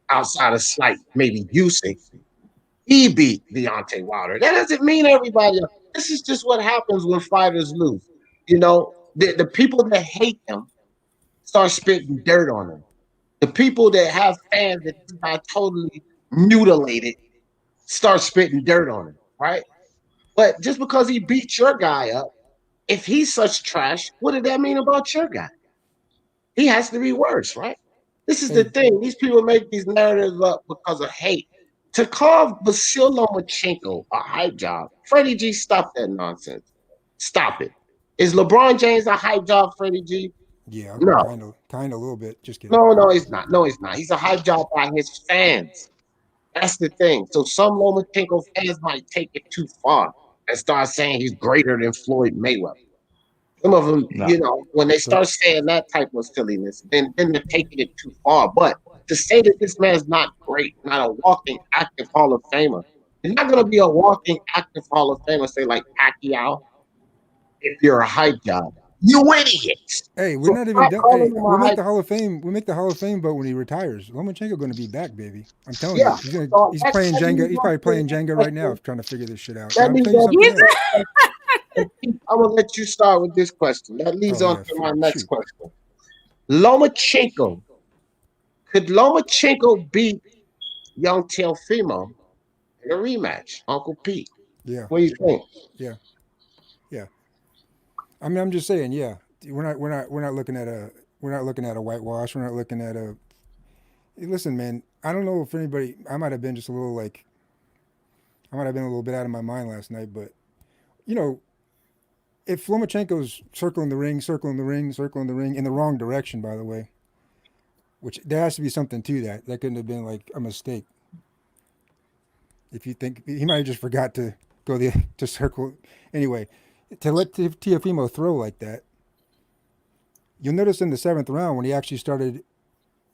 outside of slight, maybe Usyk, he beat Deontay Wilder. That doesn't mean everybody else. This is just what happens when fighters lose. You know, the people that hate them start spitting dirt on them. The people that have fans that are totally mutilated start spitting dirt on him, right? But just because he beat your guy up, if he's such trash, what did that mean about your guy? He has to be worse, right? This is the thing. These people make these narratives up because of hate. To call Vasyl Lomachenko a hype job, Freddie G, stop that nonsense. Stop it. Is LeBron James a hype job, Freddie G? Yeah, No. kind of a little bit. Just kidding. No, he's not. No, he's not. He's a hype job by his fans. That's the thing. So some Lomachenko fans might take it too far and start saying he's greater than Floyd Mayweather. Some of them, you know, when they start saying that type of silliness, then they're taking it too far. But to say that this man's not great, not a walking active Hall of Famer, he's not going to be a walking active Hall of Famer, say like Pacquiao, if you're a hype job. You idiots. Hey, we're not even done. Hey, we'll make the Hall of Fame. We'll make the Hall of Fame vote when he retires. Lomachenko going to be back, baby. I'm telling you, he's playing Jenga. He's probably playing Jenga right now, trying to figure this shit out. I'm gonna let you start with this question. That leads on to my next question. Lomachenko. Could Lomachenko beat young Teofimo in a rematch? Uncle Pete. Yeah. What do you think? Yeah. I mean, I'm just saying, yeah. We're not looking at a whitewash. We're not looking at a. Listen, man. I don't know if anybody. I might have been just a little like. I might have been a little bit out of my mind last night, but you know, if Lomachenko's circling the ring in the wrong direction, by the way, which there has to be something to that. That couldn't have been like a mistake. If you think he might have just forgot to go to circle anyway. To let Teofimo throw like that, you'll notice in the 7th round when he actually started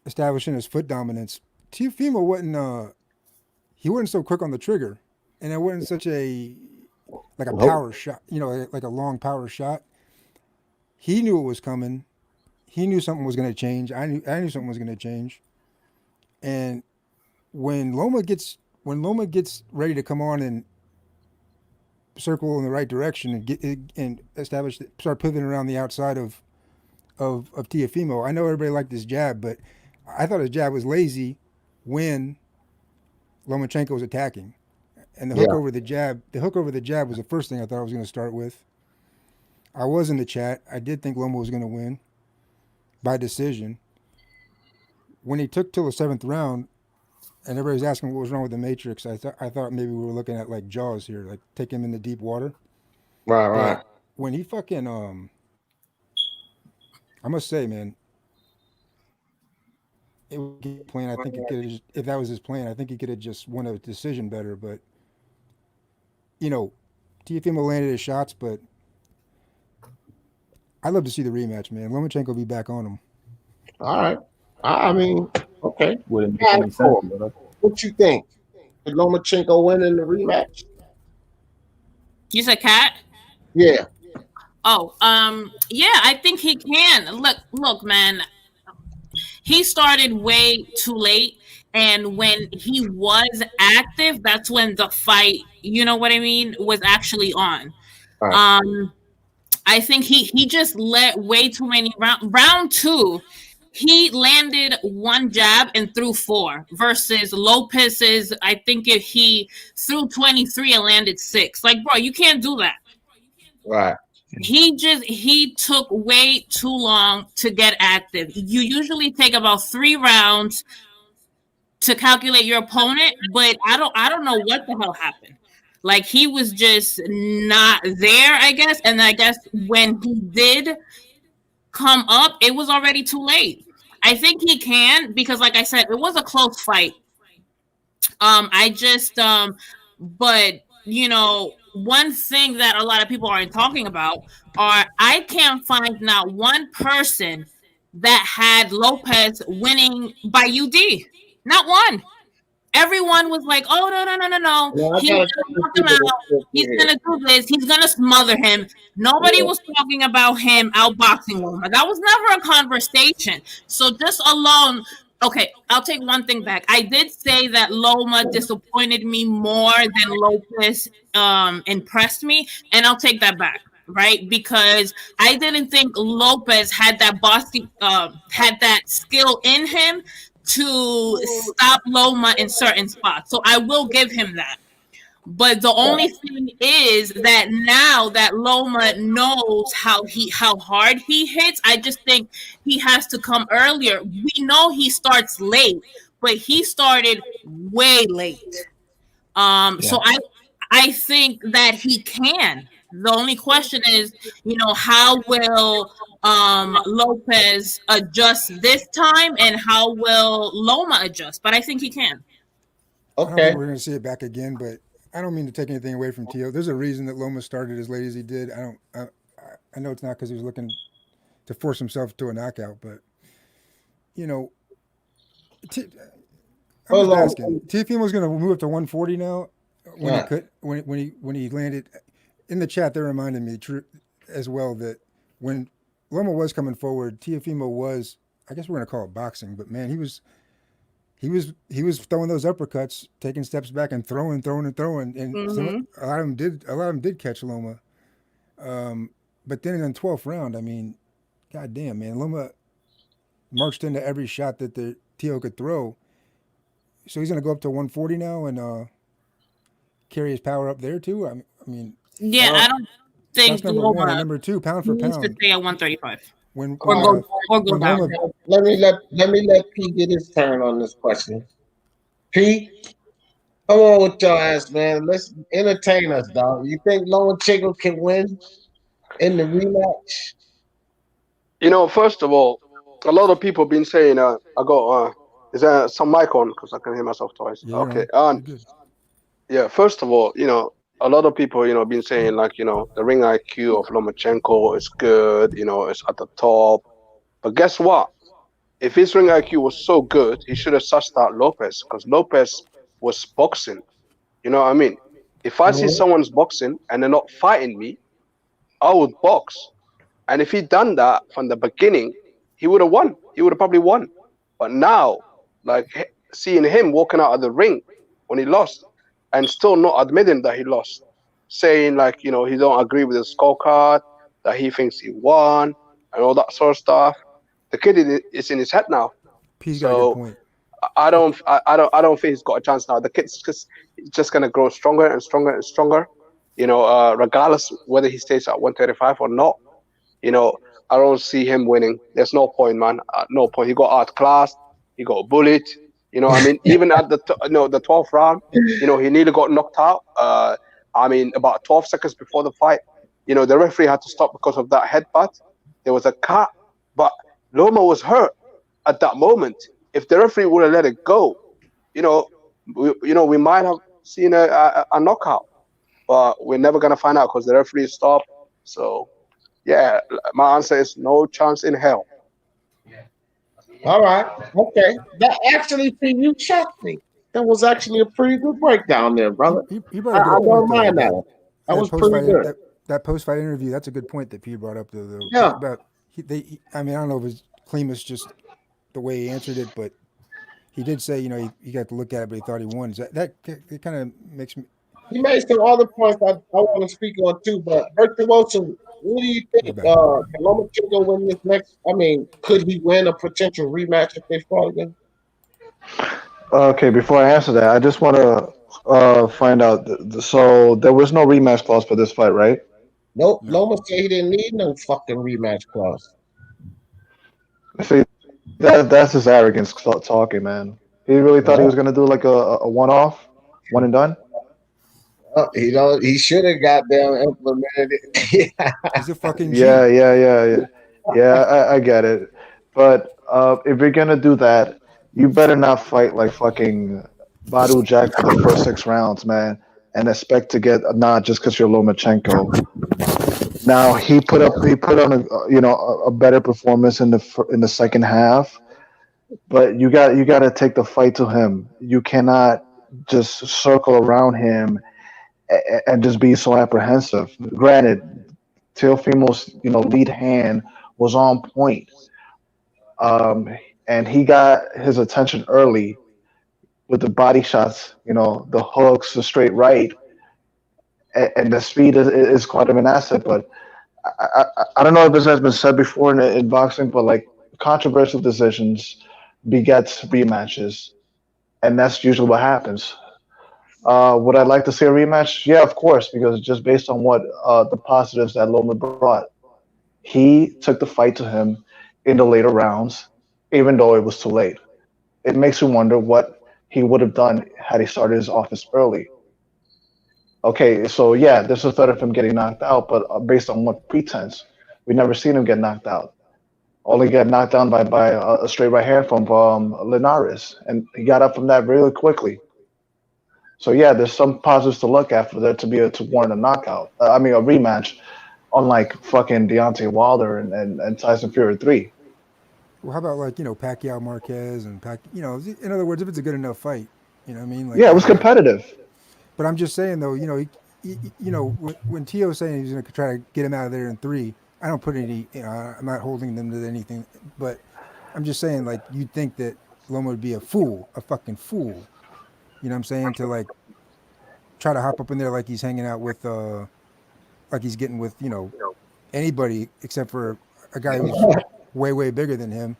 establishing his foot dominance, Teofimo wasn't so quick on the trigger, and it wasn't such a power shot, like a long power shot. He knew it was coming. He knew something was going to change. I knew something was going to change. And when Loma gets ready to come on and circle in the right direction and get and start pivoting around the outside of Teofimo. I know everybody liked his jab, but I thought his jab was lazy when Lomachenko was attacking. And the hook over the jab was the first thing I thought I was going to start with. I was in the chat. I did think Loma was going to win by decision. When he took till the 7th round, and everybody's asking what was wrong with the Matrix. I thought maybe we were looking at like Jaws here, like take him into deep water. Right. But when he fucking I must say, man, it was a plan. I think he could have, if that was his plan, I think he could have just won a decision better. But you know, Teofimo landed his shots, but I'd love to see the rematch, man. Lomachenko be back on him. All right. I mean, okay. Wouldn't make any sense, brother. What you think? Did Lomachenko win in the rematch? You said Cat? Yeah. Oh, yeah, I think he can. Look, man. He started way too late, and when he was active, that's when the fight, you know what I mean, was actually on. Right. I think he just let way too many round two. He landed one jab and threw 4 versus Lopez's. I think if he threw 23 and landed 6, like, bro, you can't do that. Right. He took way too long to get active. You usually take about 3 rounds to calculate your opponent, but I don't know what the hell happened. Like, he was just not there, I guess. And I guess when he did come up, it was already too late. I think he can, because like I said, it was a close fight. But you know, one thing that a lot of people aren't talking about are, I can't find not one person that had Lopez winning by UD. Not one. Everyone was like, "Oh no! Yeah, He's gonna knock him out. He's gonna do this. He's gonna smother him." Nobody was talking about him outboxing Loma. That was never a conversation. So just alone, okay, I'll take one thing back. I did say that Loma disappointed me more than Lopez impressed me, and I'll take that back. Right, because I didn't think Lopez had that had that skill in him to stop Loma in certain spots. So I will give him that. But the only thing is that now that Loma knows how hard he hits, I just think he has to come earlier. We know he starts late, but he started way late. So I think that he can. The only question is, you know, how will Lopez adjust this time, and how will Loma adjust? But I think he can. I don't think we're going to see it back again, but I don't mean to take anything away from Teo. There's a reason that Loma started as late as he did. I know it's not because he was looking to force himself to a knockout, but you know, I was asking. Teofimo's going to move up to 140 now. When he landed in the chat, they reminded me as well that when Loma was coming forward, Teofimo was, I guess we're going to call it boxing, but man, he was throwing those uppercuts, taking steps back and throwing, and a lot of them did catch Loma. But then in the 12th round, I mean, goddamn, man, Loma marched into every shot that the Teo could throw. So he's going to go up to 140 now and carry his power up there too. I mean, yeah, I don't think that's number Loma one. And number two, pound for pound, to stay at 135 or go down. Let me let P get his turn on this question. P, come on with your ass, man. Let's entertain us, dog. You think Lomachenko can win in the rematch? You know, first of all, a lot of people been saying, I got, is there some mic on? Because I can hear myself twice. Yeah, okay. Yeah, first of all, you know, a lot of people, you know, been saying, like, you know, the ring IQ of Lomachenko is good, you know, it's at the top. But guess what? If his ring IQ was so good, he should have sussed out Lopez, because Lopez was boxing. You know what I mean? If I see someone's boxing and they're not fighting me, I would box. And if he'd done that from the beginning, he would have won. He would have probably won. But now, like, seeing him walking out of the ring when he lost and still not admitting that he lost, saying, like, you know, he don't agree with his scorecard, that he thinks he won and all that sort of stuff. The kid is in his head now. P's got a good point. I don't think he's got a chance now. The kid's just gonna grow stronger and stronger and stronger. You know, regardless whether he stays at 135 or not. You know, I don't see him winning. There's no point, man. No point. He got outclassed. He got bullied. You know, I mean, even at the 12th round, you know, he nearly got knocked out. I mean, about 12 seconds before the fight, you know, the referee had to stop because of that headbutt. There was a cut, but Loma was hurt at that moment. If the referee would have let it go, you know, we might have seen a knockout, but we're never gonna find out because the referee stopped. So, yeah, my answer is no chance in hell. All right. Okay. That actually, you shocked me. That was actually a pretty good breakdown there, brother. He brought a good I point, don't though. mind that. That was pretty good. That post-fight interview, that's a good point that P brought up, though. Yeah. About I mean, I don't know if it's Klimas just the way he answered it, but he did say, you know, he got to look at it, but he thought he won. That kind of makes me. He made some other points I want to speak on too, but Virtuoso, what do you think? Can Lomachenko win this next? I mean, could he win a potential rematch if they fought again? Okay, before I answer that, I just want to find out. So there was no rematch clause for this fight, right? Nope. Loma said he didn't need no fucking rematch clause. See, that's his arrogance talking, man. He really thought he was gonna do like a one-off, one and done. He should have got them implemented it. He's a fucking yeah. I get it, but if you're gonna do that, you better not fight like fucking Badu Jack for the first 6 rounds, man, and expect to get a nod just because you're Lomachenko. Now he put on a better performance in the second half, but you got to take the fight to him. You cannot just circle around him and just be so apprehensive. Granted, Teofimo's lead hand was on point, and he got his attention early with the body shots, the hooks, the straight right, and the speed is quite of an asset. But I don't know if this has been said before in boxing, but like controversial decisions begets rematches, and that's usually what happens. Would I like to see a rematch? Yeah, of course, because just based on what the positives that Loma brought, he took the fight to him in the later rounds, even though it was too late. It makes you wonder what he would have done had he started his office early. Okay, so yeah, there's a threat of him getting knocked out, but based on what pretense? We never seen him get knocked out. Only get knocked down by a straight right hand from Linares, and he got up from that really quickly. So yeah, there's some positives to look at for there to warrant a knockout. I mean, a rematch, unlike fucking Deontay Wilder and Tyson Fury 3. Well, how about like Pacquiao Marquez and in other words, if it's a good enough fight, you know what I mean? Like, yeah, it was competitive. But I'm just saying though, when Tio's saying he's going to try to get him out of there in 3, I don't put any. I'm not holding them to anything, but I'm just saying like you'd think that Loma would be a fucking fool. You know what I'm saying? To like try to hop up in there like he's hanging out with, like he's getting with anybody except for a guy who's way bigger than him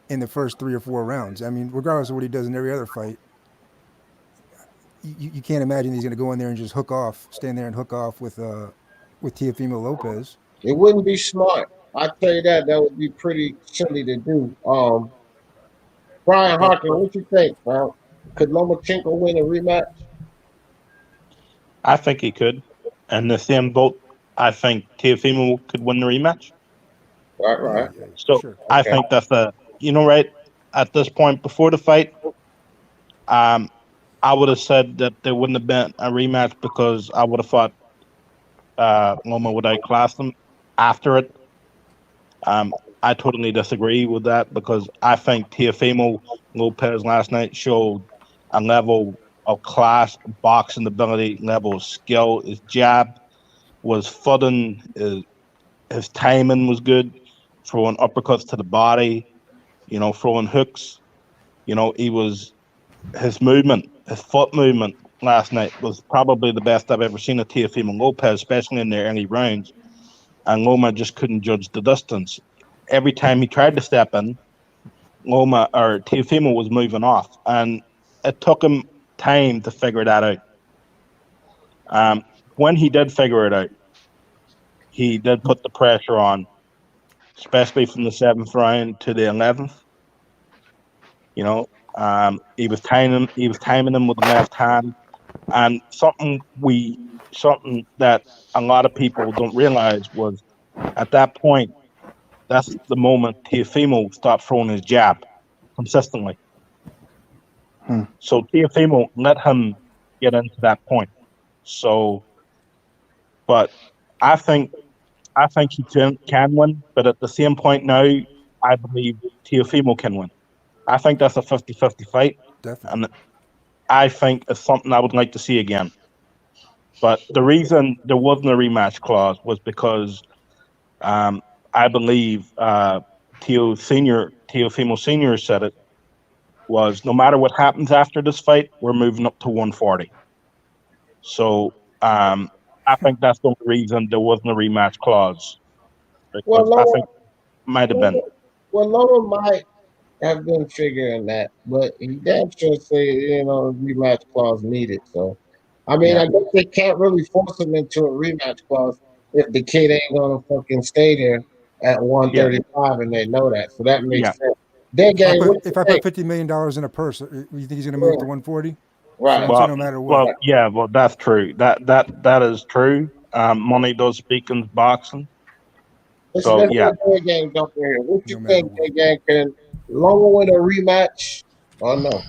in the first 3 or 4 rounds. I mean, regardless of what he does in every other fight, you can't imagine he's going to go in there and just stand there and hook off with Teofimo Lopez. It wouldn't be smart. I tell you that would be pretty silly to do. Brian Harkin, what you think, bro? Could Lomachenko win a rematch? I think he could. And the same boat, I think Teofimo could win the rematch. Right. So sure. I think that's right at this point before the fight, I would have said that there wouldn't have been a rematch because I would have thought Loma would outclass him after it. I totally disagree with that because I think Teofimo Lopez last night showed a level of class, boxing ability, level of skill. His jab was footing, his timing was good, throwing uppercuts to the body, throwing hooks. His movement, his foot movement last night was probably the best I've ever seen of Teofimo Lopez, especially in the early rounds. And Loma just couldn't judge the distance. Every time he tried to step in, Teofimo was moving off, and it took him time to figure that out. When he did figure it out, he did put the pressure on, especially from the 7th round to the 11th. He was timing him with the left hand, and something that a lot of people don't realize was at that point, that's the moment Teofimo stopped throwing his jab consistently. So Teofimo let him get into that point. So, but I think he can win, but at the same point now, I believe Teofimo can win. I think that's a 50-50 fight. Definitely. And I think it's something I would like to see again. But the reason there wasn't a rematch clause was because I believe Teofimo Sr. said it was no matter what happens after this fight, we're moving up to 140. So I think that's the reason there wasn't a rematch clause. Because I think it might have been. Well, Loma might have been figuring that, but he damn sure say rematch clause needed. So, I mean, I guess they can't really force him into a rematch clause if the kid ain't gonna fucking stay there at 135, and they know that. So that makes sense. If I put $50 million in a purse, you think he's gonna move to 140? Right. So no matter what. Well, that's true. That is true. Money does speak in boxing. So yeah. What you think, gang? Can Loma win a rematch or no?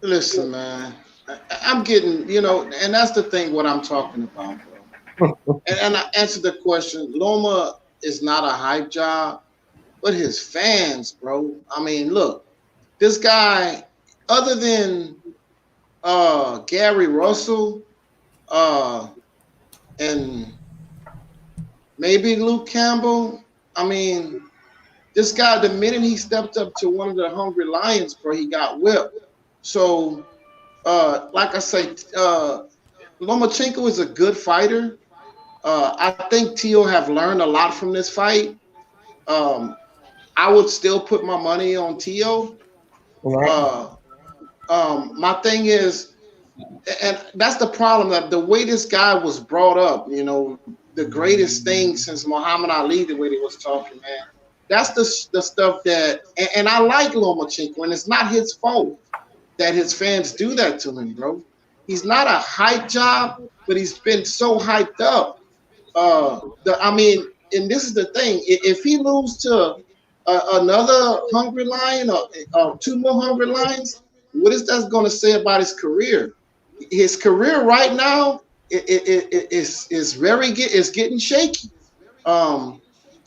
Listen, man, I'm getting, and that's the thing. What I'm talking about, bro. and I answered the question. Loma is not a hype job, but his fans, bro. I mean, look, this guy, other than Gary Russell, and maybe Luke Campbell. I mean, this guy, the minute he stepped up to one of the Hungry Lions, bro, he got whipped. So, like I say, Lomachenko is a good fighter. I think Teo have learned a lot from this fight. I would still put my money on Teo. My thing is, and that's the problem, that the way this guy was brought up, the greatest thing since Muhammad Ali, the way they was talking, man. That's the stuff that, and I like Lomachenko, and it's not his fault that his fans do that to him, bro. He's not a hype job, but he's been so hyped up. And this is the thing: if he lose to another Hungry Lion or two more Hungry Lions, what is that going to say about his career? His career right now is getting shaky.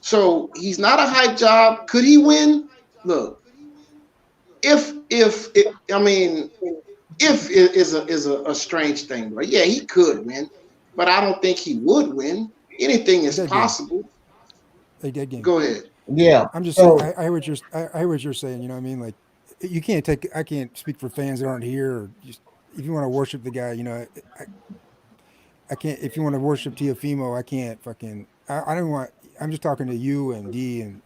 So he's not a hype job. Could he win? Look, if is a strange thing, right? Yeah, he could win, but I don't think he would win. Anything is possible. They dead game. Go ahead. Yeah, I'm just saying. I heard what you're saying. You know what I mean? Like, you can't take. I can't speak for fans that aren't here. Or just, if you want to worship the guy, I can't. If you want to worship Teofimo, I can't fucking. I don't want. I'm just talking to you and D and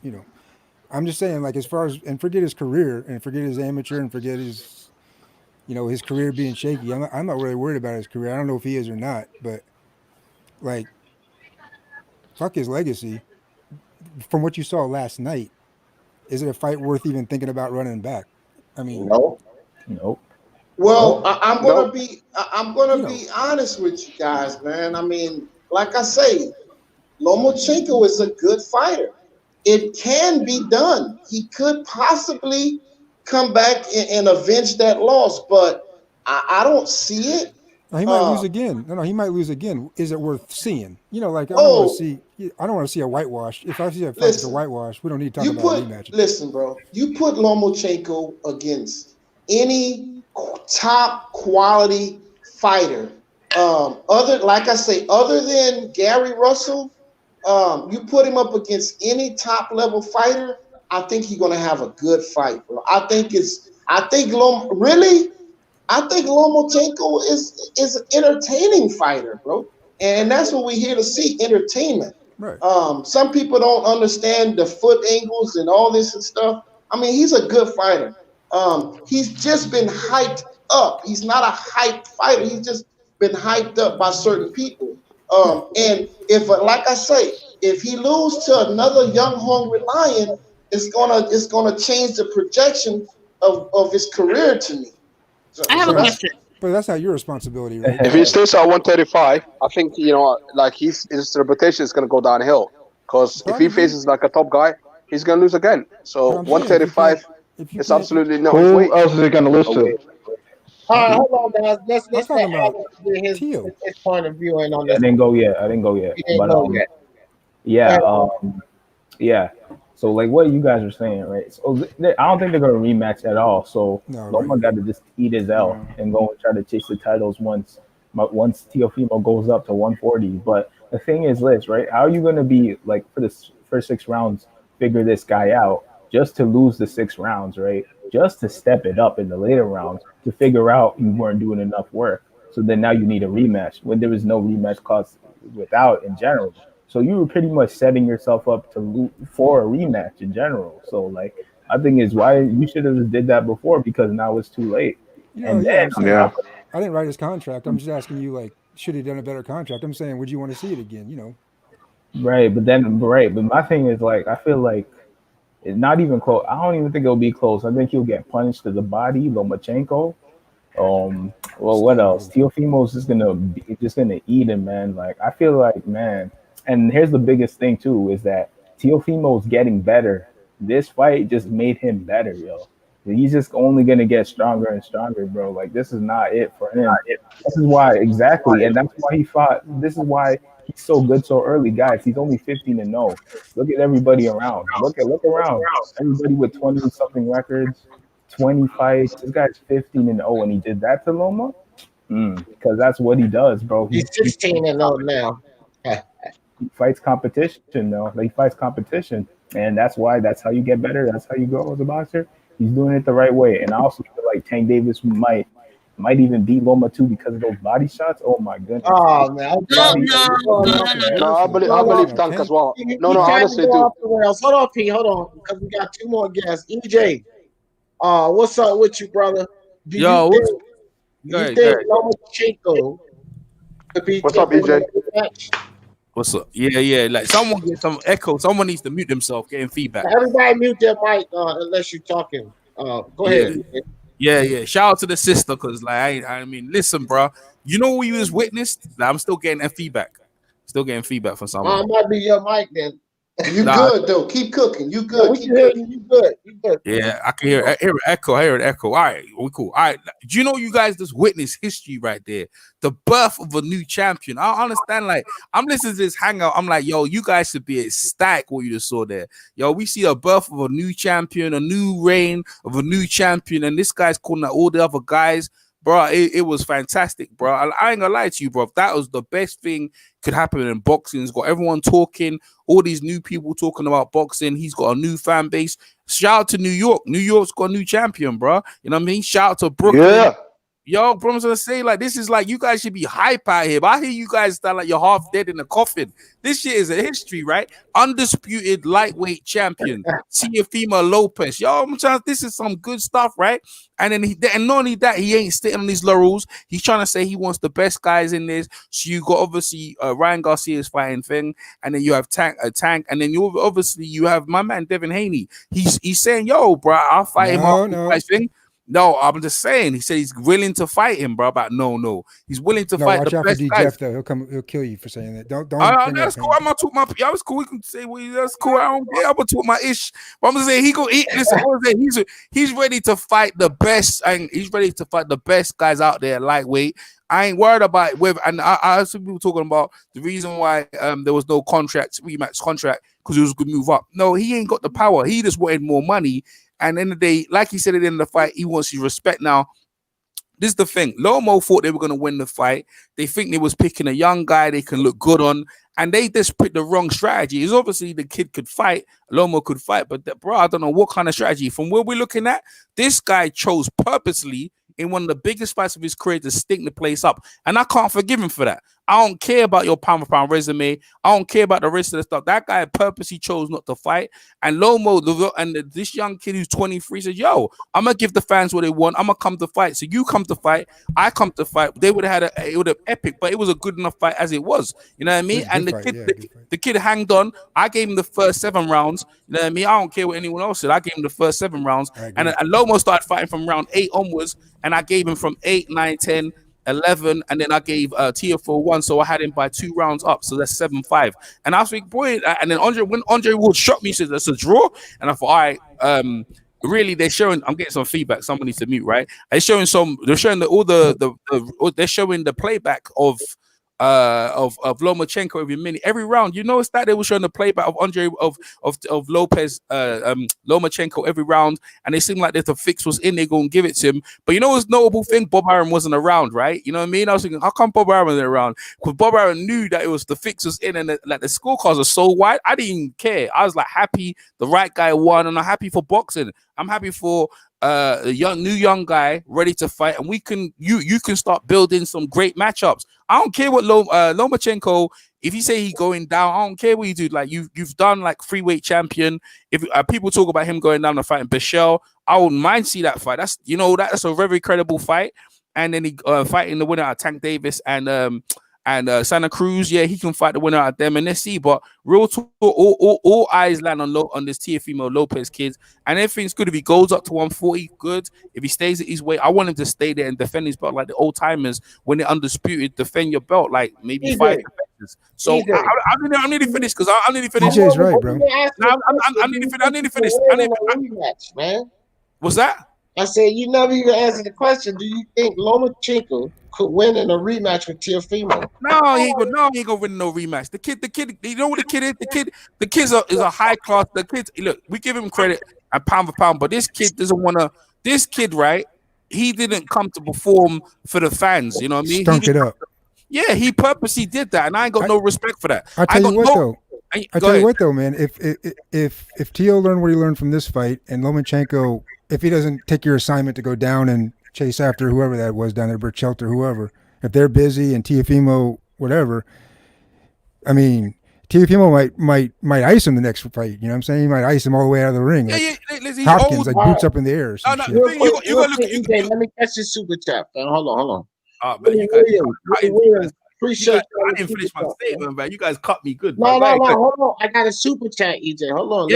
I'm just saying, like, as far as, and forget his career and forget his amateur and forget his, his career being shaky. I'm not really worried about his career. I don't know if he is or not, but like, fuck his legacy. From what you saw last night, is it a fight worth even thinking about running back? I mean, nope. Well, I'm gonna be honest with you guys, man. I mean, like I say, Lomachenko is a good fighter. It can be done. He could possibly come back and avenge that loss, but I don't see it. He might lose again. No, he might lose again. Is it worth seeing? Like, I don't want to see a whitewash. If I see a fight that's a whitewash, we don't need to talk about rematches. Listen, bro, you put Lomachenko against any top quality fighter, other than Gary Russell, you put him up against any top level fighter, I think he's gonna have a good fight, bro. I think Lomachenko is an entertaining fighter, bro. And that's what we're here to see, entertainment. Right. Some people don't understand the foot angles and all this and stuff. I mean, he's a good fighter. He's just been hyped up. He's not a hyped fighter. He's just been hyped up by certain people. And if, like I say, if he loses to another young hungry lion, it's gonna change the projection of his career to me. So, I have a question. But that's not your responsibility, right? If he stays at 135, I think like his reputation is gonna go downhill. Because if he faces like a top guy, he's gonna lose again. So 135 is absolutely not his weight. Who else is he gonna lose to? All right, hold on, guys. Let's let talking about his point of view in on I this. didn't go yet. You didn't But go yet. yeah. So like what you guys are saying, right? So I don't think they're gonna rematch at all. So Loma got to just eat his L and go and try to chase the titles once Teofimo goes up to 140. But the thing is this, right? How are you gonna be like for the first 6 rounds figure this guy out just to lose the 6 rounds, right? Just to step it up in the later rounds to figure out you weren't doing enough work. So then now you need a rematch when there was no rematch clause without in general. So you were pretty much setting yourself up for a rematch in general. So like, I think is why you should have just did that before because now it's too late. I didn't write his contract. I'm just asking you, like, should he have done a better contract? I'm saying, would you want to see it again? Right, but my thing is like, I feel like it's not even close. I don't even think it'll be close. I think he'll get punched to the body, Lomachenko. Well, what else? Teofimo's just gonna eat him, man. Like, I feel like, man. And here's the biggest thing too is that Teofimo's getting better. This fight just made him better, yo. He's just only gonna get stronger and stronger, bro. Like, this is not it for him. This is why exactly, and that's why he fought. This is why he's so good so early, guys. He's only 15-0. Look at everybody around. Look around. Everybody with 20-something records, 20 fights. This guy's 15-0, and he did that to Loma. Because that's what he does, bro. He's 16-0 now. He fights competition, though. Like, he fights competition, and that's how you get better. That's how you grow as a boxer. He's doing it the right way, and I also feel like Tank Davis might even beat Loma too because of those body shots. Oh my goodness! Oh man, no, I believe Tank as well. No, honestly, dude. Hold on, P. Hold on, because we got 2 more guests. EJ, what's up with you, brother? Do you think Lomachenko could be? What's up, EJ? What's up? Yeah. Like, someone get some echo. Someone needs to mute themselves. Getting feedback. Everybody mute their mic unless you're talking. Go ahead. Yeah. Shout out to the sister, cause like I mean, listen, bro. You know what you was witnessed? Like, I'm still getting that feedback. Still getting feedback from someone. It might be your mic then. You good though? Keep cooking. You good? Keep cooking. You good? Yeah, I can hear an echo. I hear an echo. All right, we cool. All right, do you know you guys just witnessed history right there? The birth of a new champion. I understand. Like, I'm listening to this hangout. I'm like, yo, you guys should be ecstatic what you just saw there. Yo, we see a birth of a new champion, a new reign of a new champion, and this guy's calling out all the other guys. Bro, it was fantastic, bro. I ain't gonna lie to you, bro. That was the best thing could happen in boxing. It's got everyone talking, all these new people talking about boxing. He's got a new fan base. Shout out to New York. New York's got a new champion, bro. You know what I mean? Shout out to Brooklyn. Yeah. Yo, bro, I'm gonna say, like, this is like, you guys should be hype out here. But I hear you guys sound like you're half dead in a coffin. This shit is a history, right? Undisputed lightweight champion, Teofimo Lopez. Yo, this is some good stuff, right? And then and not only that, he ain't sitting on his laurels. He's trying to say he wants the best guys in this. So you got obviously Ryan Garcia's fighting thing, and then you have Tank, and then you have my man Devin Haney. He's saying, yo, bro, I'll fight him off thing. No, I'm just saying. He said he's willing to fight him, bro. But no, he's willing to fight the best guys. Jeff, though. He'll kill you for saying that. Don't. That's cool. I'm gonna talk my. Yeah, that's cool. We can say that's cool. I don't care. I'm gonna talk my ish. But I'm gonna say listen. He's ready to fight the best, and he's ready to fight the best guys out there, lightweight. I ain't worried about it. And I heard some people talking about the reason why there was no rematch contract because he was going to move up. No, he ain't got the power. He just wanted more money. And in the day, like he said at the end of the fight, he wants his respect. Now, this is the thing. Lomo thought they were going to win the fight. They think they was picking a young guy they can look good on. And they just picked the wrong strategy. It's obviously the kid could fight. Lomo could fight. But, bro, I don't know what kind of strategy. From where we're looking at, this guy chose purposely in one of the biggest fights of his career to stink the place up. And I can't forgive him for that. I don't care about your pound for pound resume. I don't care about the rest of the stuff. That guy purposely chose not to fight. And this young kid who's 23 says, yo, I'm going to give the fans what they want. I'm going to come to fight. So you come to fight. I come to fight. They would have had it would have epic, but it was a good enough fight as it was. You know what I mean? And the kid hanged on. I gave him the first 7 rounds. You know what I mean? I don't care what anyone else said. I gave him the first 7 rounds. And Loma started fighting from round 8 onwards. And I gave him from 8, 9, 10, 11, and then I gave Teofimo 1, so I had him by 2 rounds up, so that's 7-5. And I was like, boy, and then when Andre Wood shot me, he said that's a draw, and I thought, all right, really, they're showing. I'm getting some feedback. Somebody needs to mute, right? They're showing they're showing they're showing the playback of Lomachenko every minute, every round. You notice that they were showing the playback of Lopez, Lomachenko every round, and it seemed like if the fix was in, they're gonna give it to him. But you know what's notable thing? Bob Arum wasn't around, right? You know what I mean? I was thinking, how come Bob Arum wasn't around? Because Bob Arum knew that it was the fix was in, and the scorecards are so wide. I didn't even care. I was like happy the right guy won, and I'm happy for boxing. I'm happy for a new young guy ready to fight, and you can start building some great matchups. I don't care what Lomachenko, if you say he's going down, I don't care what you do. Like you've done like freeweight champion. If people talk about him going down and fighting Bichelle, I wouldn't mind see that fight. That's that's a very credible fight. And then he fighting the winner at Tank Davis and Santa Cruz, yeah, he can fight the winner at them, and let's see. But real talk, all eyes land on this Teofimo Lopez kid, and everything's good. If he goes up to 140, good. If he stays at his weight, I want him to stay there and defend his belt like the old timers when they're undisputed. Defend your belt like maybe 5 defenses. So I need to finish because I need to finish. DJ's right, bro. I need to finish. Man. What's that? I said you never even answered the question. Do you think Lomachenko could win in a rematch with Teofimo? No, he ain't gonna win no rematch. The kid, you know what the kid is? The kid is a high class. The kid, look, we give him credit and pound for pound, but this kid doesn't wanna. This kid, right? He didn't come to perform for the fans. You know what I mean? Stunk it up. Yeah, he purposely did that, and I ain't got no respect for that. I tell you what though, man. If Teo learned what he learned from this fight, and Lomachenko, if he doesn't take your assignment to go down and chase after whoever that was down there, Bartlett or whoever, if they're busy and Teofimo, whatever, I mean, Teofimo might ice him the next fight. You know what I'm saying? He might ice him all the way out of the ring. Hopkins, like boots up in the air. Let me catch this super chat, man. Hold on. Appreciate I didn't finish my statement, man. You guys cut me good. No, hold on. I got a super chat, EJ. Hold on.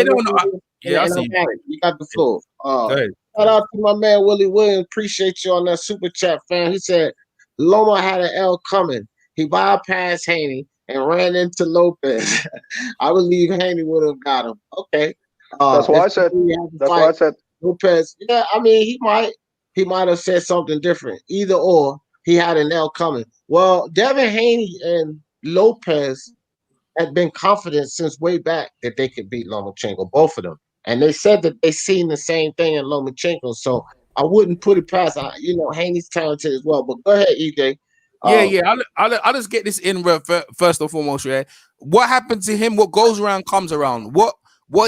I see. You got the floor. Shout out to my man Willie Williams. Appreciate you on that super chat, fan. He said Loma had an L coming. He bypassed Haney and ran into Lopez. I believe Haney would have got him. Okay. That's why I said. Lopez. Yeah, I mean he might have said something different. Either or, he had an L coming. Well, Devin Haney and Lopez had been confident since way back that they could beat Lomachenko, both of them. And they said that they seen the same thing in Lomachenko. So I wouldn't put it past. Haney's talented as well. But go ahead, EJ. I'll just get this in first and foremost. Yeah, what happened to him? What goes around comes around. What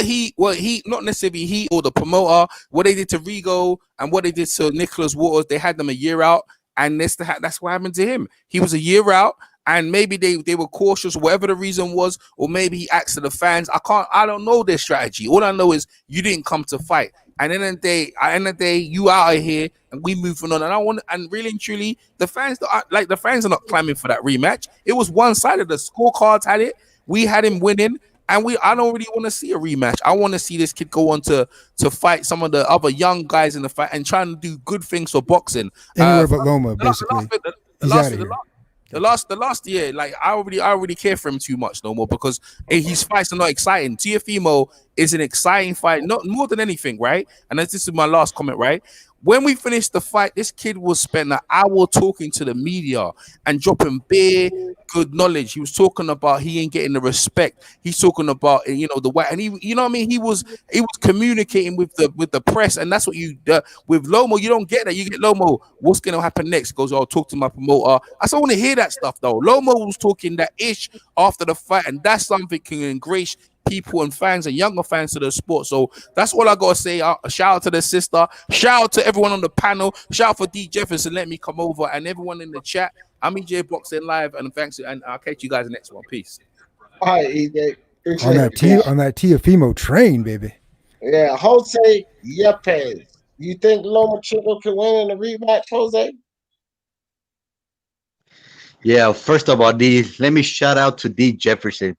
he not necessarily he or the promoter, what they did to Rigo and what they did to Nicholas Waters, they had them a year out, and that's what happened to him. He was a year out, and maybe they were cautious, whatever the reason was, or maybe he asked to the fans. I don't know their strategy. All I know is you didn't come to fight. And at the end of the day, you out of here, and we moving on. And really and truly, the fans are not clamoring for that rematch. It was one-sided. The scorecards had it. We had him winning. And I don't really want to see a rematch. I want to see this kid go on to fight some of the other young guys in the fight and trying to do good things for boxing. Anywhere but Loma, basically. The last year, like I already care for him too much no more because his fights are not exciting. Teofimo is an exciting fight, not more than anything, right? And this is my last comment, right? When we finished the fight, this kid was spent an hour talking to the media and dropping bare good knowledge. He was talking about he ain't getting the respect. He's talking about the way, and he what I mean. He was communicating with the press, and that's what you with Lomo. You don't get that. You get Lomo. What's gonna happen next? He goes, I'll talk to my promoter. I still want to hear that stuff though. Lomo was talking that ish after the fight, and that's something can ingrate people and fans and younger fans to the sport. So that's all I gotta say. Shout out to the sister, shout out to everyone on the panel, shout out for D Jefferson, let me come over, and everyone in the chat. I'm EJ Boxing Live, and thanks, and I'll catch you guys in the next one. Peace. All right, EJ. On that Teofimo train, baby. Yeah, Jose Yepes. You think Lomachenko can win in the rematch, Jose? Yeah, first of all, D, let me shout out to D Jefferson.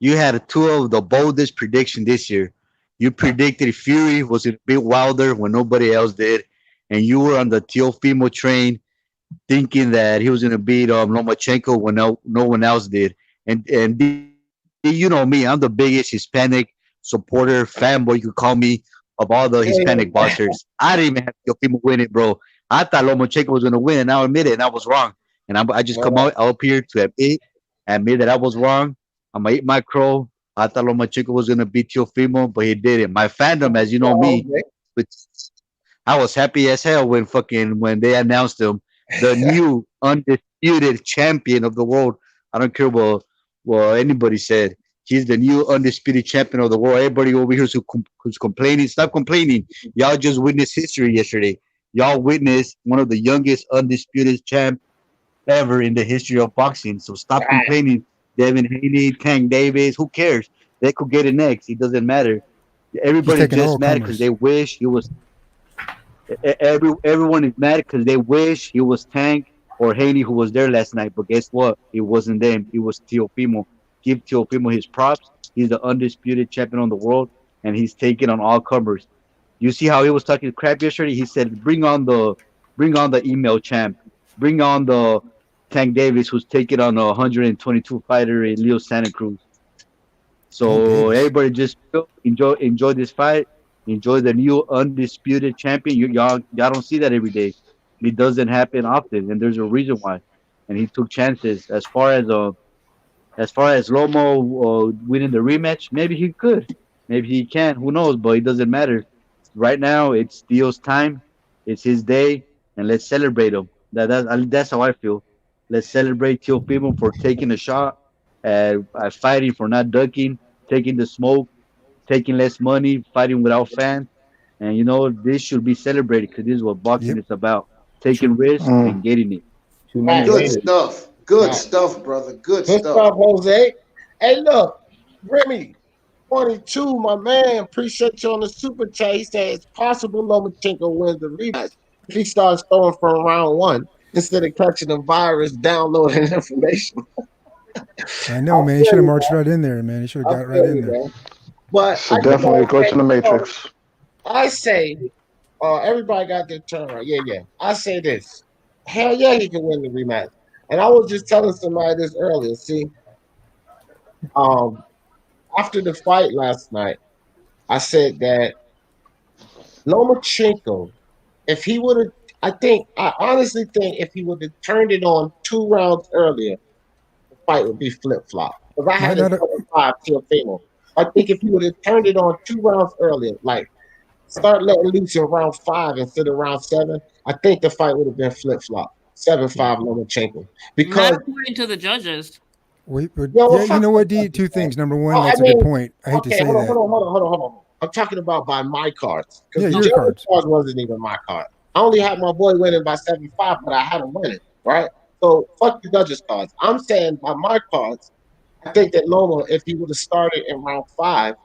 You had two of the boldest prediction this year. You predicted Fury was a bit wilder when nobody else did, and you were on the Teofimo train, thinking that he was going to beat Lomachenko when no one else did. And D, you know me, I'm the biggest Hispanic supporter, fanboy, you could call me, of all the Hispanic boxers. I didn't even have Teofimo win it, bro. I thought Lomachenko was going to win, and I'll admit it, and I was wrong. And I just come out up here to admit that I was wrong. I'm going to eat my crow. I thought Lomachenko was going to beat Teofimo, but he didn't. My fandom, as you know me, which I was happy as hell when they announced him the new undisputed champion of the world. I don't care what anybody said. He's the new undisputed champion of the world. Everybody over here who's complaining, stop complaining. Y'all just witnessed history yesterday. Y'all witnessed one of the youngest undisputed champ ever in the history of boxing. So stop complaining. Devin Haney, Tank Davis, who cares? They could get it next. It doesn't matter. Everybody's just mad because they wish he was. Everyone is mad because they wish he was Tank or Haney who was there last night. But guess what? It wasn't them. It was Teofimo. Give Teofimo his props. He's the undisputed champion of the world, and he's taking on all comers. You see how he was talking crap yesterday? He said, "Bring on the email champ. Bring on the Tank Davis, who's taking on a 122 fighter in Leo Santa Cruz." So everybody just enjoy this fight. Enjoy the new undisputed champion. Y'all don't see that every day. It doesn't happen often, and there's a reason why. And he took chances. As far as Loma winning the rematch, maybe he could, maybe he can. Who knows? But it doesn't matter. Right now, it's Theo's time. It's his day, and let's celebrate him. That's how I feel. Let's celebrate Teofimo for taking a shot, fighting for not ducking, taking the smoke, taking less money, fighting without fans. And this should be celebrated because this is what boxing is about: taking risks and getting it. Good stuff. Good stuff, brother. Good stuff. Jose. Hey, look, Remy, 22, my man. Appreciate you on the super chat. He said it's possible Lomachenko wins the rematch if he starts throwing from round one instead of catching the virus, downloading information. I know, man. He should have marched right in there, man. He should have got right in there. Man. But so definitely a glitch in the matrix. I say, everybody got their turn right. Yeah. I say this. Hell yeah, he can win the rematch. And I was just telling somebody this earlier. See, after the fight last night, I said that Lomachenko, if he would have, I honestly think if he would have turned it on 2 rounds earlier, the fight would be flip-flop. Because I had a 5 Teofimo. I think if he would have turned it on 2 rounds earlier, like start letting loose in round 5 instead of round 7, I think the fight would have been flip-flop. 7-5 Lomachenko. Because not according to the judges. Wait, but you know what, D? 2 things. Number one, that's a good point. I hate to say that. Hold on. I'm talking about by my cards. Yeah, your cards wasn't even my card. I only had my boy winning by 7-5, but I had him winning, right? So fuck the judges' cards. I'm saying by my cards, I think that Loma, if he would have started in round 5,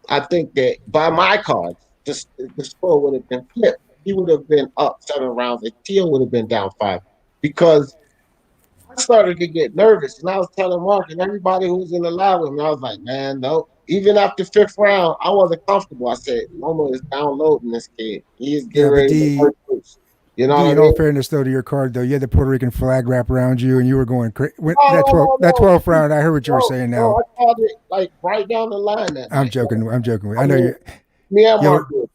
I think that by my cards, the score would have been flipped. He would have been up 7 rounds, and Teo would have been down 5. Because I started to get nervous, and I was telling Mark and everybody who was in the live with me, I was like, man, no. Even after 5th round, I wasn't comfortable. I said, Loma is downloading this kid. He is getting ready to hurt loose. You know, in all fairness, though, to your card, though, you had the Puerto Rican flag wrap around you, and you were going crazy. That 12th round, I heard what you were saying now. I called it like right down the line. I'm joking. I know you. Me and Mark did.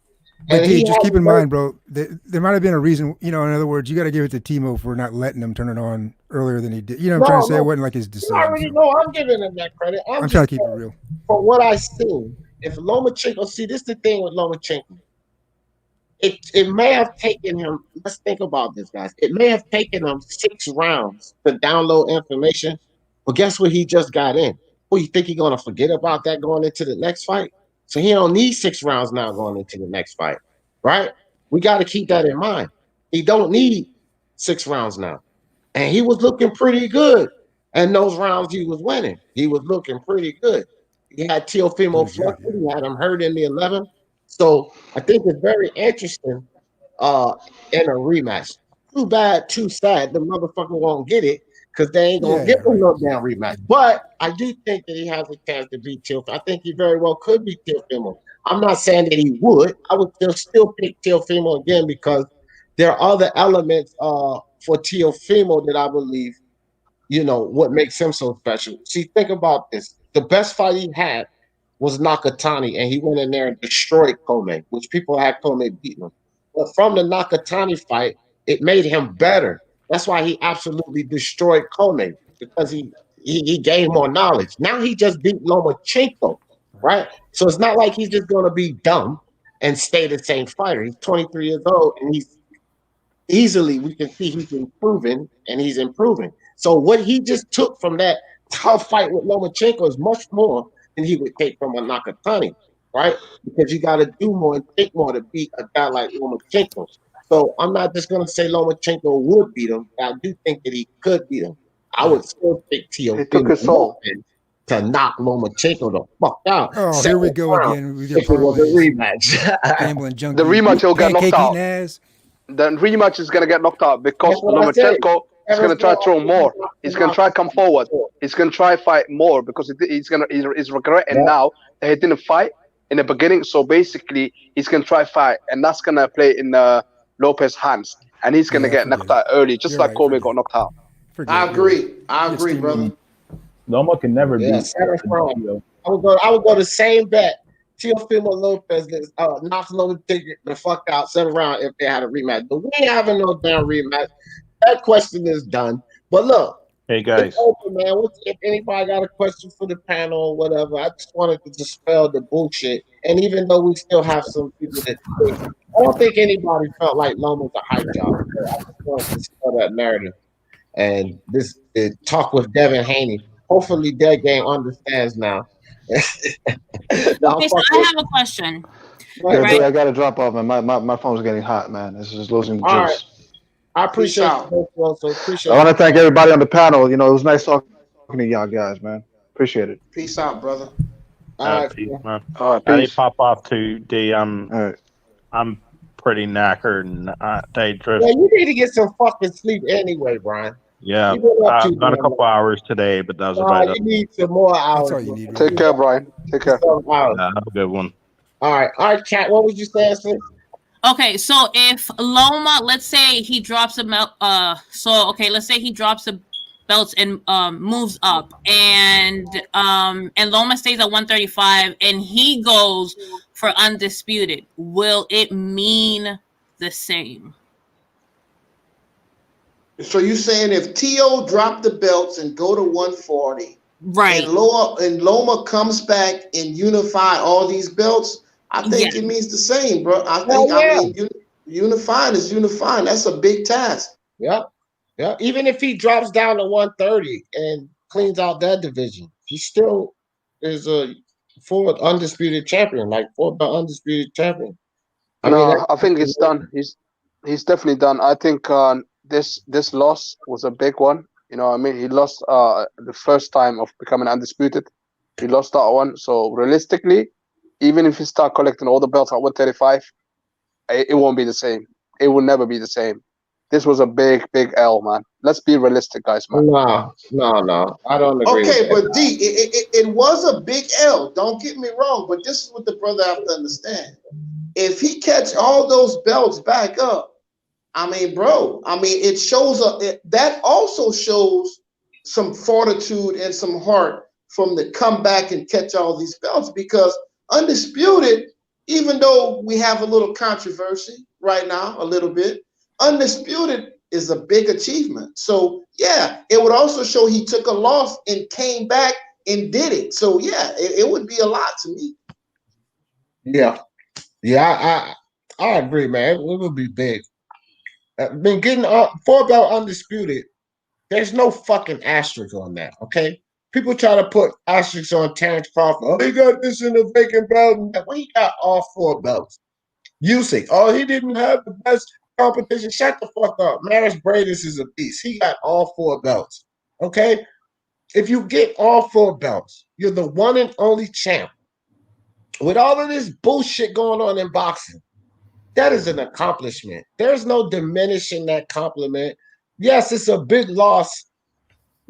But D, just keep in mind, bro, there might have been a reason, in other words, you got to give it to Timo for not letting him turn it on earlier than he did. You know what I'm trying to say? It wasn't like his decision. I already know. I'm giving him that credit. I'm trying to keep it real. For what I seen, if Lomachenko, see, this is the thing with Lomachenko. It may have taken him, let's think about this, guys. It may have taken him 6 rounds to download information, but guess what he just got in? Oh, you think he's going to forget about that going into the next fight? So he don't need 6 rounds now going into the next fight, right? We got to keep that in mind. He don't need 6 rounds now. and he was looking pretty good. And those rounds he was winning, he was looking pretty good. He had Teofimo flustered. He had him hurt in the 11th. So I think it's very interesting in a rematch. Too bad, too sad. The motherfucker won't get it because they ain't gonna get him no damn rematch. But I do think that he has a chance to beat Teofimo. I think he very well could beat Teofimo. I'm not saying that he would. I would still pick Teofimo again because there are other elements for Teofimo that I believe, what makes him so special. See, think about this. The best fight he had was Nakatani, and he went in there and destroyed Kome, which people had Kome beating him. But from the Nakatani fight, it made him better. That's why he absolutely destroyed Kome, because he gained more knowledge. Now he just beat Lomachenko, right? So it's not like he's just going to be dumb and stay the same fighter. He's 23 years old, and he's easily, we can see he's improving, and he's improving. So what he just took from that tough fight with Lomachenko is much more than he would take from a Nakatani, right? Because you got to do more and think more to beat a guy like Lomachenko. So I'm not just going to say Lomachenko would beat him. I do think that he could beat him. I would still pick Teofimo to knock Lomachenko the fuck out. Oh, here we go again. We if it was a rematch. Gambling junkie. The rematch will get knocked out. Ass. The rematch is going to get knocked out because Lomachenko is going to try to throw more. He's going to try to come forward. He's going to try to fight more because he's regretting now that he didn't fight in the beginning. So basically, he's going to try to fight, and that's going to play in Lopez's hands, and he's going to get knocked out early, just like Kome got knocked out. I agree, brother. Loma can never be. I would go the same bet. Teofimo Lopez knocks Lomachenko the fuck out 7th round if they had a rematch. But we ain't having no damn rematch. That question is done. But look, hey guys, open, man. If anybody got a question for the panel or whatever, I just wanted to dispel the bullshit. And even though we still have some people that I don't think anybody felt like Loma's a hype job. I just wanted to dispel that narrative. And this talk with Devin Haney. Hopefully, that game understands now. Okay, so I have a question. Right. I got to drop off, man. My phone's getting hot, man. It's just losing juice. Right. I appreciate you. Also appreciate. I want to thank everybody on the panel. It was nice talking to y'all guys, man. Appreciate it. Peace out, brother. Peace, man. All right, I need peace. to pop off to D. I'm pretty knackered and day drift. Yeah, you need to get some fucking sleep anyway, Brian. Yeah, I've got a couple hours today, but that was about it. You need some more hours. That's all you need. Take care, Brian. Take care. Have a good one. All right, Kat. What was you saying, sis? Okay, so if Loma, let's say he drops let's say he drops the belts and moves up, and Loma stays at 135, and he goes for undisputed. Will it mean the same? So you saying if Teo dropped the belts and go to 140, right, and Loma comes back and unify all these belts, I think it means the same, bro. I mean, unifying is unifying. That's a big task. Yeah. Even if he drops down to 130 and cleans out that division, he still is a full undisputed champion, like undisputed champion. I think it's done. He's definitely done. I think this loss was a big one. You know what I mean? He lost the first time of becoming undisputed. He lost that one. So realistically, even if he start collecting all the belts at 135, it won't be the same. It will never be the same. This was a big L, man. Let's be realistic, guys, man. No. I don't agree. Okay, but D, it was a big L. Don't get me wrong, but this is what the brother have to understand. If he catch all those belts back up, I mean, bro, it shows that also shows some fortitude and some heart from the come back and catch all these belts, because undisputed, even though we have a little controversy right now, a little bit, undisputed is a big achievement. So yeah, it would also show he took a loss and came back and did it. So yeah, it would be a lot to me. Yeah, I agree, man. It would be big. Been getting 4-belt undisputed. There's no fucking asterisk on that, okay? People try to put asterisks on Terrence Crawford. Oh, he got this in the vacant belt. Well, he got all 4 belts. Usyk, he didn't have the best competition. Shut the fuck up. Maris Bradis is a beast. He got all 4 belts. Okay? If you get all 4 belts, you're the one and only champ. With all of this bullshit going on in boxing, that is an accomplishment. There's no diminishing that compliment. Yes, it's a big loss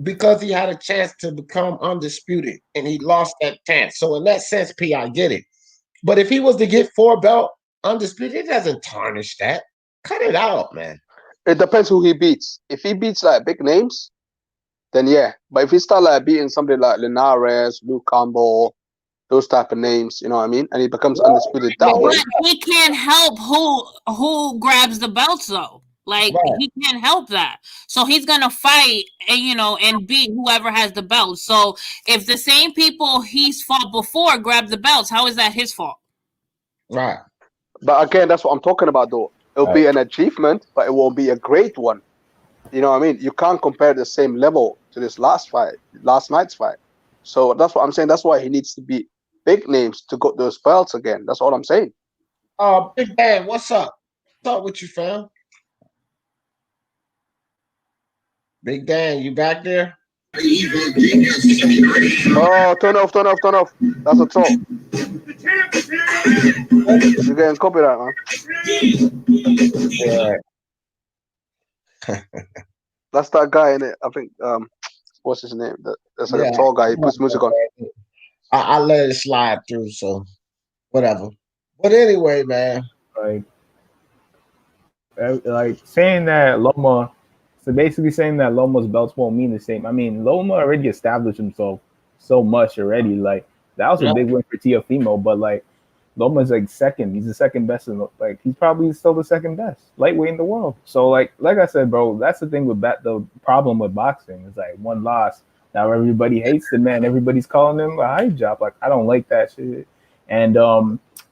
because he had a chance to become undisputed and he lost that chance. So in that sense, P, I get it. But if he was to get 4 belt undisputed, it doesn't tarnish that. Cut it out, man. It depends who he beats. If he beats like big names, then yeah. But if he start like beating somebody like Linares, Luke Campbell, those type of names, you know what I mean, and he becomes undisputed that way. But he can't help who grabs the belts though. Like he can't help that. So he's gonna fight and and beat whoever has the belts. So if the same people he's fought before grab the belts, how is that his fault? Right. But again, that's what I'm talking about though. It'll be an achievement, but it won't be a great one. You know what I mean? You can't compare the same level to this last night's fight. So that's what I'm saying. That's why he needs to beat big names to get those belts again. That's all I'm saying. Big Dan, what's up? What's up with you, fam? Big Dan, you back there? Oh, turn off. That's a troll. You're getting copyright, man. Yeah. That's that guy in it. I think what's his name? That's like a tall guy. He puts music on. I let it slide through, so whatever. But anyway, man. Like saying that Loma, so basically saying that Loma's belts won't mean the same. I mean, Loma already established himself so much already. Like that was a big win for Teofimo, but like Loma's like second. He's the second best in he's probably still the second best lightweight in the world. So like I said, bro, that's the thing with the problem with boxing. It's like one loss. Now everybody hates the man. Everybody's calling him a hype job. Like I don't like that shit. And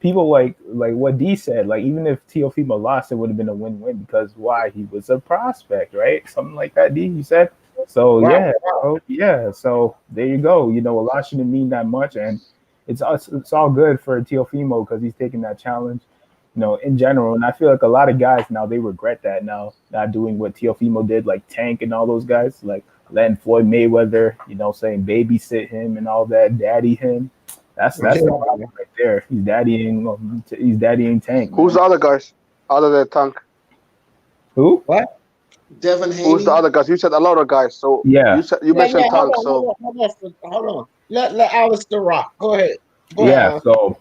people like what D said, like even if Teofimo lost, it would have been a win-win because why? He was a prospect, right? Something like that, D, you said. So yeah. So there you go. A loss shouldn't mean that much, and it's all good for Teofimo because he's taking that challenge, in general. And I feel like a lot of guys now they regret that now, not doing what Teofimo did, like Tank and all those guys, like letting Floyd Mayweather, saying babysit him and all that, daddy him. That's the problem right there. He's daddying Tank. Who's the other guys other than Tank? Who? What? Devin Haney. Who's the other guys? You said a lot of guys. So you mentioned Tank. Hold on. Let Alistair rock. Go ahead. So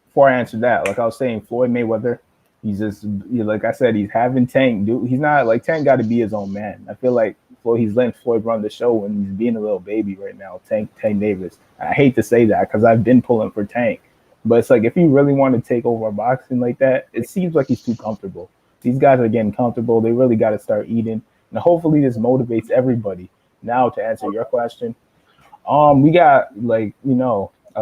before I answer that, like I was saying, Floyd Mayweather, he's just like I said, he's having Tank. Dude, he's not like Tank. Got to be his own man. I feel like he's letting Floyd run the show and he's being a little baby right now. Tank Davis. I hate to say that because I've been pulling for Tank, but it's like if you really want to take over boxing like that, it seems like he's too comfortable. These guys are getting comfortable. They really got to start eating, and hopefully this motivates everybody. Now to answer your question, we got a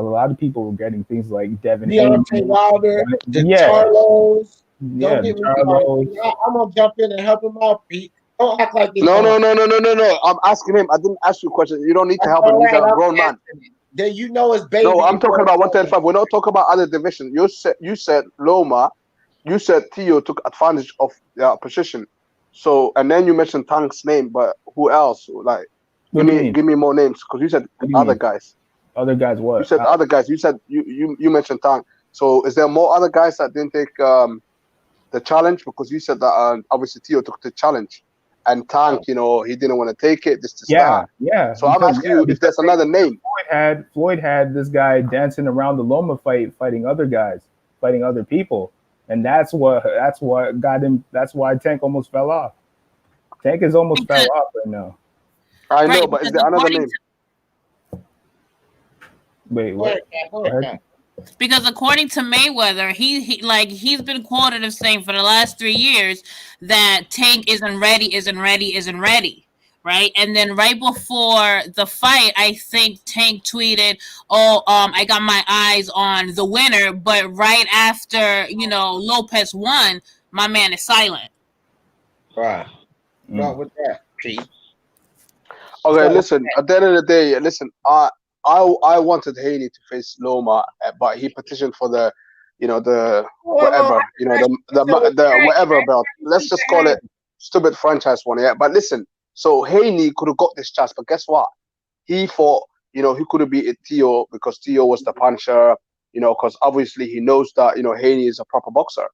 lot of people were getting things like Devin Deontay Wilder, Charlos. I'm gonna jump in and help him out, Pete. Don't act like this. No. I'm asking him. I didn't ask you a question. You don't need to help him. He's a grown man. Then it's baby. No, I'm talking about 135. We're not talking about other divisions. You said Loma. You said Teo took advantage of their position. So and then you mentioned Tank's name, but who else? Like, give me more names because you said other guys. Other guys what? You said other guys. You said you mentioned Tank. So is there more other guys that didn't take the challenge? Because you said that obviously Teo took the challenge. And Tank, he didn't want to take it. Yeah. So I'm asking you if there's another name. Floyd had this guy dancing around the Loma fight, fighting other guys, fighting other people, and that's what got him. That's why Tank almost fell off. Tank is almost fell off right now. I know, but is there another name? Wait, what? Because according to Mayweather, he's been quoted as saying for the last 3 years that Tank isn't ready, right? And then right before the fight, I think Tank tweeted, I got my eyes on the winner," but right after Lopez won, my man is silent. Right. Not with that, Pete. Okay, listen. At the end of the day, listen. I wanted Haney to face Loma, but he petitioned for the the whatever, the whatever belt. Let's just call it stupid franchise one, yeah. But listen, so Haney could have got this chance, but guess what? He thought, he could have beaten Teo because Teo was the puncher, because obviously he knows that, Haney is a proper boxer.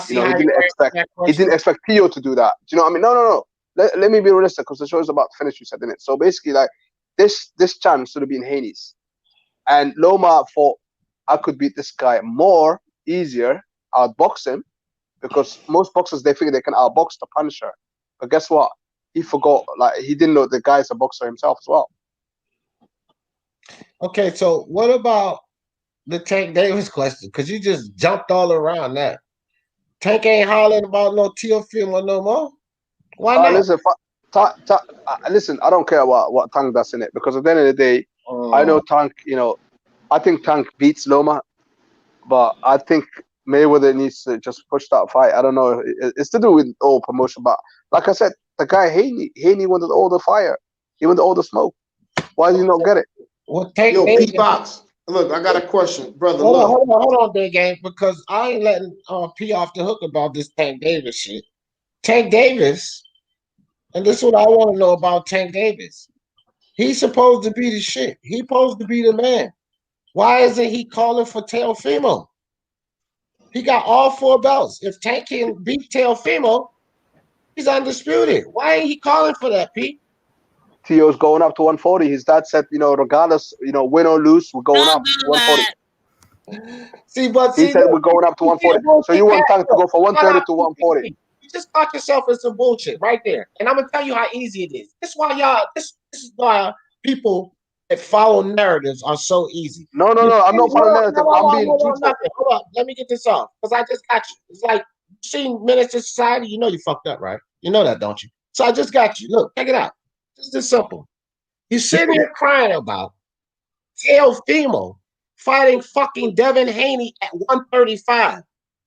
He didn't expect Teo to do that. Do you know what I mean? No. Let me be realistic, because the show is about to finish, you said, didn't it? So basically, like, this chance should have been Haney's. And Loma thought, I could beat this guy more, easier, outbox him, because most boxers, they figure they can outbox the Punisher. But guess what? He forgot, like, he didn't know the guy's a boxer himself as well. Okay, so what about the Tank Davis question? Because you just jumped all around that. Tank ain't hollering about no Teofimo no more. Why not? Listen, I don't care what Tank does in it, because at the end of the day, I know Tank, I think Tank beats Loma, but I think Mayweather needs to just push that fight. I don't know. It's to do with all promotion, but like I said, the guy Haney wanted all the fire. He wanted all the smoke. Why did he not get it? Well, Tank Yo, Davis. P-Box. Look, I got a question, brother. Hold on, Big Game, because I ain't letting P off the hook about this Tank Davis shit. Tank Davis, and this is what I want to know about Tank Davis. He's supposed to be the shit. He's supposed to be the man. Why isn't he calling for Teofimo? He got all 4 belts. If Tank can beat Teofimo, he's undisputed. Why ain't he calling for that, Pete? Teo's going up to 140. His dad said, regardless, win or lose, we're going up to 140. He said we're going up to 140. So you want Tank to go for 130 to 140. You just caught yourself in some bullshit right there. And I'm gonna tell you how easy it is. This is why this is why people that follow narratives are so easy. No, I'm not following narrative. I'm being truthful. Hold up, let me get this off, because I just got you. It's like, you seen Menace to Society, you know you fucked up, right? You know that, don't you? So I just got you. Look, check it out. It's this simple. You sitting here crying about Teofimo fighting fucking Devin Haney at 135,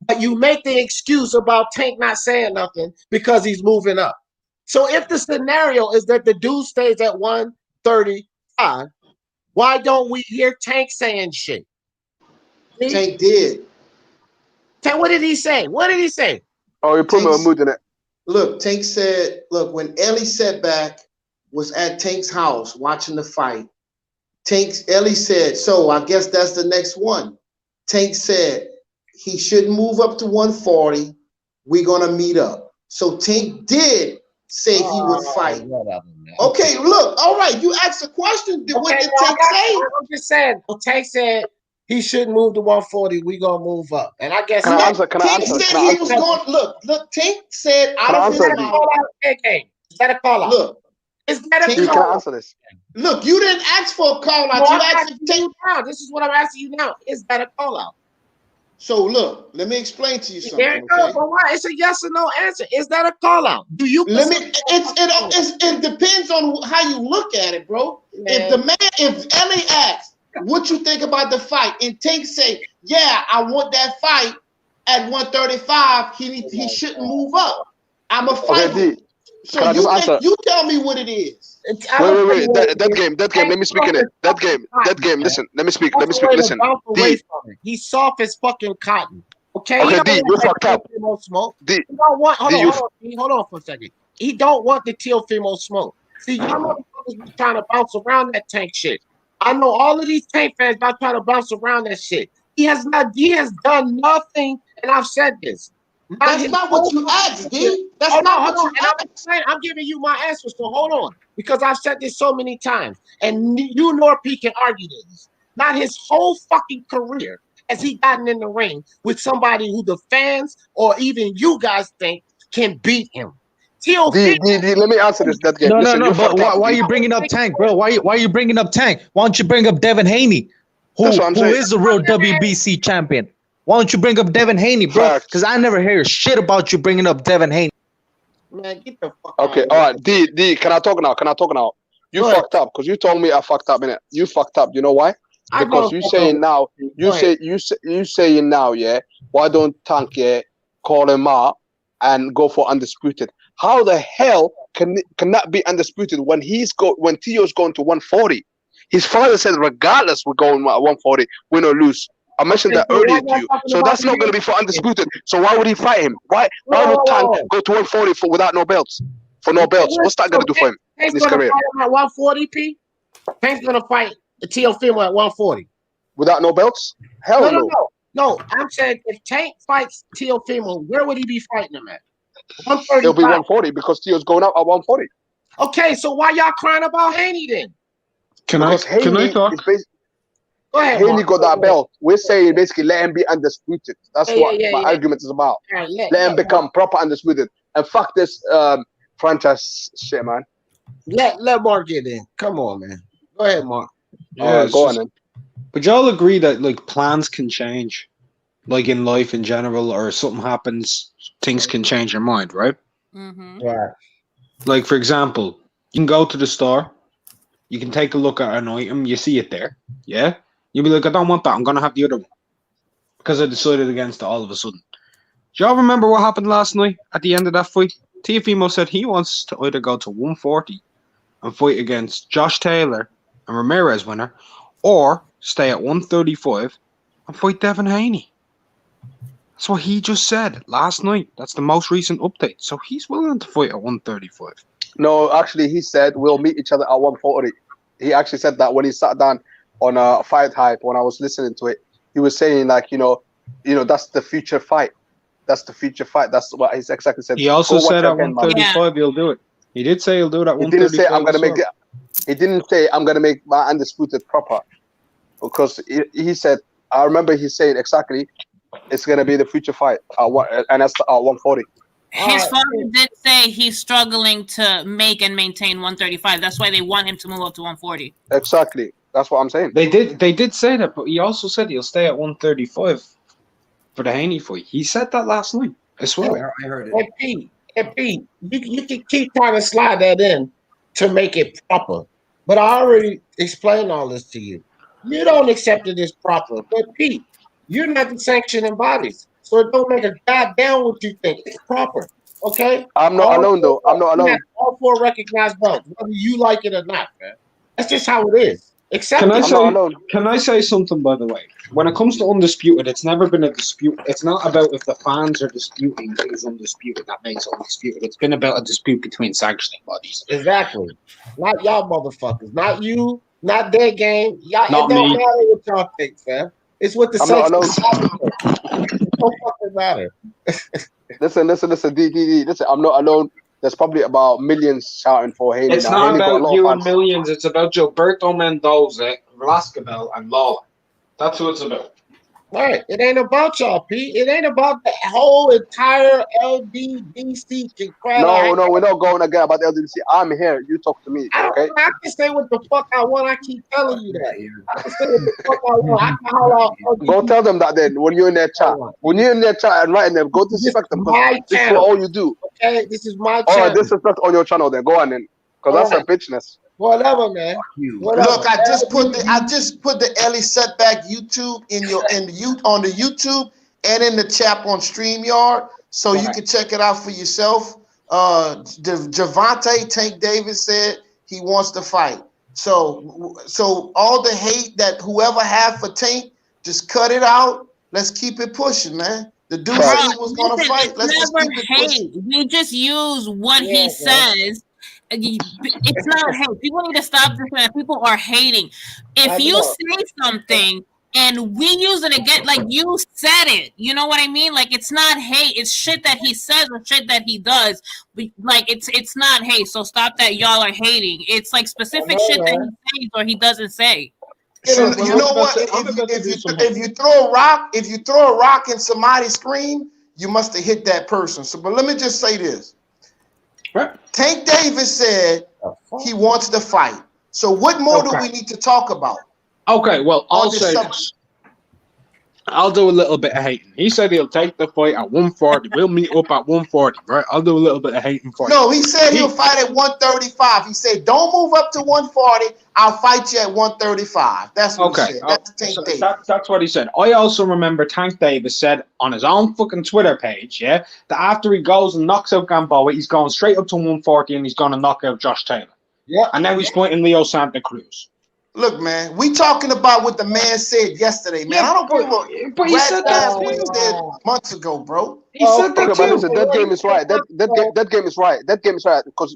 but you make the excuse about Tank not saying nothing because he's moving up. So if the scenario is that the dude stays at 135, why don't we hear Tank saying shit? Tank did. Tank, what did he say? What did he say? Oh, you put me on mood in it. Look, Tank said, look, when Ellie Setback was at Tank's house watching the fight, Ellie said, so I guess that's the next one. Tank said he shouldn't move up to 140. We're going to meet up. So Tank did say he would fight. Okay, look, all right, you asked a question. What did Tank say? I'm just saying, well, Tank said he shouldn't move to 140. We're going to move up. And I guess Tank said he was going, look, Tank said out of his mouth. Is that a call out? Look. Is that a call out? Look, you didn't ask for a call out. You asked if Tank. This is what I'm asking you now. Is that a call out? So look, let me explain to you something. There you go. But why? It's a yes or no answer. Is that a call out? Do you? It depends on how you look at it, bro. Man. If Ellie asks, what you think about the fight, and Tank say, yeah, I want that fight at 135. He shouldn't move up. I'm a fighter. So you tell me what it is. Wait. That game. Let me speak in it. That game. Listen. Let me speak. Listen. He's soft as fucking cotton. Okay. Okay, D, you're fucked up. D, hold on for a second. He don't want the Teofimo smoke. See, y'all motherfuckers be trying to bounce around that Tank shit. I know all of these Tank fans about trying to bounce around that shit. He has done nothing, and I've said this. That's not what you asked, D. That's not what you asked. I'm giving you my answer, so hold on. Because I've said this so many times, and you nor P can argue this. Not his whole fucking career has he gotten in the ring with somebody who the fans or even you guys think can beat him. D, let me answer this. That game. No. But why are you bringing up Tank, bro? Why are you bringing up Tank? Why don't you bring up Devin Haney, who is the real WBC champion? Why don't you bring up Devin Haney, bro? Because I never hear shit about you bringing up Devin Haney. Man, get the fuck out. Okay, all right. D, can I talk now? You fucked up because you told me I fucked up, innit? You fucked up. You know why? Because you saying now, you saying now, yeah. Why don't Tank call him out and go for undisputed? How the hell can that be undisputed when when Teo's going to 140? His father said regardless we're going 140, win or lose. I mentioned that earlier to you. So that's not going to be for undisputed. So why would he fight him? Why would Tank go to 140 without no belts? For no belts, what's that going to do for him in his career? Fight him at 140, P. Tank's going to fight the Teofimo at 140 without no belts. Hell no. No, I'm saying if Tank fights Teofimo, where would he be fighting him at? 135. It'll be 140 because Teo's going up at 140. Okay, so why y'all crying about Haney then? Can I talk? Go ahead, Haney got that belt. We're saying basically let him be undisputed. That's what my argument is about. Right, let him become proper undisputed. And fuck this franchise shit, man. Let Mark get in. Come on, man. Go ahead, Mark. Yeah, go on then. But y'all agree that like plans can change, like in life in general, or something happens, things can change your mind, right? Mm-hmm. Right. Like for example, you can go to the store, you can take a look at an item, you see it there, yeah. You'll be like, I don't want that. I'm gonna have the other one because I decided against it all of a sudden. Do y'all remember what happened last night at the end of that fight? Teofimo said he wants to either go to 140 and fight against Josh Taylor and Ramirez winner, or stay at 135 and fight Devin Haney. That's what he just said last night. That's the most recent update. So he's willing to fight at 135. No, actually, he said we'll meet each other at 140. He actually said that when he sat down on a Fight Hype. When I was listening to it, he was saying like, you know, that's the future fight. That's the future fight. That's what he's exactly said. He also said at 135 he'll do it. He did say he'll do it at 135. He didn't say I'm gonna make it. He didn't say I'm gonna make my undisputed proper, because he said, I remember he said exactly, it's gonna be the future fight and that's at 140. His father did say he's struggling to make and maintain 135. That's why they want him to move up to 140. Exactly. That's what I'm saying. They did say that, but he also said he'll stay at 135 for the Haney fight. He said that last night. I swear. I heard it. Hey, Pete, you can keep trying to slide that in to make it proper. But I already explained all this to you. You don't accept it as proper. But Pete, you're not the sanctioning bodies. So it don't make a goddamn what you think. It's proper. Okay? I'm not alone though. I'm not alone. All 4 recognized belts, whether you like it or not, man. That's just how it is. Can I say something, by the way? When it comes to undisputed, it's never been a dispute. It's not about if the fans are disputing who's undisputed that makes it undisputed. It's been about a dispute between sanctioning bodies. Exactly. Not y'all motherfuckers. Not you. Not their game. Y'all. Not it don't me. matter what y'all think, fam. It's what the It don't fucking matter. Listen, DDD. Listen, I'm not alone. There's probably about millions shouting for Haney. It's not about you and millions. It's about Gilberto Mendoza, Velasquez, and Lawler. That's what it's about. Right. It ain't about y'all, Pete. It ain't about the whole entire LDBC crowd. No, we're not going again about the LDBC. I'm here. You talk to me, okay? I can say what the fuck I want. I keep telling you that. I can say what the fuck I want. I can holler out. Go tell them that then when you're in their chat. When you're in their chat and writing them, go disrespect them. This is all you do. Okay, this is my channel. All right, disrespect on your channel then. Go on then. Because that's a bitchness. Whatever, man. Whatever. Look, I just put the Ellie Setback YouTube on the YouTube and in the chat on StreamYard, so you can check it out for yourself. Javante Tank Davis said he wants to fight. So all the hate that whoever had for Tank, just cut it out. Let's keep it pushing, man. The dude said he was gonna fight. Let's just keep it pushing. We just use what he says. It's not hate. People need to stop this, man. People are hating. If you say something and we use it again, like you said it, you know what I mean? Like it's not hate. It's shit that he says or shit that he does. Like it's not hate. So stop that. Y'all are hating. It's like specific shit that he says or he doesn't say. So you know what? If you throw a rock and somebody scream, you must have hit that person. So, but let me just say this. Tank Davis said he wants to fight. So what more do we need to talk about? Okay, well, I'll say this. I'll do a little bit of hating. He said he'll take the fight at 140. We'll meet up at 140, right? I'll do a little bit of hating for you. No, he said he'll fight at 135. He said, don't move up to 140. I'll fight you at 135. That's what he said. That's Tank Davis. That's what he said. I also remember Tank Davis said on his own fucking Twitter page, that after he goes and knocks out Gamboa, he's going straight up to 140 and he's going to knock out Josh Taylor. Yeah. And now he's fighting Leo Santa Cruz. Look, man, we talking about what the man said yesterday, man. Yeah, I don't give a but he said that what he too. said months ago, bro. He said that Okay, but too. listen, that game is right. That game is right. That game is right because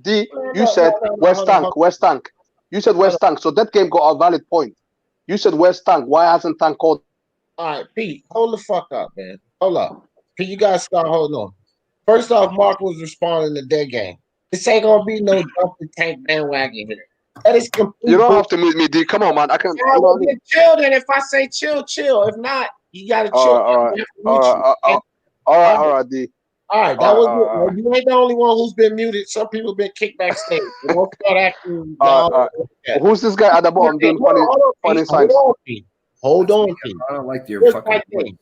D, you said West Tank, West Tank. You said West Tank, so that game got a valid point. You said West Tank. Why hasn't Tank called? All right, Pete, hold the fuck up, man. Hold up. Pete, you gotta start holding on. First off, Mark was responding to their game. This ain't gonna be no dump the tank bandwagon here. That is complete. You don't have to mute me, D. Come on, man. I can. I will get chill. Then if I say chill, chill. If not, you gotta chill. All right, D. All right, that was it. You ain't the only one who's been muted. Some people been kicked backstage. So don't start acting. Who's this guy at the bottom doing funny signs? Hold on, Pete. I don't like your fucking voice.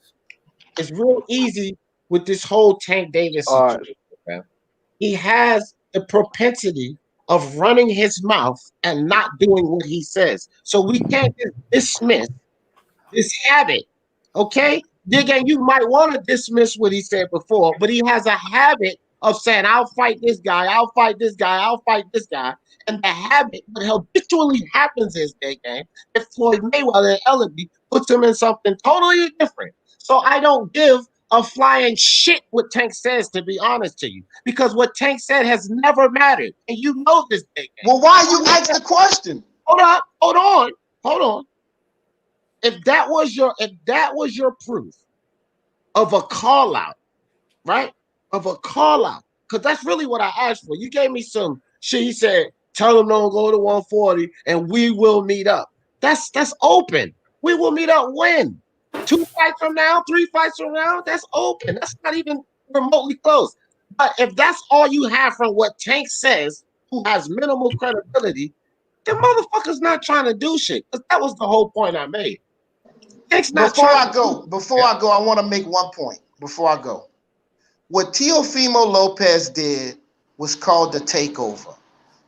It's real easy with this whole Tank Davis situation. Man. He has the propensity of running his mouth and not doing what he says. So we can't just dismiss this habit. Okay? Again, you might want to dismiss what he said before, but he has a habit of saying, I'll fight this guy, I'll fight this guy, I'll fight this guy. And the habit, what habitually happens is, that Floyd Mayweather and Ellerby puts him in something totally different. So I don't give a flying shit what Tank says, to be honest to you, because what Tank said has never mattered, and you know this thing. Well, why you ask the question? Hold on. If that was your proof of a call out, right? Of a call out, because that's really what I asked for. You gave me some shit. He said, "Tell them don't go to 140, and we will meet up." That's open. We will meet up when? 2 fights from now, 3 fights from now, that's open. That's not even remotely close. But if that's all you have from what Tank says, who has minimal credibility, the motherfucker's not trying to do shit. Because that was the whole point I made. Tank's not Before I go, I want to make one point. Before I go, what Teofimo Lopez did was called the takeover.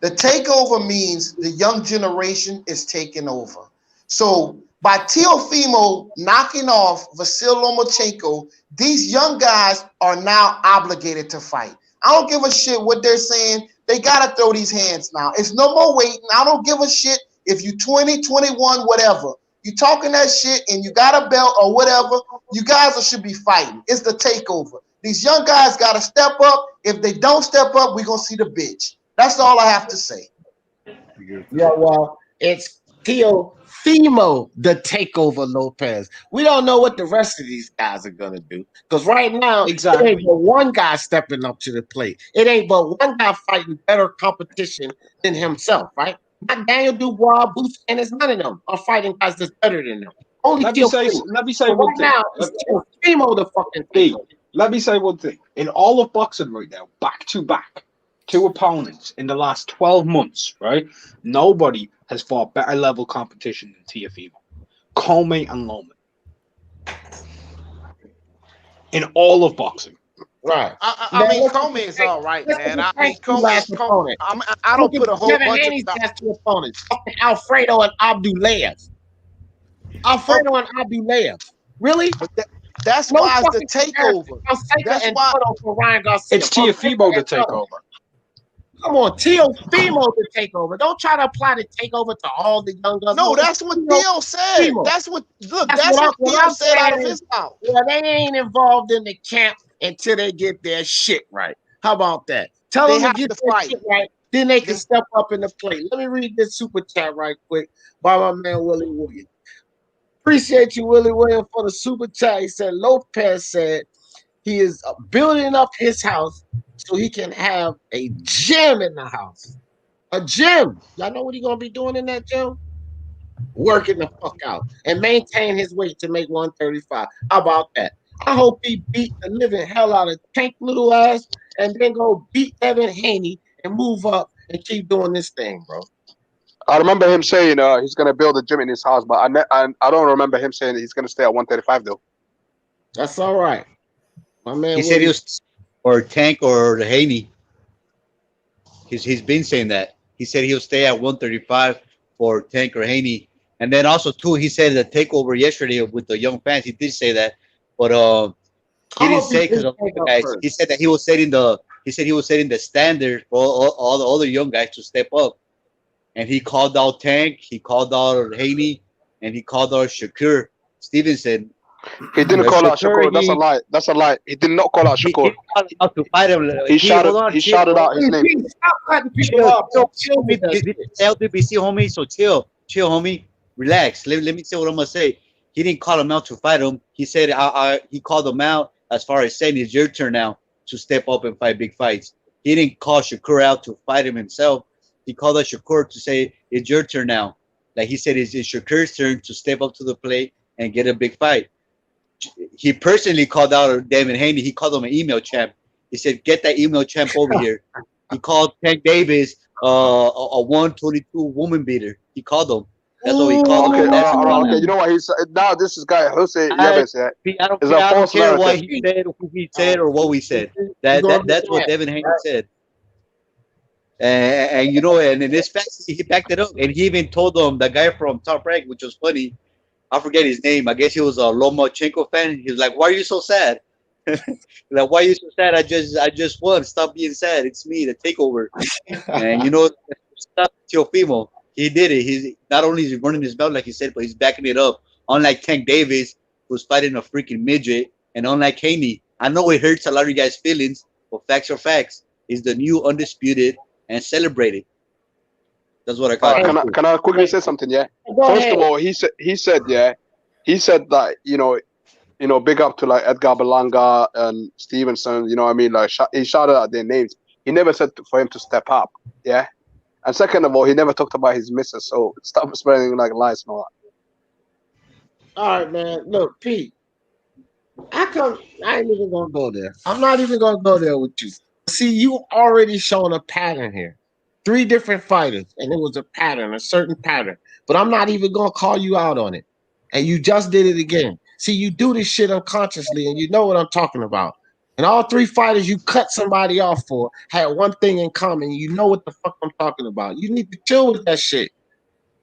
The takeover means the young generation is taking over. So by Teofimo knocking off Vasyl Lomachenko, these young guys are now obligated to fight. I don't give a shit what they're saying. They got to throw these hands now. It's no more waiting. I don't give a shit if you 20, 21, whatever. You talking that shit and you got a belt or whatever, you guys should be fighting. It's the takeover. These young guys got to step up. If they don't step up, we're going to see the bitch. That's all I have to say. Yeah, well, it's Teofimo, the takeover Lopez. We don't know what the rest of these guys are gonna do, because right now it ain't but one guy stepping up to the plate. It ain't but one guy fighting better competition than himself, right? Not Daniel Dubois, Boots, and it's none of them are fighting guys that's better than them. Only Let me say one thing. Now it's Teofimo the fucking thing. Let me say one thing. In all of boxing right now, back to back, 2 opponents in the last 12 months, right? Nobody has fought better level competition than Teofimo, Comey, and Loma. In all of boxing. Right. I mean, Comey is all right, man. I mean, Comey. I don't put a whole Devin bunch Haney's of last 2 opponents. Alfredo and Abdulayev. Really? That's why it's the takeover. That's why for Ryan Garcia. It's Teofimo the takeover. Come on, Teofimo the takeover. Don't try to apply the takeover to all the young guys. No, that's what Theo said. That's what Theo said out of his mouth. Yeah, they ain't involved in the camp until they get their shit right. How about that? Tell them to get their shit right. Then they can step up in the plate. Let me read this super chat right quick by my man Willie Williams. Appreciate you, Willie Williams, for the super chat. He said Lopez said he is building up his house so he can have a gym in the house. A gym. Y'all know what he's going to be doing in that gym? Working the fuck out and maintain his weight to make 135. How about that? I hope he beat the living hell out of Tank little ass and then go beat Devin Haney and move up and keep doing this thing, bro. I remember him saying he's going to build a gym in his house, but I don't remember him saying he's going to stay at 135, though. That's all right. My man, he said he was or Tank or the Haney. He's been saying that. He said he'll stay at 135 for Tank or Haney. And then also, too, he said the takeover yesterday with the young fans. He did say that. But he didn't say because of the guys. He said that he was setting the standard for all the other young guys to step up. and he called out Tank, he called out Haney, and he called out Shakur Stevenson. He didn't call out Shakur. That's a lie. That's a lie. He did not call out Shakur. He called out to fight him. He shouted out his name. Stop cutting people off. Chill with that shit. LWBC, homie. So chill, homie. Relax. Let me say what I'm gonna say. He didn't call him out to fight him. He said he called him out as far as saying it's your turn now to step up and fight big fights. He didn't call Shakur out to fight him himself. He called out Shakur to say it's your turn now. Like he said, it's Shakur's turn to step up to the plate and get a big fight. He personally called out Devin Haney. He called him an email champ. He said, "Get that email champ over here." He called Tank Davis a 122 woman beater. He called him. That's what he called him. Okay. You know what he said? Now this is guy Jose Yabes. I don't care what he said, who he said, or what we said. That's what Devin Haney said. And you know, and in this fact, he backed it up, and he even told them the guy from Top Rank, which was funny. I forget his name. I guess he was a Lomachenko fan. He was like, "Why are you so sad?" Like, "Why are you so sad? I just won. Stop being sad. It's me, the takeover." And you know, stop Teofimo. He did it. He's not only is he running his belt like he said, but he's backing it up. Unlike Tank Davis, who's fighting a freaking midget, and unlike Haney, I know it hurts a lot of you guys' feelings, but facts are facts. He's the new undisputed and celebrated. That's what I call it. Can I quickly say something? Yeah. First of all, he said that you know, big up to like Edgar Berlanga and Stevenson. You know what I mean? Like he shouted out their names. He never said for him to step up. Yeah. And second of all, he never talked about his missus. So stop spreading like lies and all that. All right, man. Look, Pete. I ain't even gonna go there. I'm not even gonna go there with you. See, you already shown a pattern here. 3 different fighters, and it was a pattern, a certain pattern. But I'm not even gonna call you out on it. And you just did it again. See, you do this shit unconsciously, and you know what I'm talking about. And all 3 fighters you cut somebody off for had one thing in common. You know what the fuck I'm talking about. You need to chill with that shit.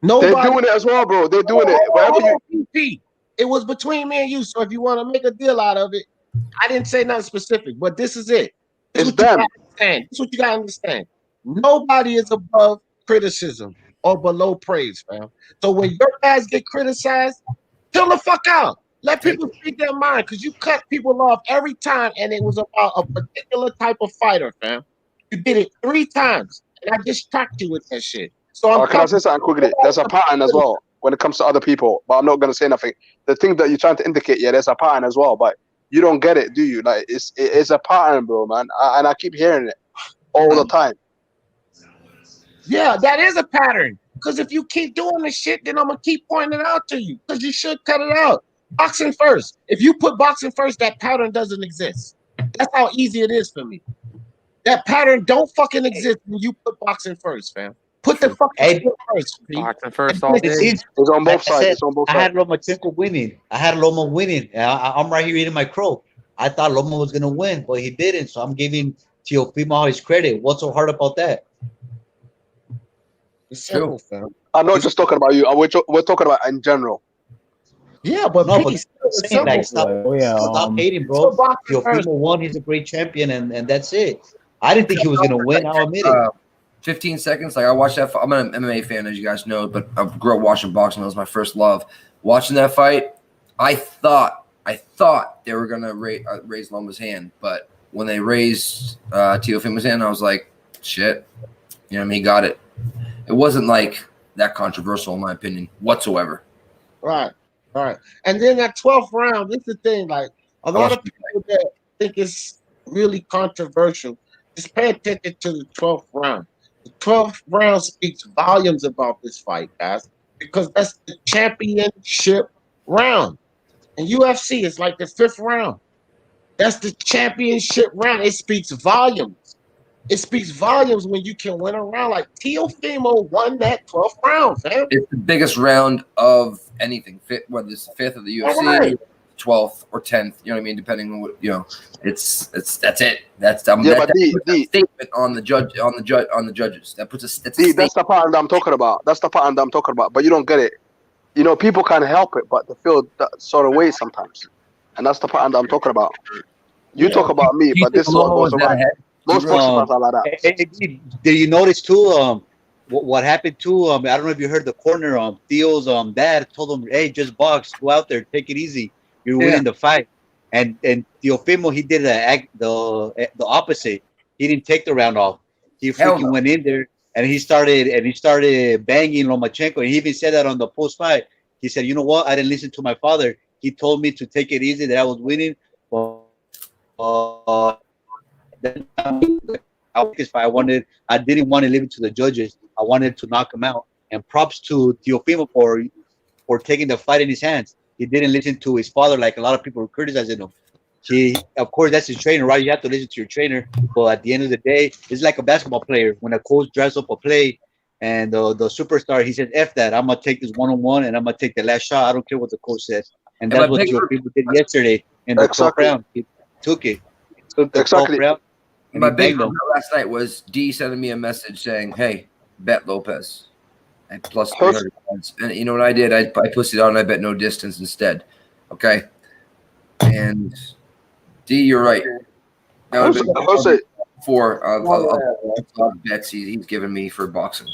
Nobody, they're doing it as well, bro. They're doing it. It was between me and you. So if you want to make a deal out of it, I didn't say nothing specific, but this is it. It's them. This is what you gotta understand. Nobody is above criticism or below praise, fam. So when your guys get criticized, chill the fuck out. Let people speak their mind, because you cut people off every time, and it was about a particular type of fighter, fam. You did it 3 times, and I just tracked you with that shit. So can I say something quickly? There's a pattern as well when it comes to other people, but I'm not gonna say nothing. The thing that you're trying to indicate, yeah, there's a pattern as well, but you don't get it, do you? Like it's a pattern, bro, man. And I keep hearing it all the time. Yeah, that is a pattern. Because if you keep doing this shit, then I'm gonna keep pointing it out to you. Because you should cut it out. Boxing first. If you put boxing first, that pattern doesn't exist. That's how easy it is for me. That pattern don't fucking exist when you put boxing first, fam. Put the fucking shit first. Boxing first all day. It's on both sides. It's on both sides. I had Lomachenko winning. I had Loma winning. I'm right here eating my crow. I thought Loma was gonna win, but he didn't. So I'm giving Teofimo his credit. What's so hard about that? It's simple, fam. I'm not just talking about you. We're talking about in general. Yeah, but no, Pete, but saying, like, stop hating, bro. Teofimo won. He's a great champion, and that's it. I didn't think he was gonna win. I'll admit it. 15 seconds. Like I watched that. I'm an MMA fan, as you guys know, but I grew up watching boxing. That was my first love. Watching that fight, I thought they were gonna raise Loma's hand, but when they raised Teofimo's hand, I was like, shit. You know what I mean? He got it. It wasn't like that controversial, in my opinion, whatsoever. Right. All right. And then that 12th round, this is the thing, like a lot of people that think it's really controversial, just pay attention to the 12th round. The 12th round speaks volumes about this fight, guys, because that's the championship round. And UFC is like the 5th round. That's the championship round. It speaks volumes. It speaks volumes when you can win a round. Like Teofimo won that 12th round, fam. It's the biggest round of anything, whether it's the 5th of the UFC, right. 12th or 10th. You know what I mean? Depending on what it's that's it. That's but a statement on the judges. That puts a that's the pattern that I'm talking about. That's the pattern that I'm talking about. But you don't get it. You know, people can't help it, but they feel that sort of way sometimes, and that's the pattern that I'm talking about. You talk about me, but this is what goes around. Most boxers are like that. Did you notice too? what happened to I don't know if you heard the corner. Theo's dad told him, "Hey, just box. Go out there, take it easy. You're winning the fight." And Teofimo, he did the opposite. He didn't take the round off. He freaking went in there and he started banging Lomachenko. And he even said that on the post fight. He said, "You know what? I didn't listen to my father. He told me to take it easy, that I was winning. I didn't want to leave it to the judges. I wanted to knock him out." And props to Teofimo for taking the fight in his hands. He didn't listen to his father like a lot of people were criticizing him. Of course, that's his trainer, right? You have to listen to your trainer. But at the end of the day, it's like a basketball player. When a coach drafts up a play and the superstar, he says, "F that. I'm going to take this one-on-one and I'm going to take the last shot. I don't care what the coach says." And that's what Teofimo did yesterday in the 12th round. He took it. He took the 12th round. My big one last night was D sending me a message saying, "Hey, bet Lopez at plus 300 points." And you know what I did? I pushed it out and I bet no distance instead. Okay. And D, you're right. That would have been four bets he's given me for boxing.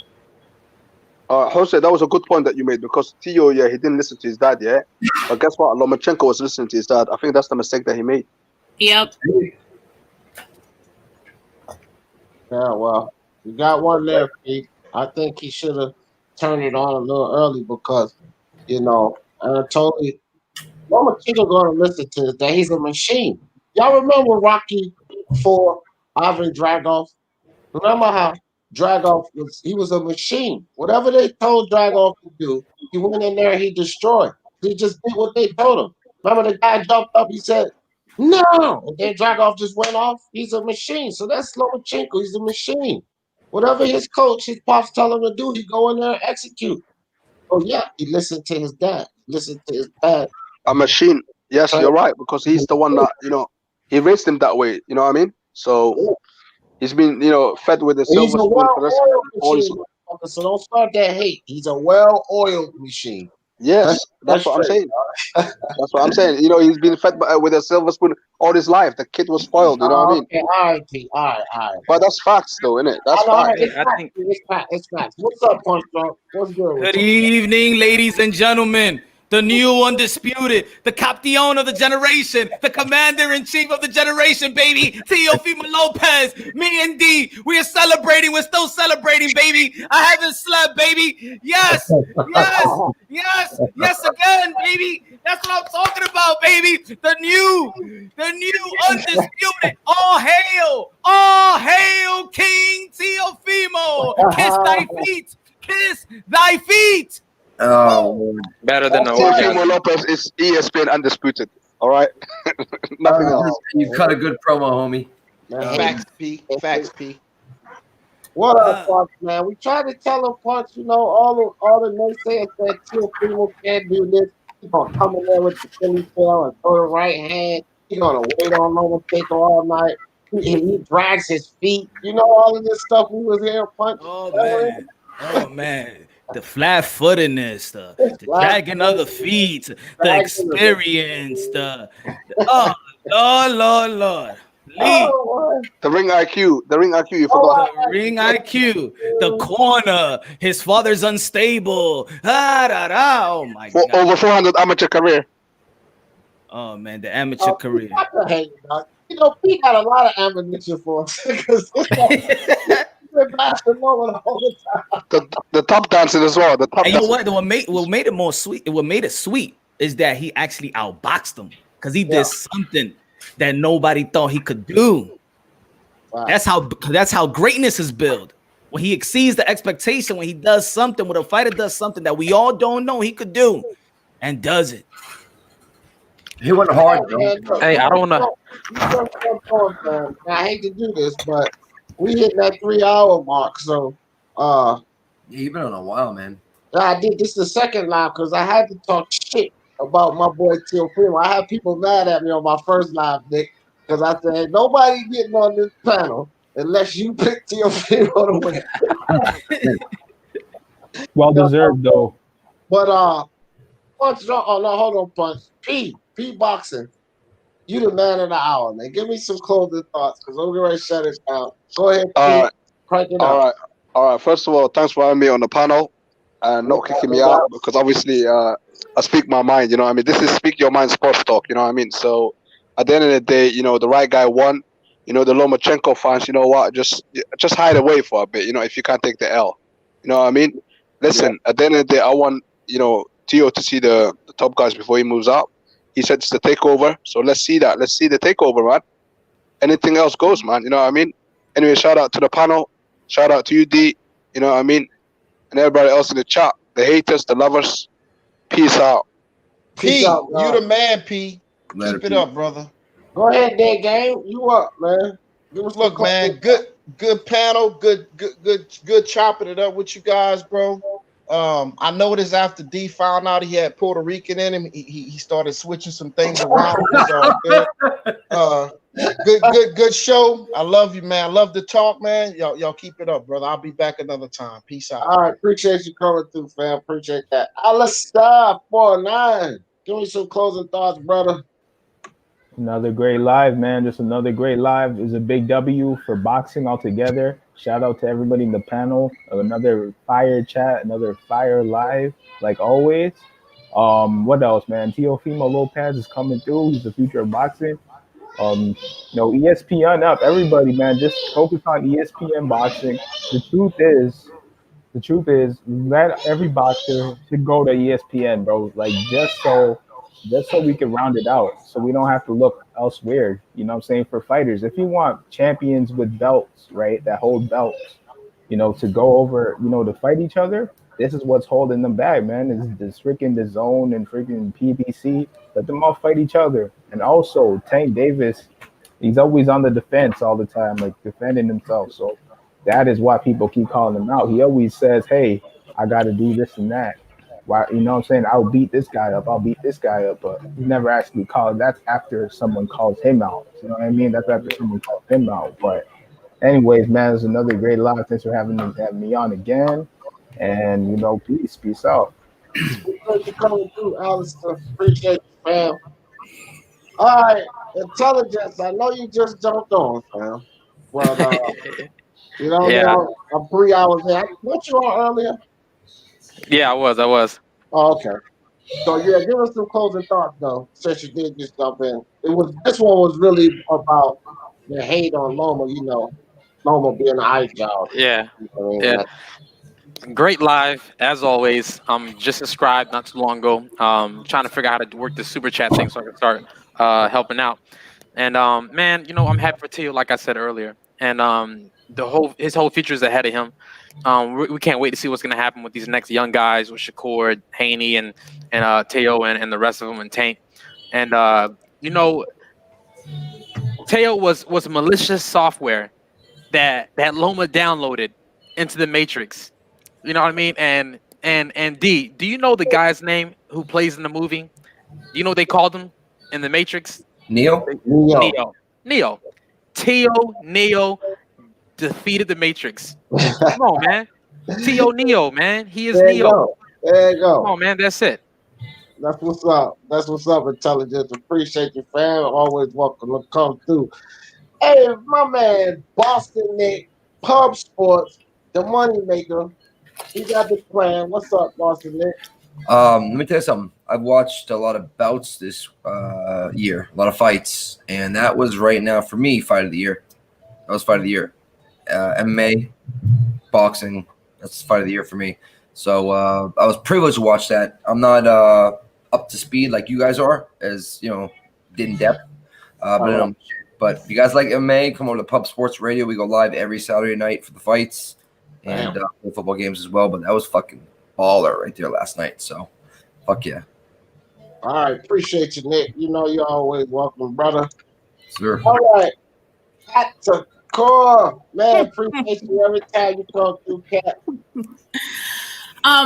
Jose, that was a good point that you made, because Tio, he didn't listen to his dad, but guess what? Lomachenko was listening to his dad. I think that's the mistake that he made. Yep. Yeah, well, you got one there, Pete. I think he should have turned it on a little early because, Totally, Lomachenko going to listen to that. He's a machine. Y'all remember Rocky for Ivan Dragoff? Remember how Dragoff was a machine. Whatever they told Dragoff to do, he went in there and he destroyed. He just did what they told him. Remember the guy jumped up, he said, "No!" And then Dragoff just went off. He's a machine. So that's Lomachenko. He's a machine. Whatever his coach, his pops tell him to do, he go in there and execute. Oh yeah, he listened to his dad. Listen to his dad. A machine. Yes, you're right, because he's the one that, he raised him that way. You know what I mean? So he's been, fed with a silver spoon for this. So don't start that hate. He's a well-oiled machine. Yes, that's what I'm saying. That's what I'm saying. He's been fed with a silver spoon all his life. The kid was spoiled. You know what I mean? Okay, all right, Pete. All right. But that's facts, though, isn't it? That's facts. It's facts. What's up, Punch Drunk? What's good? Good evening, ladies and gentlemen. The new undisputed, the captain of the generation, the commander-in-chief of the generation, baby, Teofimo Lopez. Me and D, we are celebrating. We're still celebrating, baby. I haven't slept, baby. Yes again, baby. That's what I'm talking about, baby. The new undisputed. All hail, King Teofimo. Kiss thy feet. Oh, better than Teofimo Lopez is ESPN undisputed. All right, nothing else. You cut a good promo, homie. Facts, P. Facts, P. What up, Punch, man? We tried to tell him, Punch. All the naysayers that Teofimo can't do this. He's gonna come in there with the Philly tail and throw the right hand. He's gonna wait on Lomachenko all night. He drags his feet. All of this stuff we was hearing, Punch. Oh man. The flat-footedness, the dragging of the feet, the experience, Lord. The ring IQ, you forgot. The ring IQ, the corner, his father's unstable. Oh my God. Over 400 amateur career. Oh man, the amateur career. Pete got a lot of ammunition for us. The top dancing as well. The top. And you know what? What made it more sweet? What made it sweet is that he actually outboxed him because he did something that nobody thought he could do. Wow. That's how greatness is built. When he exceeds the expectation, when he does something, when a fighter does something that we all don't know he could do, and does it. He went hard, though. Hey, I don't know. I hate to do this, but we hit that 3-hour mark, so you've been on a while, man. I did this the second live because I had to talk shit about my boy Teofimo. I had people mad at me on my first live, Nick, because I said nobody getting on this panel unless you pick Teofimo to win. Well deserved, though. But Punch, hold on, Punch. P Boxing. You the man of the hour, man. Give me some closing thoughts because I'm going to shut it down. Go ahead, P. Crank it up. All right. First of all, thanks for having me on the panel and not kicking me out because obviously I speak my mind. You know what I mean? This is speak your mind sports talk. You know what I mean? So at the end of the day, you know, the right guy won. You know, the Lomachenko fans, you know what? Just hide away for a bit. You know, if you can't take the L. You know what I mean? Listen, at the end of the day, I want, you know, Teo to see the top guys before he moves out. He said it's the takeover. So let's see that. Let's see the takeover, man. Anything else goes, man. You know what I mean? Anyway, shout out to the panel. Shout out to you, D. You know what I mean? And everybody else in the chat. The haters, the lovers. Peace out. P, you the man, P. Later, Keep it P. up, brother. Go ahead, Dead Game. You up, man? Look, man, good panel, good chopping it up with you guys, bro. I noticed after D found out he had Puerto Rican in him, he started switching some things around. Good show. I love you, man. I love the talk, man. Y'all keep it up, brother. I'll be back another time. Peace out. All right, appreciate you coming through, fam. Appreciate that. Alistair 49. Give me some closing thoughts, brother. Another great live, man. Just another great live. Is a big W for boxing altogether. Shout out to everybody in the panel. Another fire chat, another fire live, like always. What else, man? Teofimo Lopez is coming through. He's the future of boxing. ESPN up. Everybody, man, just focus on ESPN boxing. The truth is, let every boxer should go to ESPN, bro. Like just so we can round it out, so we don't have to look elsewhere. You know what I'm saying? For fighters, if you want champions with belts, right, that hold belts, you know, to go over, you know, to fight each other, this is what's holding them back, man. Is this freaking the zone and freaking PBC? Let them all fight each other. And also, Tank Davis, he's always on the defense all the time, like defending himself. So that is why people keep calling him out. He always says, "Hey, I got to do this and that." Why, you know what I'm saying? I'll beat this guy up. But he never actually called. That's after someone calls him out. You know what I mean? That's after someone calls him out. But anyways, man, it's another great live. Thanks for having me on again. And, you know, peace out. Appreciate you coming through, Alistair. Appreciate you, fam. All right, intelligence. I know you just jumped on, fam. But, you know, I'm 3 hours in. Weren't you on earlier? Yeah, I was. Oh, okay. So yeah, give us some closing thoughts though, since you did just jump in. This one was really about the hate on Loma, you know, Loma being an eye job. Yeah. You know what I mean? Great live, as always. Just subscribed not too long ago. Trying to figure out how to work the super chat thing so I can start helping out. And man, you know, I'm happy for Teo, like I said earlier. And his whole future is ahead of him. We can't wait to see what's going to happen with these next young guys with Shakur, Haney, and Teo and the rest of them, and Tank. And you know, Teo was malicious software that Loma downloaded into the Matrix. You know what I mean? And D, do you know the guy's name who plays in the movie? Do you know what they called him in the Matrix? Neo. Neo defeated the Matrix. Come on, man. Neo, man. He is Neo. There you go. Come on, man. That's it. That's what's up. That's what's up, intelligence. Appreciate you, fam. Always welcome to come through. Hey, my man, Boston Nick, Pub Sports, the money maker. He got the plan. What's up, Boston Nick? Let me tell you something. I've watched a lot of bouts this year, a lot of fights, and that was right now for me fight of the year. That was fight of the year. MMA, boxing, that's fight of the year for me. So I was privileged to watch that. I'm not up to speed like you guys are, as you know, in depth. But if you guys like MMA, come over to Pub Sports Radio. We go live every Saturday night for the fights and football games as well. But that was fucking baller right there last night. So, fuck yeah. All right, appreciate you, Nick. You know you're always welcome, brother. Sure. All right, at the core, man. Appreciate you every time you come through, Cat.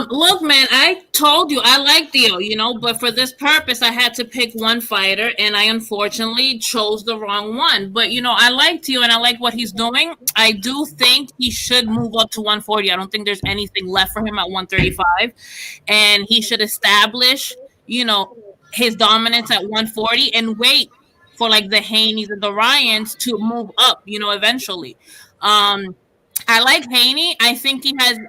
Look, man, I told you I like Theo, you know, but for this purpose, I had to pick one fighter, and I unfortunately chose the wrong one. But, you know, I like Theo, and I like what he's doing. I do think he should move up to 140. I don't think there's anything left for him at 135, and he should establish, you know, his dominance at 140 and wait for, like, the Haneys and the Ryans to move up, you know, eventually. I like Haney. I think he has,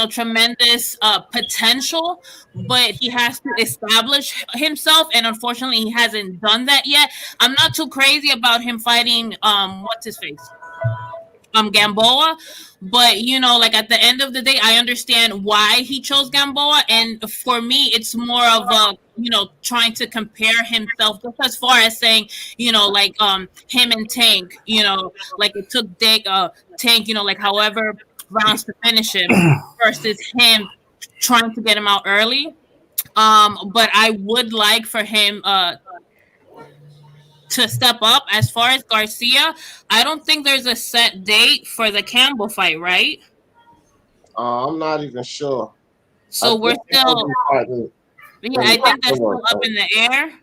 tremendous potential, but he has to establish himself, and unfortunately, he hasn't done that yet. I'm not too crazy about him fighting what's his face, Gamboa, but like at the end of the day, I understand why he chose Gamboa, and for me, it's more of a trying to compare himself, just as far as saying like him and Tank, like it took Tank, like however rounds to finish him versus him trying to get him out early. But I would like for him to step up. As far as Garcia, I don't think there's a set date for the Campbell fight, right? I'm not even sure. So we're still, I think that's still up in the air,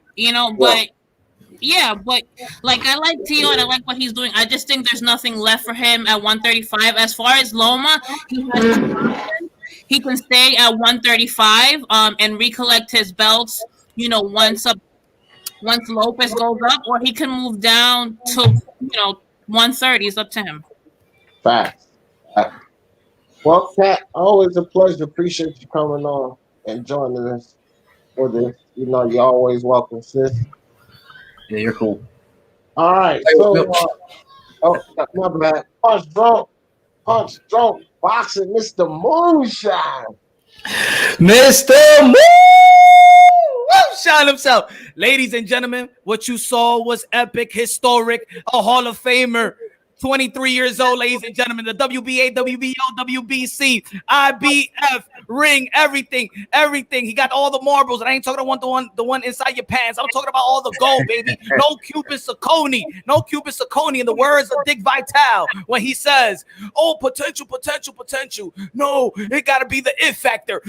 but yeah, but like I like Tio and I like what he's doing. I just think there's nothing left for him at 135. As far as Loma, he can stay at 135 and recollect his belts, once Lopez goes up, or he can move down to 130. It's up to him. Facts. Well, Kat, always a pleasure. Appreciate you coming on and joining us for this. You're always welcome, sis. Yeah, you're cool. All right. So, my bad. Punch drunk, boxing, Mr. Moonshine. Mr. Moonshine himself. Ladies and gentlemen, what you saw was epic, historic, a Hall of Famer. 23 years old, ladies and gentlemen, the WBA, WBO, WBC, IBF, ring, everything. He got all the marbles, and I ain't talking about the one inside your pants. I'm talking about all the gold, baby. No Cupid Saccone in the words of Dick Vitale when he says, "Oh, potential. No, it gotta be the it factor.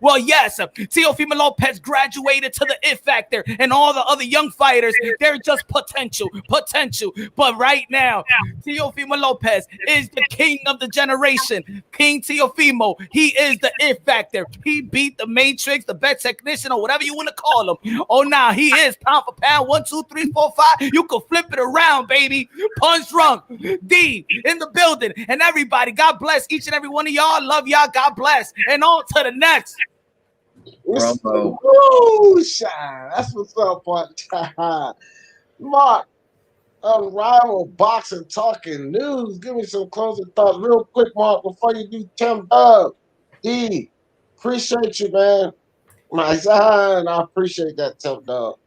Well, yes, Teofimo Lopez graduated to the it factor, and all the other young fighters, they're just potential. But right now, Teofimo Lopez is the king of the generation. King Teofimo, he is the it factor. He beat the Matrix, the best technician, or whatever you want to call him. Oh, now he is pound for pound. 1, 2, 3, 4, 5. You can flip it around, baby. Punch drunk, D in the building, and everybody. God bless each and every one of y'all. Love y'all. God bless. And on to the next. Bravo. Moonshine. That's what's up, Punch. Mark. Unrivaled boxing talking news. Give me some closing thoughts real quick, Mark, before you do Tim Dub. D, appreciate you, man. My son, I appreciate that, Tim Dub.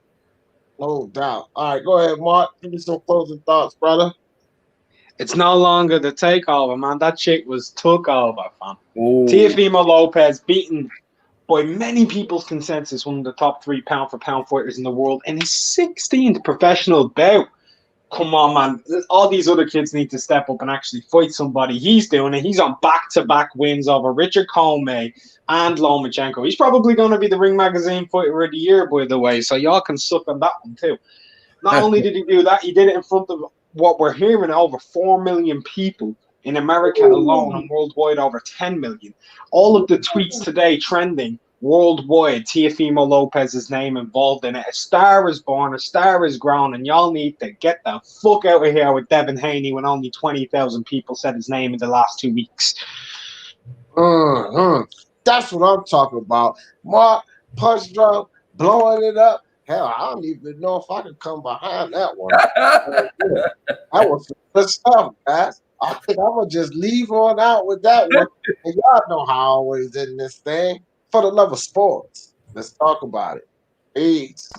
No doubt. All right, go ahead, Mark. Give me some closing thoughts, brother. It's no longer the takeover, man. That chick was took over, fam. Teofimo Lopez beaten by many people's consensus one of the top 3 pound-for-pound fighters in the world in his 16th professional bout. Come on, man. All these other kids need to step up and actually fight somebody. He's doing it. He's on back-to-back wins over Richard Comey and Lomachenko. He's probably going to be the Ring Magazine Fighter of the Year, by the way, so y'all can suck on that one, too. Not only did he do that, he did it in front of what we're hearing, over 4 million people in America alone, and worldwide over 10 million. All of the tweets today trending worldwide, Teofimo Lopez's name involved in it. A star is born, a star is grown, and y'all need to get the fuck out of here with Devin Haney when only 20,000 people said his name in the last 2 weeks. That's what I'm talking about. Mark, Punch Drunk, blowing it up. Hell, I don't even know if I could come behind that one. That was some good stuff, guys. I think I'm going to just leave on out with that one. And y'all know how I always in this thing. For the love of sports, let's talk about it. Peace.